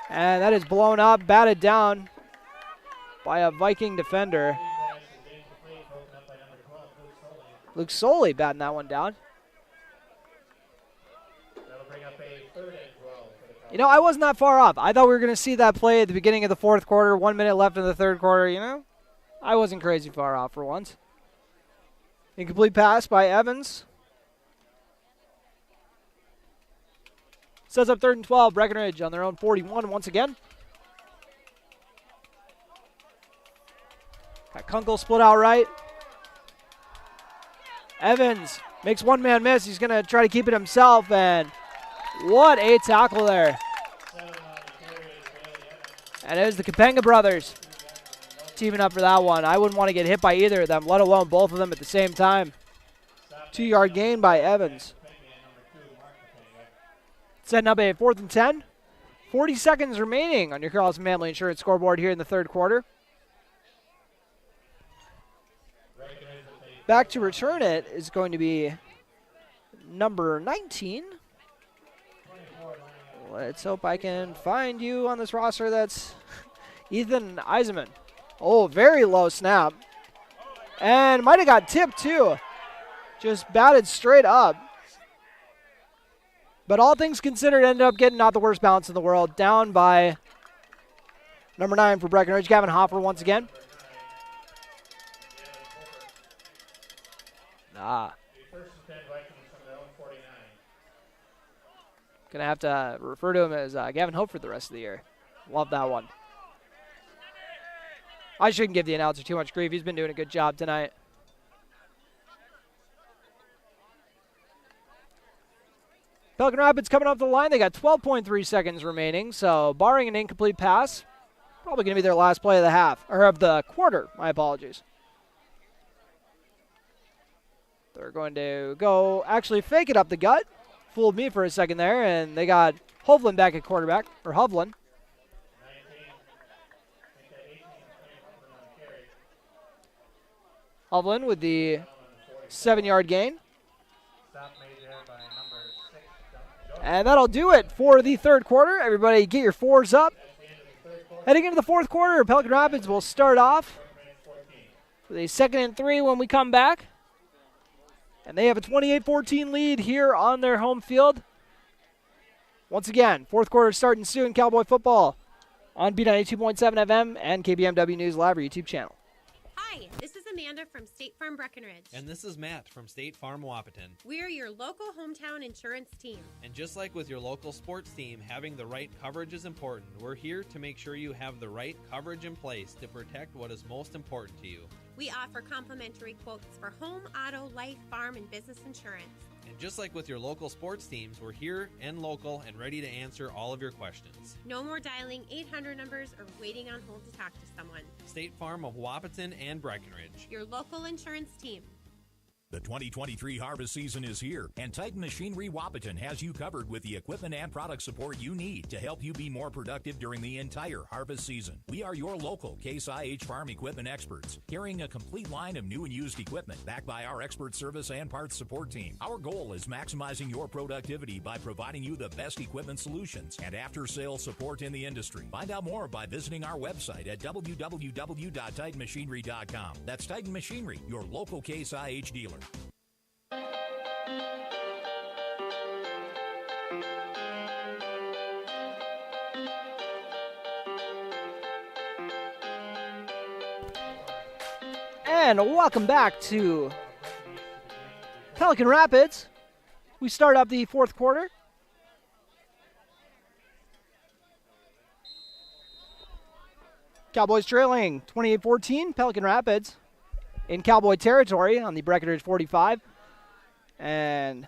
and that is blown up, batted down by a Viking defender. Luke Soley batting that one down. You know, I wasn't that far off. I thought we were going to see that play at the beginning of the fourth quarter, 1 minute left in the third quarter, you know. I wasn't crazy far off for once. Incomplete pass by Evans. Sets up third and 12. Breckenridge on their own 41 once again. Got Kunkel split out right. Evans makes one man miss. He's going to try to keep it himself, and what a tackle there. And it was the Kapenga brothers teaming up for that one. I wouldn't want to get hit by either of them, let alone both of them at the same time. 2-yard gain by Evans. Setting up a 4th and 10. 40 seconds remaining on your Carlson Family Insurance scoreboard here in the third quarter. Back to return it is going to be number 19. Let's hope I can find you on this roster. That's Ethan Eisenman. Oh, very low snap. And might have got tipped too. Just batted straight up. But all things considered, ended up getting not the worst bounce in the world. Down by number 9 for Breckenridge, Gavin Hoffer once again. Gonna have to refer to him as Gavin Hope for the rest of the year. Love that one. I shouldn't give the announcer too much grief. He's been doing a good job tonight. Pelican Rapids coming off the line. They got 12.3 seconds remaining, so barring an incomplete pass, probably going to be their last play of the half, or of the quarter. My apologies. They're going to go actually fake it up the gut. Fooled me for a second there, and they got Hovland back at quarterback, or Hovland. Hovland with the 7-yard gain. And that'll do it for the third quarter. Everybody get your 4s up. Heading into the fourth quarter, Pelican Rapids will start off with a 2nd and 3 when we come back. And they have a 28-14 lead here on their home field. Once again, fourth quarter starting soon. Cowboy football on B92.7 FM and KBMW News Live, our YouTube channel. Hi, this is Amanda from State Farm Breckenridge. And this is Matt from State Farm Wapaton. We are your local hometown insurance team. And just like with your local sports team, having the right coverage is important. We're here to make sure you have the right coverage in place to protect what is most important to you. We offer complimentary quotes for home, auto, life, farm, and business insurance. And just like with your local sports teams, we're here and local and ready to answer all of your questions. No more dialing 800 numbers or waiting on hold to talk to someone. State Farm of Wapaton and Breckenridge. Your local insurance team. The 2023 harvest season is here, and Titan Machinery Wapaton has you covered with the equipment and product support you need to help you be more productive during the entire harvest season. We are your local Case IH farm equipment experts, carrying a complete line of new and used equipment backed by our expert service and parts support team. Our goal is maximizing your productivity by providing you the best equipment solutions and after-sales support in the industry. Find out more by visiting our website at www.titanmachinery.com. That's Titan Machinery, your local Case IH dealer. And welcome back to Pelican Rapids. We start up the fourth quarter. Cowboys trailing 28-14. Pelican Rapids in Cowboy territory on the Breckenridge 45. And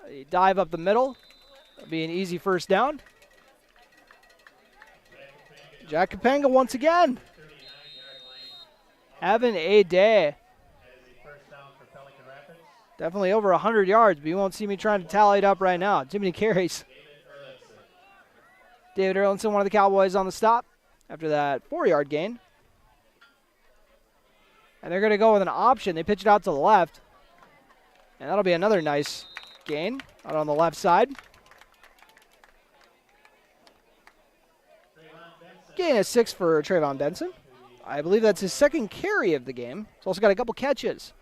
a dive up the middle. That'll be an easy first down. Jack Kapanga once again. Having a day. Definitely over 100 yards, but you won't see me trying to tally it up right now. Too many carries. David Erlinson, one of the Cowboys on the stop after that 4-yard gain. And they're going to go with an option. They pitch it out to the left. And that'll be another nice gain out on the left side. Gain of 6 for Trayvon Benson. I believe that's his second carry of the game. He's also got a couple catches.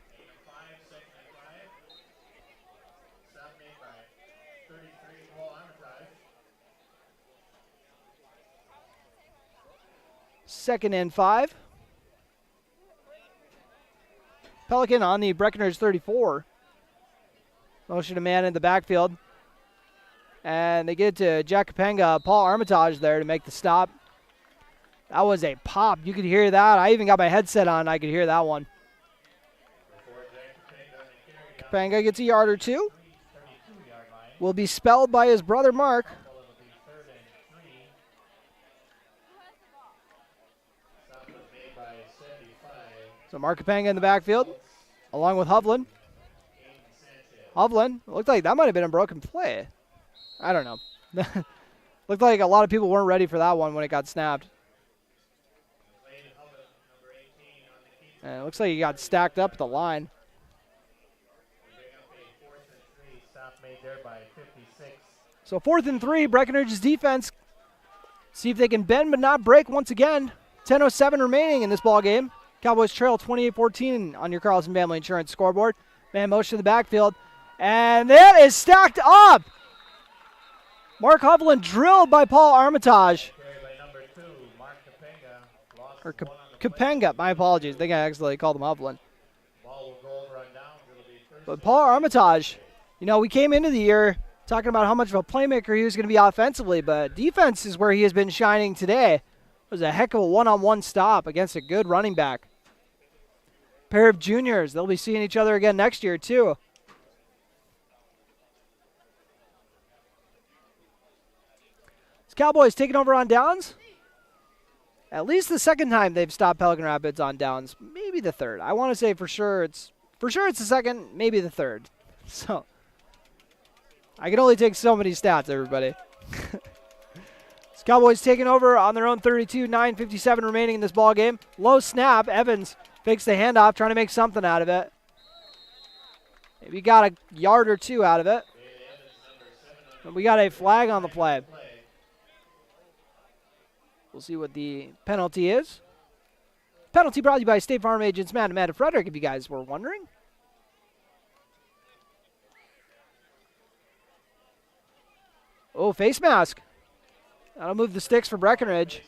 Second and 5. Pelican on the Breckenridge 34. Motion to man in the backfield. And they get to Jack Kapanga, Paul Armitage there to make the stop. That was a pop. You could hear that. I even got my headset on. I could hear that one. Kapanga gets a yard or two. Will be spelled by his brother Mark. So Mark Kapanga in the backfield, along with Hovland. Hovland, looked like that might have been a broken play. I don't know. Looked like a lot of people weren't ready for that one when it got snapped. And it looks like he got stacked up at the line. So 4th and 3, Breckenridge's defense. See if they can bend but not break once again. 10:07 remaining in this ball game. Cowboys trail 28-14 on your Carlson Family Insurance scoreboard. Man motion to the backfield. And that is stacked up. Mark Hovland drilled by Paul Armitage. Or Kapenga, my apologies. I think I accidentally called him Hovland. But Paul Armitage, you know, we came into the year talking about how much of a playmaker he was going to be offensively, but defense is where he has been shining today. It was a heck of a one-on-one stop against a good running back. Pair of juniors. They'll be seeing each other again next year, too. Is Cowboys taking over on downs? At least the second time they've stopped Pelican Rapids on downs. Maybe the third. I want to say for sure it's the second, maybe the third. So I can only take so many stats, everybody. Cowboys taking over on their own 32, 9:57 remaining in this ball game. Low snap. Evans fakes the handoff, trying to make something out of it. Maybe got a yard or two out of it. And we got a flag on the play. We'll see what the penalty is. Penalty brought to you by State Farm agents Matt and Amanda Frederick, if you guys were wondering. Oh, face mask. That'll move the sticks for Breckenridge.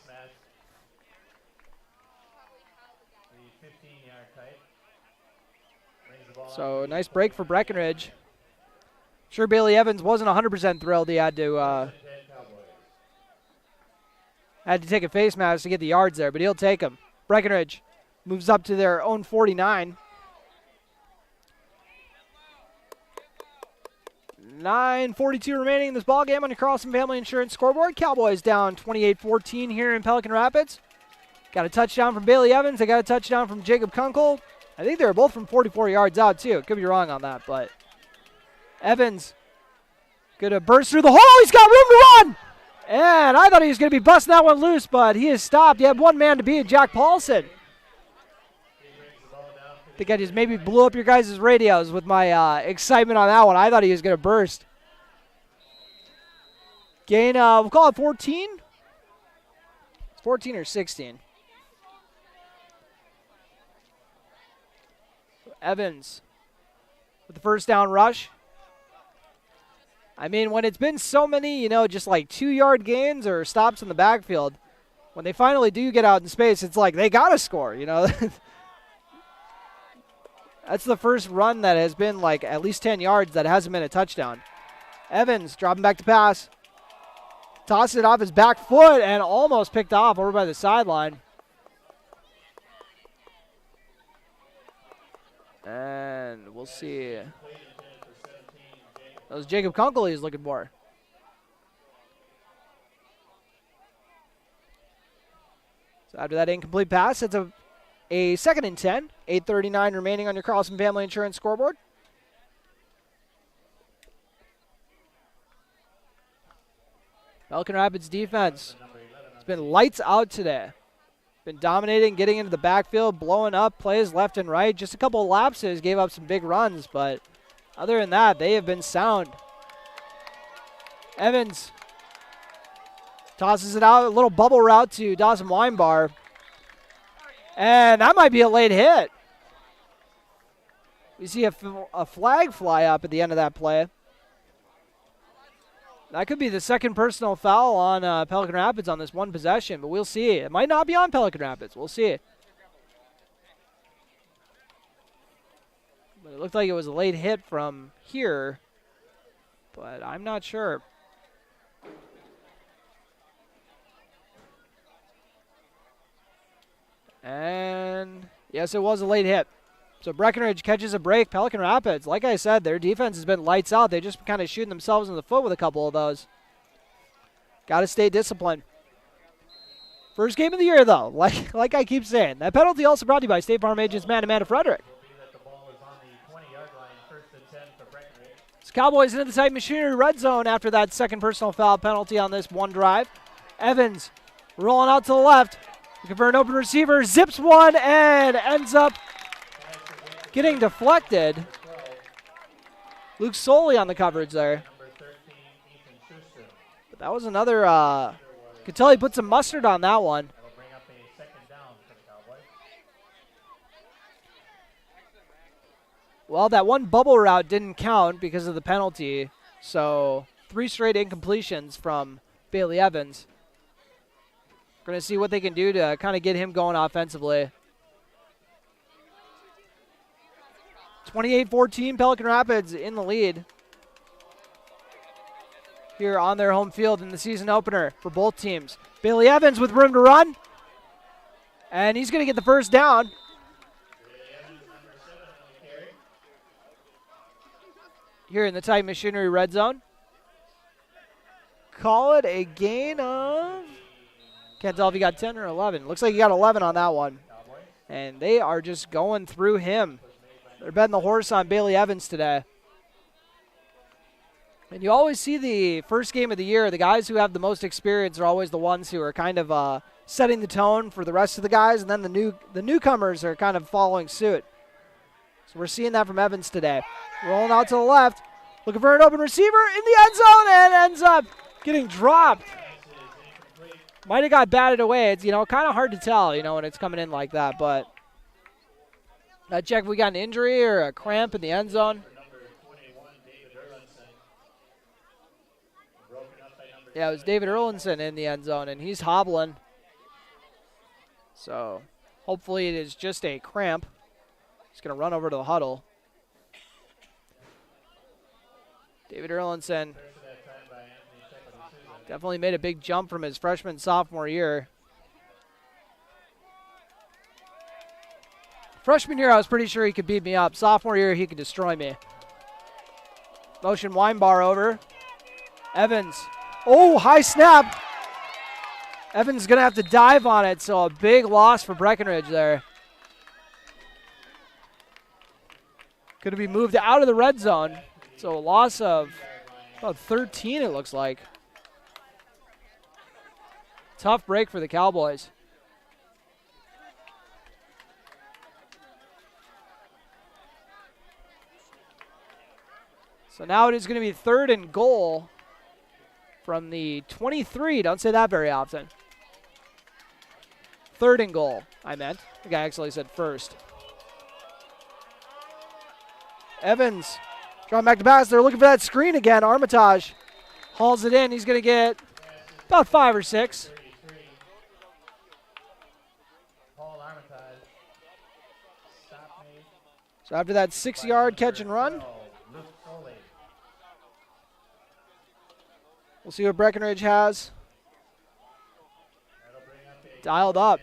So, nice break for Breckenridge. Sure, Bailey Evans wasn't 100% thrilled he had to take a face mask to get the yards there, but he'll take them. Breckenridge moves up to their own 49. 9:42 remaining in this ball game on your Carlson Family Insurance scoreboard. Cowboys down 28-14 here in Pelican Rapids. Got a touchdown from Bailey Evans. They got a touchdown from Jacob Kunkel. I think they were both from 44 yards out, too. Could be wrong on that, but Evans going to burst through the hole. He's got room to run. And I thought he was going to be busting that one loose, but he is stopped. He had one man to beat, Jack Paulson. I think I just maybe blew up your guys' radios with my excitement on that one. I thought he was going to burst. Gain, we'll call it 14. 14 or 16. Evans with the first down rush. I mean, when it's been so many, just like 2-yard gains or stops in the backfield, when they finally do get out in space, it's like they got to score, That's the first run that has been like at least 10 yards that hasn't been a touchdown. Evans dropping back to pass. Tosses it off his back foot and almost picked off over by the sideline. And we'll see. That was Jacob Kunkel he's looking for. So after that incomplete pass, it's a 2nd and 10. 8:39 remaining on your Carlson Family Insurance scoreboard. Pelican Rapids defense has been lights out today. Been dominating, getting into the backfield, blowing up plays left and right. Just a couple of lapses, gave up some big runs, but other than that, they have been sound. Evans tosses it out, a little bubble route to Dawson Weinbar. And that might be a late hit. We see a flag fly up at the end of that play. That could be the second personal foul on Pelican Rapids on this one possession, but we'll see. It might not be on Pelican Rapids. We'll see. But it looked like it was a late hit from here, but I'm not sure. And yes, it was a late hit. So Breckenridge catches a break. Pelican Rapids, like I said, their defense has been lights out. They just kind of shooting themselves in the foot with a couple of those. Got to stay disciplined. First game of the year, though, like I keep saying. That penalty also brought to you by State Farm agents Matt and Amanda Frederick. So Cowboys into the Titan Machinery red zone after that second personal foul penalty on this one drive. Evans rolling out to the left. Looking for an open receiver. Zips one and ends up getting deflected. Luke Soley on the coverage there. But that was another, could tell he put some mustard on that one. Well, that one bubble route didn't count because of the penalty. So 3 straight incompletions from Bailey Evans. We're going to see what they can do to kind of get him going offensively. 28-14, Pelican Rapids in the lead here on their home field in the season opener for both teams. Bailey Evans with room to run. And he's going to get the first down. Here in the Titan Machinery red zone. Call it a gain of... Can't tell if he got 10 or 11. Looks like he got 11 on that one. And they are just going through him. They're betting the horse on Bailey Evans today. And you always see the first game of the year, the guys who have the most experience are always the ones who are kind of setting the tone for the rest of the guys, and then the newcomers are kind of following suit. So we're seeing that from Evans today. Rolling out to the left, looking for an open receiver in the end zone, and ends up getting dropped. Might have got batted away. It's, kind of hard to tell, when it's coming in like that, but check if we got an injury or a cramp in the end zone. Yeah, it was David Erlinson in the end zone, and he's hobbling. So hopefully it is just a cramp. He's going to run over to the huddle. David Erlinson definitely made a big jump from his freshman, sophomore year. Freshman year, I was pretty sure he could beat me up. Sophomore year, he could destroy me. Motion Weinbar over. Evans. Oh, high snap. Evans is going to have to dive on it, so a big loss for Breckenridge there. Going to be moved out of the red zone. So a loss of about 13, it looks like. Tough break for the Cowboys. So now it is going to be 3rd and goal from the 23. Don't say that very often. 3rd and goal, I meant. I think I actually said first. Evans drawing back to pass. They're looking for that screen again. Armitage hauls it in. He's going to get about 5 or 6. So after that 6-yard catch and run, we'll see what Breckenridge has dialed up.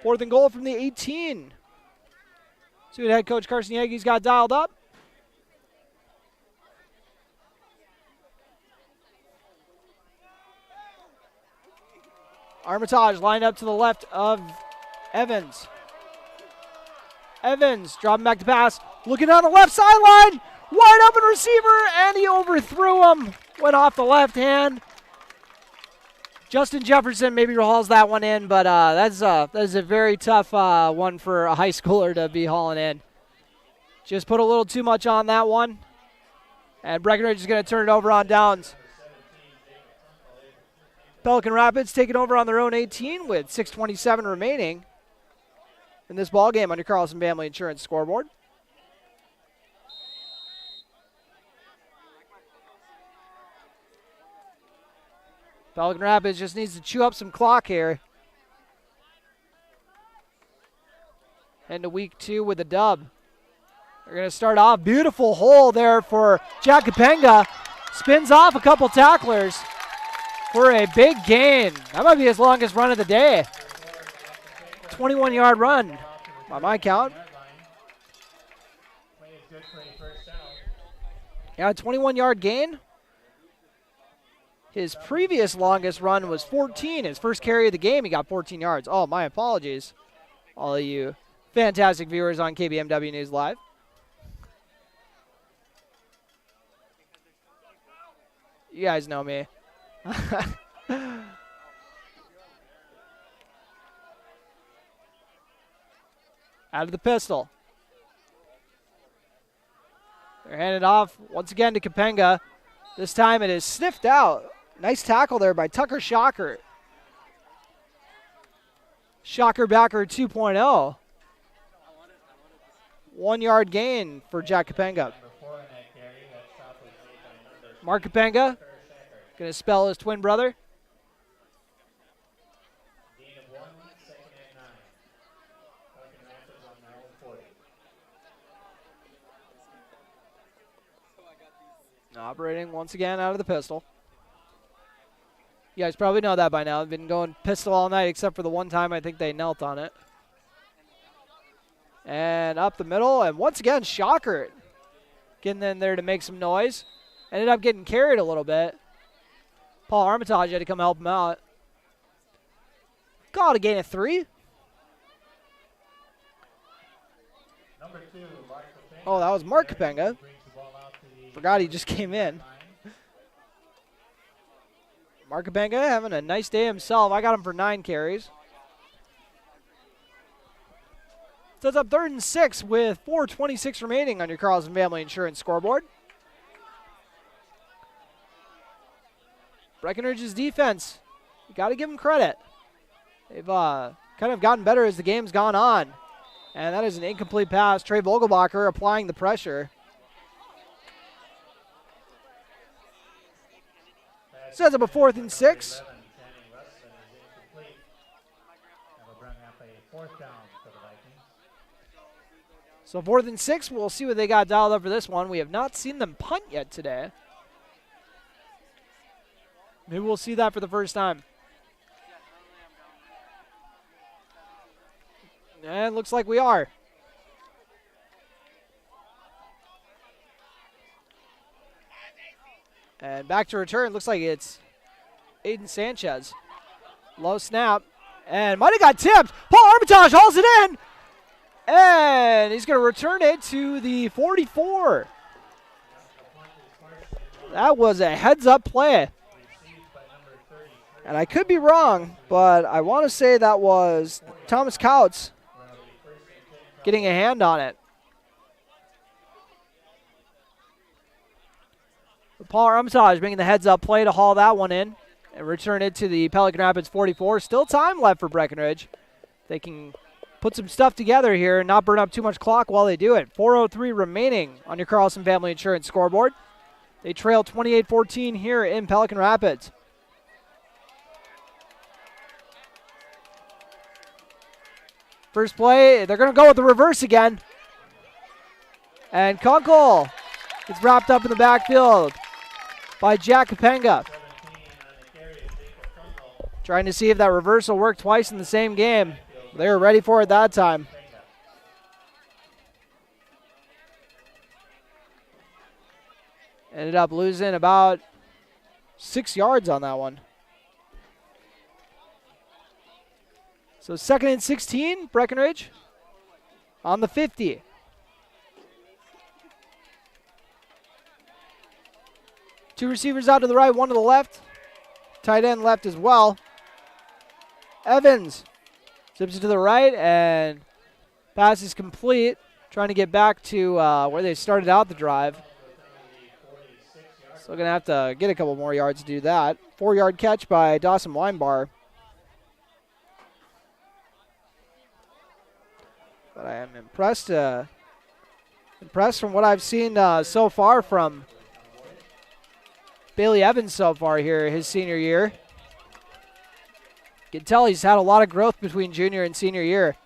4th and goal from the 18. See what head coach Carson Yeager's got dialed up. Armitage lined up to the left of Evans. Evans dropping back to pass. Looking on the left sideline. Wide open receiver, and he overthrew him. Went off the left hand. Justin Jefferson maybe hauls that one in, but that is a very tough one for a high schooler to be hauling in. Just put a little too much on that one. And Breckenridge is going to turn it over on downs. Pelican Rapids taking over on their own 18 with 6:27 remaining in this ball game on your Carlson Family Insurance scoreboard. Pelican Rapids just needs to chew up some clock here. Into week 2 with a dub. They're going to start off. Beautiful hole there for Jack Kapenga. Spins off a couple tacklers for a big gain. That might be his longest run of the day. 21-yard run by my count. Yeah, 21-yard gain. His previous longest run was 14. His first carry of the game, he got 14 yards. Oh, my apologies, all of you fantastic viewers on KBMW News Live. You guys know me. Out of the pistol. They're handed off once again to Kapenga. This time it is sniffed out. Nice tackle there by Tucker Shocker. Shocker backer 2.0. 1 yard gain for Jack Capenga. Number 4 on that carry. That stop was made by number Mark Capenga going to spell his twin brother. gain of 1, second and 9. Pelican Rapids on their own 40. Operating once again out of the pistol. You guys probably know that by now. They've been going pistol all night except for the one time I think they knelt on it. And up the middle, and once again, Shocker getting in there to make some noise. Ended up getting carried a little bit. Paul Armitage had to come help him out. Called a gain of 3. Number 2, Mark Capenga. Oh, that was Mark Capenga. Brings the ball out to the Forgot he just came in. Mark Capenga having a nice day himself. I got him for 9 carries. So it's up 3rd and 6 with 4:26 remaining on your Carlson Family Insurance scoreboard. Breckenridge's defense, you got to give them credit. They've kind of gotten better as the game's gone on. And that is an incomplete pass. Trey Vogelbacher applying the pressure. Sets up a 4th and 6. Channing Weston is incomplete. That'll bring up a 4th down for the Vikings. So 4th and 6, we'll see what they got dialed up for this one. We have not seen them punt yet today. Maybe we'll see that for the first time. And looks like we are. And back to return, looks like it's Aiden Sanchez. Low snap, and might have got tipped. Paul Armitage hauls it in, and he's going to return it to the 44. That was a heads-up play. And I could be wrong, but I want to say that was Thomas Couts getting a hand on it. Paul Armitage making the heads-up play to haul that one in and return it to the Pelican Rapids 44. Still time left for Breckenridge. They can put some stuff together here and not burn up too much clock while they do it. 4:03 remaining on your Carlson Family Insurance scoreboard. They trail 28-14 here in Pelican Rapids. First play, they're going to go with the reverse again. And Kunkel gets wrapped up in the backfield by Jack Capenga. Trying to see if that reversal worked twice in the same game. They were ready for it that time. Ended up losing about 6 yards on that one. So 2nd and 16, Breckenridge on the 50. Two receivers out to the right, one to the left. Tight end left as well. Evans zips it to the right, and pass is complete. Trying to get back to where they started out the drive. So going to have to get a couple more yards to do that. 4-yard catch by Dawson Weinbar. But I am impressed from what I've seen so far from Bailey Evans so far here his senior year. You can tell he's had a lot of growth between junior and senior year.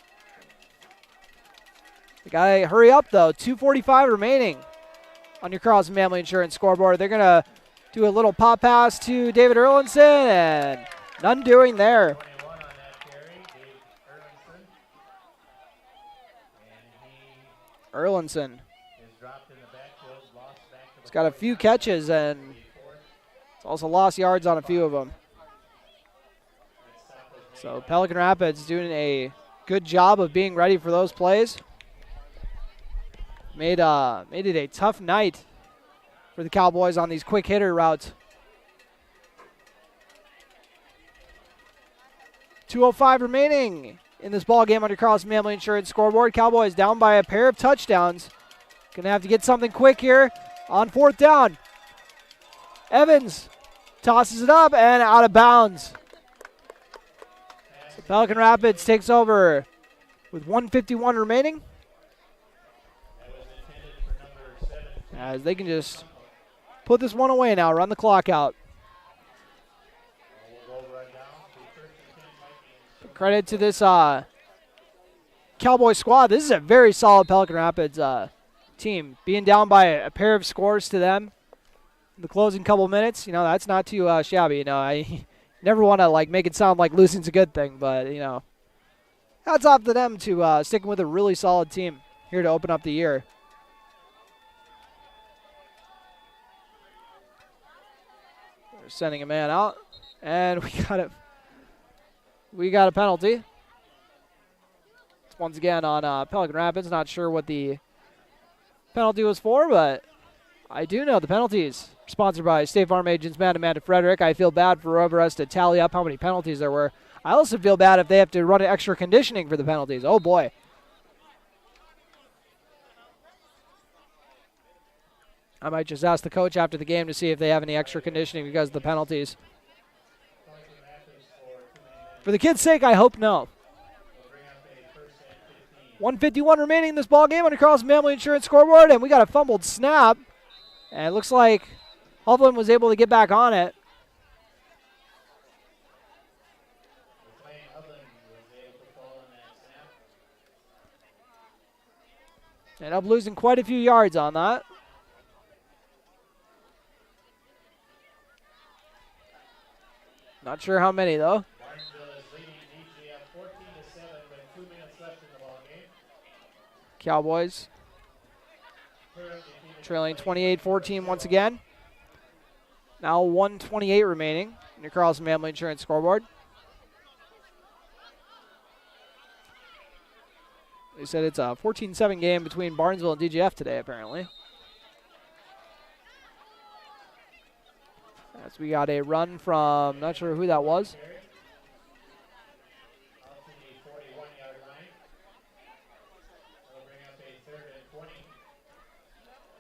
They got to hurry up, though. 2:45 remaining on your Carlson Family Insurance scoreboard. They're going to do a little pop pass to David Erlinson, and none doing there. Erlinson. He's got a few catches, and it's also lost yards on a few of them. So Pelican Rapids doing a good job of being ready for those plays. Made it a tough night for the Cowboys on these quick hitter routes. 2:05 remaining in this ball game under Carlson Family Insurance scoreboard. Cowboys down by a pair of touchdowns. Gonna have to get something quick here on 4th down. Evans tosses it up and out of bounds. So Pelican Rapids takes over with 1:51 remaining. as they can just put this one away now, run the clock out. Credit to this Cowboy squad. This is a very solid Pelican Rapids team. Being down by a pair of scores to them in the closing couple minutes, that's not too shabby. I never want to make it sound like losing's a good thing, but hats off to them to sticking with a really solid team here to open up the year. They're sending a man out, and we got a penalty. It's once again on Pelican Rapids. Not sure what the penalty was for, but I do know the penalties sponsored by State Farm agents Matt and Amanda Frederick. I feel bad for whoever has to tally up how many penalties there were. I also feel bad if they have to run extra conditioning for the penalties. Oh, boy. I might just ask the coach after the game to see if they have any extra conditioning because of the penalties. For the kids' sake, I hope no. 1:51 remaining in this ball game on the Carlson Family Insurance scoreboard, and we got a fumbled snap. And it looks like Hovland was able to get back on it. Ended up losing quite a few yards on that. Not sure how many, though. Cowboys trailing 28-14 once again. Now 1:28 remaining in your Carlson Family Insurance scoreboard. They said it's a 14-7 game between Barnesville and DGF today, apparently. As we got a run from, not sure who that was.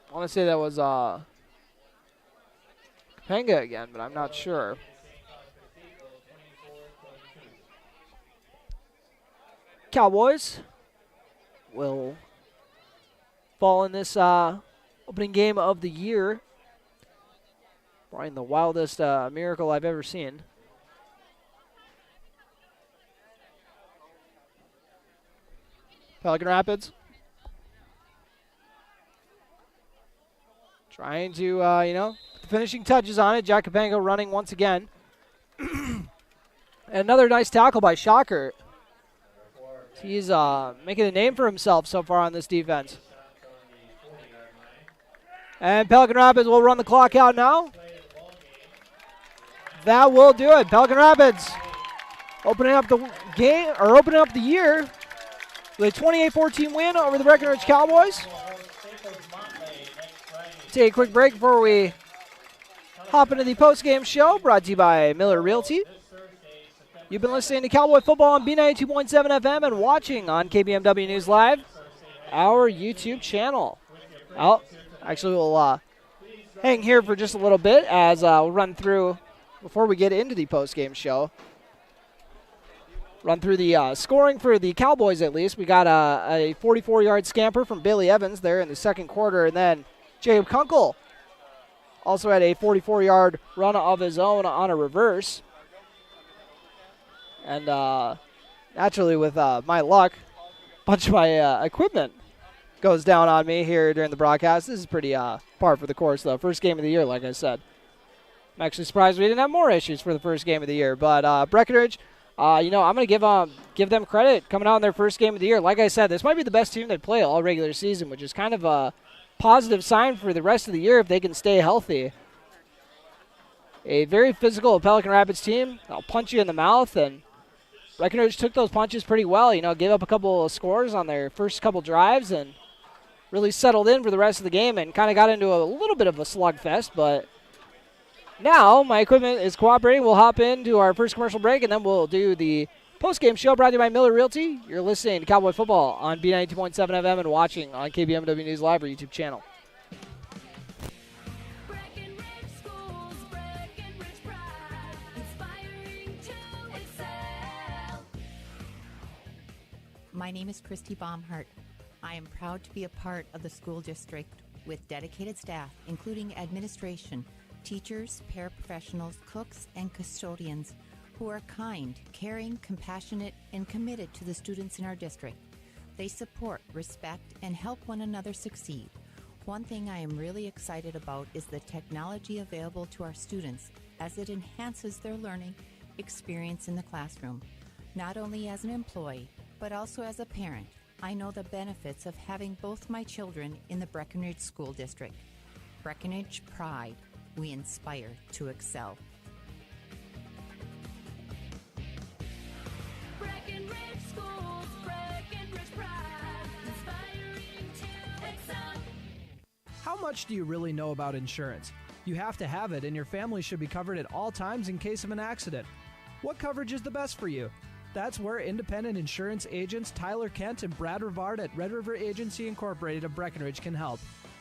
I want to say that was Kapanga again, but I'm not sure. Cowboys will fall in this opening game of the year. Probably the wildest miracle I've ever seen. Pelican Rapids trying to, the finishing touches on it. Jack Kapanga running once again. And another nice tackle by Shocker. He's making a name for himself so far on this defense. And Pelican Rapids will run the clock out now. That will do it. Pelican Rapids opening up the game, or opening up the year with a 28-14 win over the Breckenridge Cowboys. Take a quick break before we hop into the postgame show, brought to you by Miller Realty. You've been listening to Cowboy Football on B92.7 FM and watching on KBMW News Live, our YouTube channel. Actually, we'll hang here for just a little bit as we'll run through, before we get into the postgame show, run through the scoring for the Cowboys at least. We got a 44-yard scamper from Bailey Evans there in the second quarter, and then Jacob Kunkel also had a 44-yard run of his own on a reverse. And naturally, with my luck, a bunch of my equipment goes down on me here during the broadcast. This is pretty par for the course, though. First game of the year, like I said. I'm actually surprised we didn't have more issues for the first game of the year. But Breckenridge, I'm going to give them credit coming out in their first game of the year. Like I said, this might be the best team they play all regular season, which is kind of a positive sign for the rest of the year if they can stay healthy. A very physical Pelican Rapids team. They'll punch you in the mouth, and Breckenridge took those punches pretty well. Gave up a couple of scores on their first couple drives and really settled in for the rest of the game and kind of got into a little bit of a slugfest. But now my equipment is cooperating. We'll hop into our first commercial break, and then we'll do the postgame show brought to you by Miller Realty. You're listening to Cowboy Football on B92.7 FM and watching on KBMW News Live, our YouTube channel. My name is Christy Baumhart. I am proud to be a part of the school district with dedicated staff, including administration, teachers, paraprofessionals, cooks, and custodians who are kind, caring, compassionate, and committed to the students in our district. They support, respect, and help one another succeed. One thing I am really excited about is the technology available to our students as it enhances their learning experience in the classroom. Not only as an employee, but also as a parent, I know the benefits of having both my children in the Breckenridge School District. Breckenridge Pride. We inspire to excel. Breckenridge Schools, Breckenridge Pride, inspiring to excel. How much do you really know about insurance? You have to have it, and your family should be covered at all times in case of an accident. What coverage is the best for you? That's where independent insurance agents Tyler Kent and Brad Rivard at Red River Agency Incorporated of Breckenridge can help.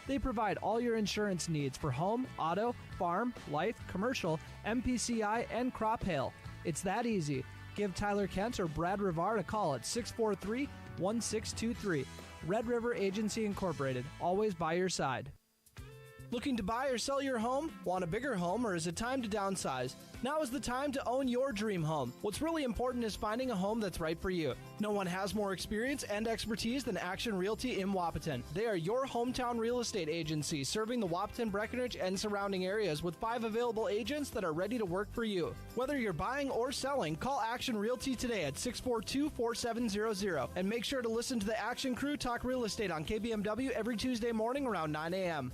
They provide all your insurance needs for home, auto, farm, life, commercial, MPCI, and crop hail. It's that easy. Give Tyler Kent or Brad Rivard a call at 643-1623. Red River Agency Incorporated, always by your side. Looking to buy or sell your home? Want a bigger home, or is it time to downsize? Now is the time to own your dream home. What's really important is finding a home that's right for you. No one has more experience and expertise than Action Realty in Wapaton. They are your hometown real estate agency serving the Wapaton, Breckenridge, and surrounding areas with 5 available agents that are ready to work for you. Whether you're buying or selling, call Action Realty today at 642-4700 and make sure to listen to the Action Crew talk real estate on KBMW every Tuesday morning around 9 a.m.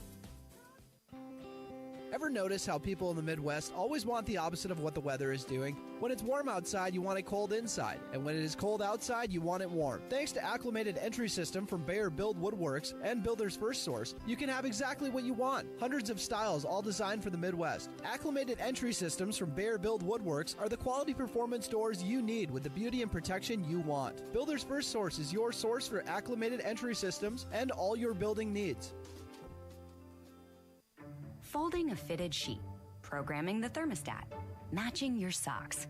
Ever notice how people in the Midwest always want the opposite of what the weather is doing? When it's warm outside, you want it cold inside. And when it is cold outside, you want it warm. Thanks to Acclimated Entry System from Bayer Build Woodworks and Builder's First Source, you can have exactly what you want. Hundreds of styles, all designed for the Midwest. Acclimated Entry Systems from Bayer Build Woodworks are the quality performance doors you need with the beauty and protection you want. Builder's First Source is your source for acclimated entry systems and all your building needs. Folding a fitted sheet, programming the thermostat, matching your socks.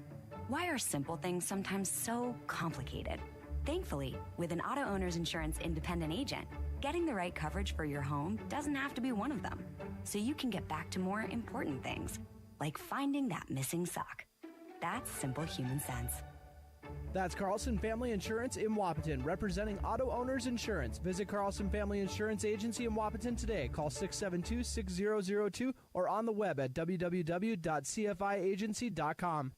Why are simple things sometimes so complicated? Thankfully, with an auto owner's insurance independent agent, getting the right coverage for your home doesn't have to be one of them. So you can get back to more important things, like finding that missing sock. That's simple human sense. That's Carlson Family Insurance in Wapaton, representing auto owners insurance. Visit Carlson Family Insurance Agency in Wapaton today. Call 672-6002 or on the web at www.cfiagency.com.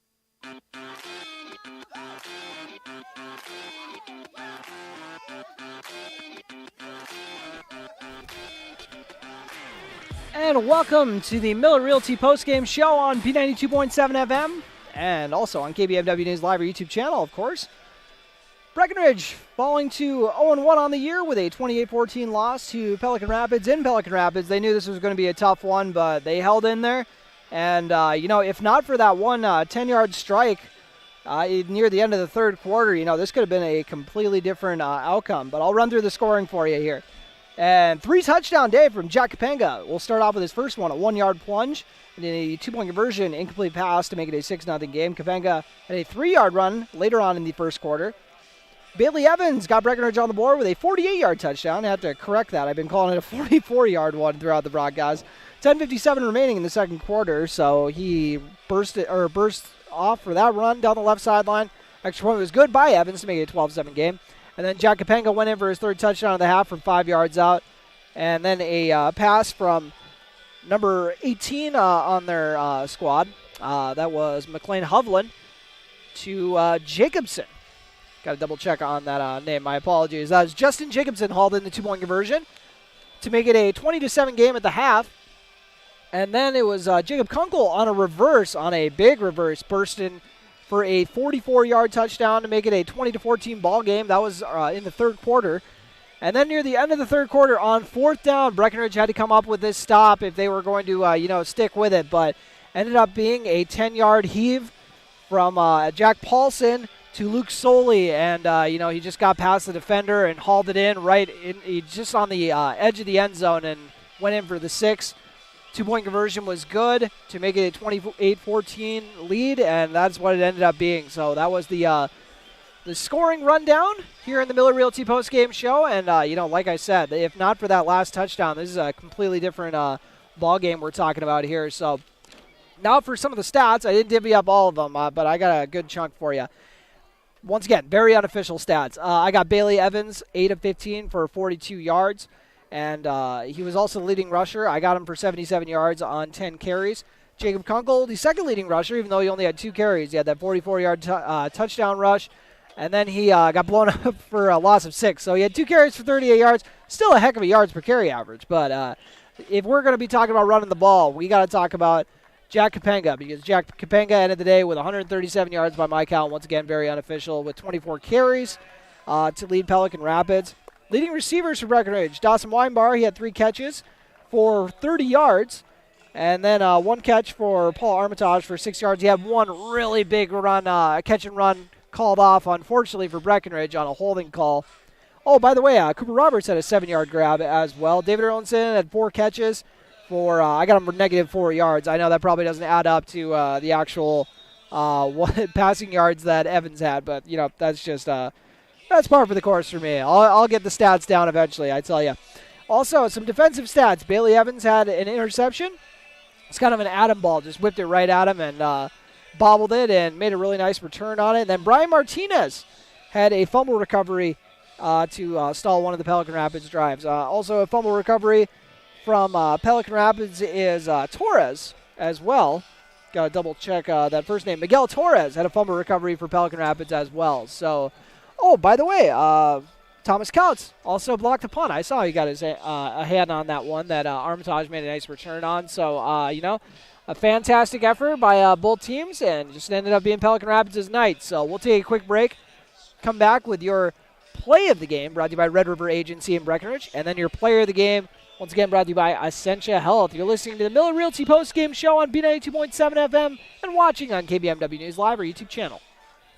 And welcome to the Miller Realty Postgame Show on B92.7 FM. And also on KBMW News Live, our YouTube channel, of course. Breckenridge falling to 0-1 on the year with a 28-14 loss to Pelican Rapids in Pelican Rapids. They knew this was going to be a tough one, but they held in there. And, if not for that one 10-yard strike near the end of the third quarter, this could have been a completely different outcome. But I'll run through the scoring for you here. And 3 touchdown day from Jack Kapenga. We'll start off with his first one, a 1-yard plunge. And a 2-point conversion, incomplete pass to make it a 6-0 game. Kapenga had a 3-yard run later on in the first quarter. Bailey Evans got Breckenridge on the board with a 48-yard touchdown. I have to correct that. I've been calling it a 44-yard one throughout the broadcast. 10:57 remaining in the second quarter, so he burst off for that run down the left sideline. Extra point was good by Evans to make it a 12-7 game. And then Jack Kapenga went in for his third touchdown of the half from 5 yards out. And then a pass from number 18 on their squad. That was McLean Hovland to Jacobson. Got to double check on that name. My apologies. That was Justin Jacobson hauled in the 2-point conversion to make it a 20-7 game at the half. And then it was Jacob Kunkel on a big reverse, burst in for a 44-yard touchdown to make it a 20-14 ball game. That was in the third quarter. And then near the end of the third quarter, on 4th down, Breckenridge had to come up with this stop if they were going to, stick with it. But ended up being a 10-yard heave from Jack Paulson to Luke Soley. And, he just got past the defender and hauled it in just on the edge of the end zone and went in for the 6. 2-point conversion was good to make it a 28-14 lead, and that's what it ended up being. So that was the the scoring rundown here in the Miller Realty postgame show. And, like I said, if not for that last touchdown, this is a completely different ball game we're talking about here. So now for some of the stats. I didn't divvy up all of them, but I got a good chunk for you. Once again, very unofficial stats. I got Bailey Evans, 8 of 15 for 42 yards. And he was also the leading rusher. I got him for 77 yards on 10 carries. Jacob Kunkel, the second leading rusher, even though he only had 2 carries. He had that 44-yard touchdown rush. And then he got blown up for a loss of 6. So he had 2 carries for 38 yards. Still a heck of a yards per carry average. But if we're going to be talking about running the ball, we got to talk about Jack Kapenga, because Jack Kapenga ended the day with 137 yards by my count. Once again, very unofficial, with 24 carries to lead Pelican Rapids. Leading receivers for Breckenridge, Dawson Weinbar, he had 3 catches for 30 yards. And then 1 catch for Paul Armitage for 6 yards. He had 1 really big run, catch and run, called off, unfortunately, for Breckenridge on a holding call. Oh, by the way, Cooper Roberts had a 7-yard grab as well. David Erlinson had 4 catches for, I got him for negative 4 yards. I know that probably doesn't add up to the actual passing yards that Evans had, but, that's just, that's par for the course for me. I'll get the stats down eventually, I tell you. Also, some defensive stats. Bailey Evans had an interception. It's kind of an Adam ball, just whipped it right at him and bobbled it and made a really nice return on it. And then Brian Martinez had a fumble recovery to stall one of the Pelican Rapids drives. Also a fumble recovery from Pelican Rapids is Torres as well. Got to double check that first name. Miguel Torres had a fumble recovery for Pelican Rapids as well. So, by the way, Thomas Couts also blocked a punt. I saw he got his a hand on that one that Armitage made a nice return on. So, a fantastic effort by both teams, and just ended up being Pelican Rapids' night. So we'll take a quick break, come back with your play of the game, brought to you by Red River Agency in Breckenridge, and then your player of the game, once again brought to you by Essentia Health. You're listening to the Miller Realty Postgame Show on B92.7 FM and watching on KBMW News Live or YouTube channel.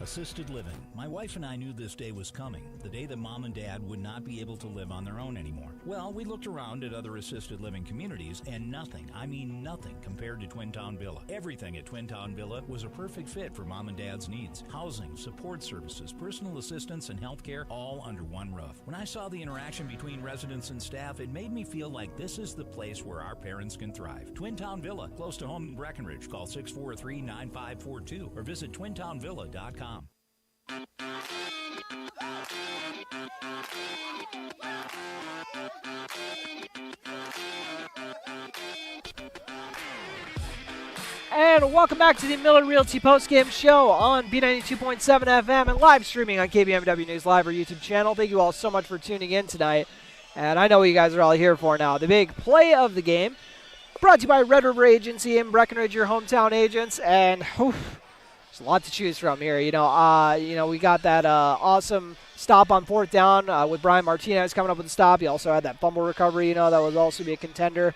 Assisted living. My wife and I knew this day was coming, the day that mom and dad would not be able to live on their own anymore. Well, we looked around at other assisted living communities, and nothing, I mean nothing, compared to Twin Town Villa. Everything at Twin Town Villa was a perfect fit for mom and dad's needs. Housing, support services, personal assistance, and health care, all under one roof. When I saw the interaction between residents and staff, it made me feel like this is the place where our parents can thrive. Twin Town Villa, close to home in Breckenridge. Call 643-9542 or visit twintownvilla.com. And welcome back to the Miller Realty Postgame Show on B92.7 FM and live streaming on KBMW News Live or YouTube channel. Thank you all so much for tuning in tonight. And I know what you guys are all here for now. The big play of the game, brought to you by Red River Agency in Breckenridge, your hometown agents. And there's a lot to choose from here. We got that awesome stop on 4th down with Brian Martinez coming up with the stop. He also had that fumble recovery, that would also be a contender.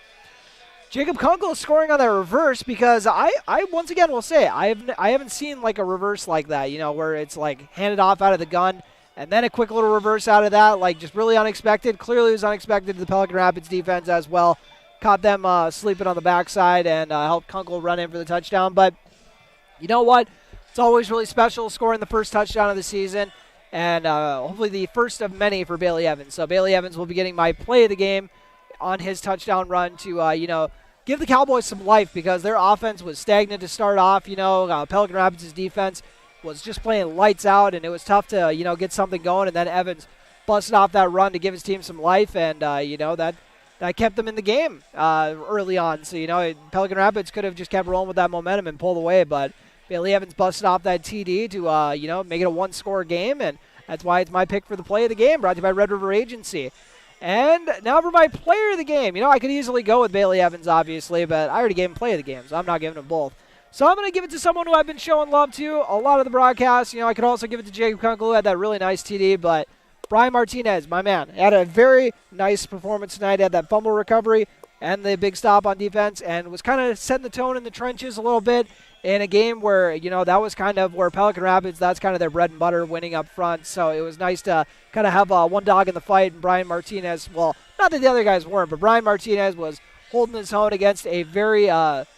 Jacob Kunkel scoring on that reverse, because I once again will say I haven't seen like a reverse like that, where it's like handed off out of the gun and then a quick little reverse out of that, like just really unexpected. Clearly it was unexpected to the Pelican Rapids defense as well. Caught them sleeping on the backside and helped Kunkel run in for the touchdown. But you know what? It's always really special scoring the first touchdown of the season, and hopefully the first of many for Bailey Evans. So Bailey Evans will be getting my play of the game on his touchdown run to, give the Cowboys some life, because their offense was stagnant to start off. Pelican Rapids' defense was just playing lights out, and it was tough to, get something going. And then Evans busted off that run to give his team some life, and, that kept them in the game early on. So, Pelican Rapids could have just kept rolling with that momentum and pulled away, but Bailey Evans busted off that TD to, make it a one-score game, and that's why it's my pick for the play of the game, brought to you by Red River Agency. And now for my player of the game. I could easily go with Bailey Evans, obviously, but I already gave him play of the game, so I'm not giving him both. So I'm going to give it to someone who I've been showing love to a lot of the broadcasts. I could also give it to Jacob Kunkel, who had that really nice TD, but Brian Martinez, my man, had a very nice performance tonight. Had that fumble recovery and the big stop on defense, and was kind of setting the tone in the trenches a little bit in a game where, that was kind of where Pelican Rapids, that's kind of their bread and butter, winning up front. So it was nice to kind of have one dog in the fight, and Brian Martinez, well, not that the other guys weren't, but Brian Martinez was holding his own against a very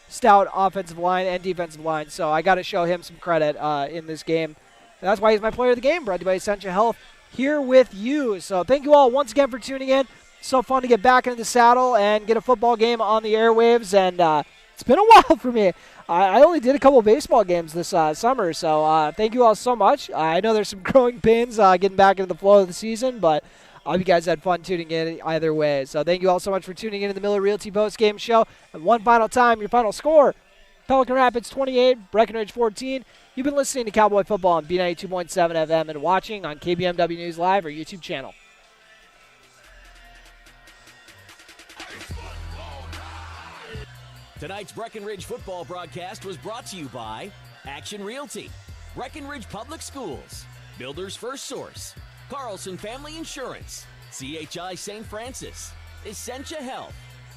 stout offensive line and defensive line. So I got to show him some credit in this game. And that's why he's my player of the game, brought to you by Essentia Health, here with you. So thank you all once again for tuning in. So fun to get back into the saddle and get a football game on the airwaves. And it's been a while for me. I only did a couple baseball games this summer, so thank you all so much. I know there's some growing pains getting back into the flow of the season, but I hope you guys had fun tuning in either way. So thank you all so much for tuning in to the Miller Realty Postgame Show. And one final time, your final score, Pelican Rapids 28, Breckenridge 14. You've been listening to Cowboy Football on B92.7 FM and watching on KBMW News Live or YouTube channel. Tonight's Breckenridge football broadcast was brought to you by Action Realty, Breckenridge Public Schools, Builders First Source, Carlson Family Insurance, CHI St. Francis, Essentia Health,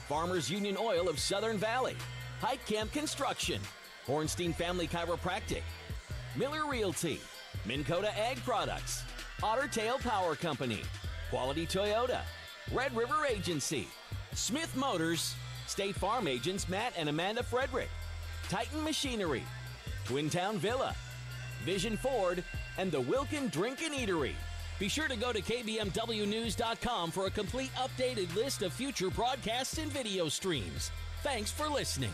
Farmers Union Oil of Southern Valley, Hike Camp Construction, Hornstein Family Chiropractic, Miller Realty, Minn Kota Ag Products, Otter Tail Power Company, Quality Toyota, Red River Agency, Smith Motors, State Farm agents Matt and Amanda Frederick, Titan Machinery, Twin Town Villa, Vision Ford, and the Wilkin Drink and Eatery. Be sure to go to kbmwnews.com for a complete updated list of future broadcasts and video streams. Thanks for listening.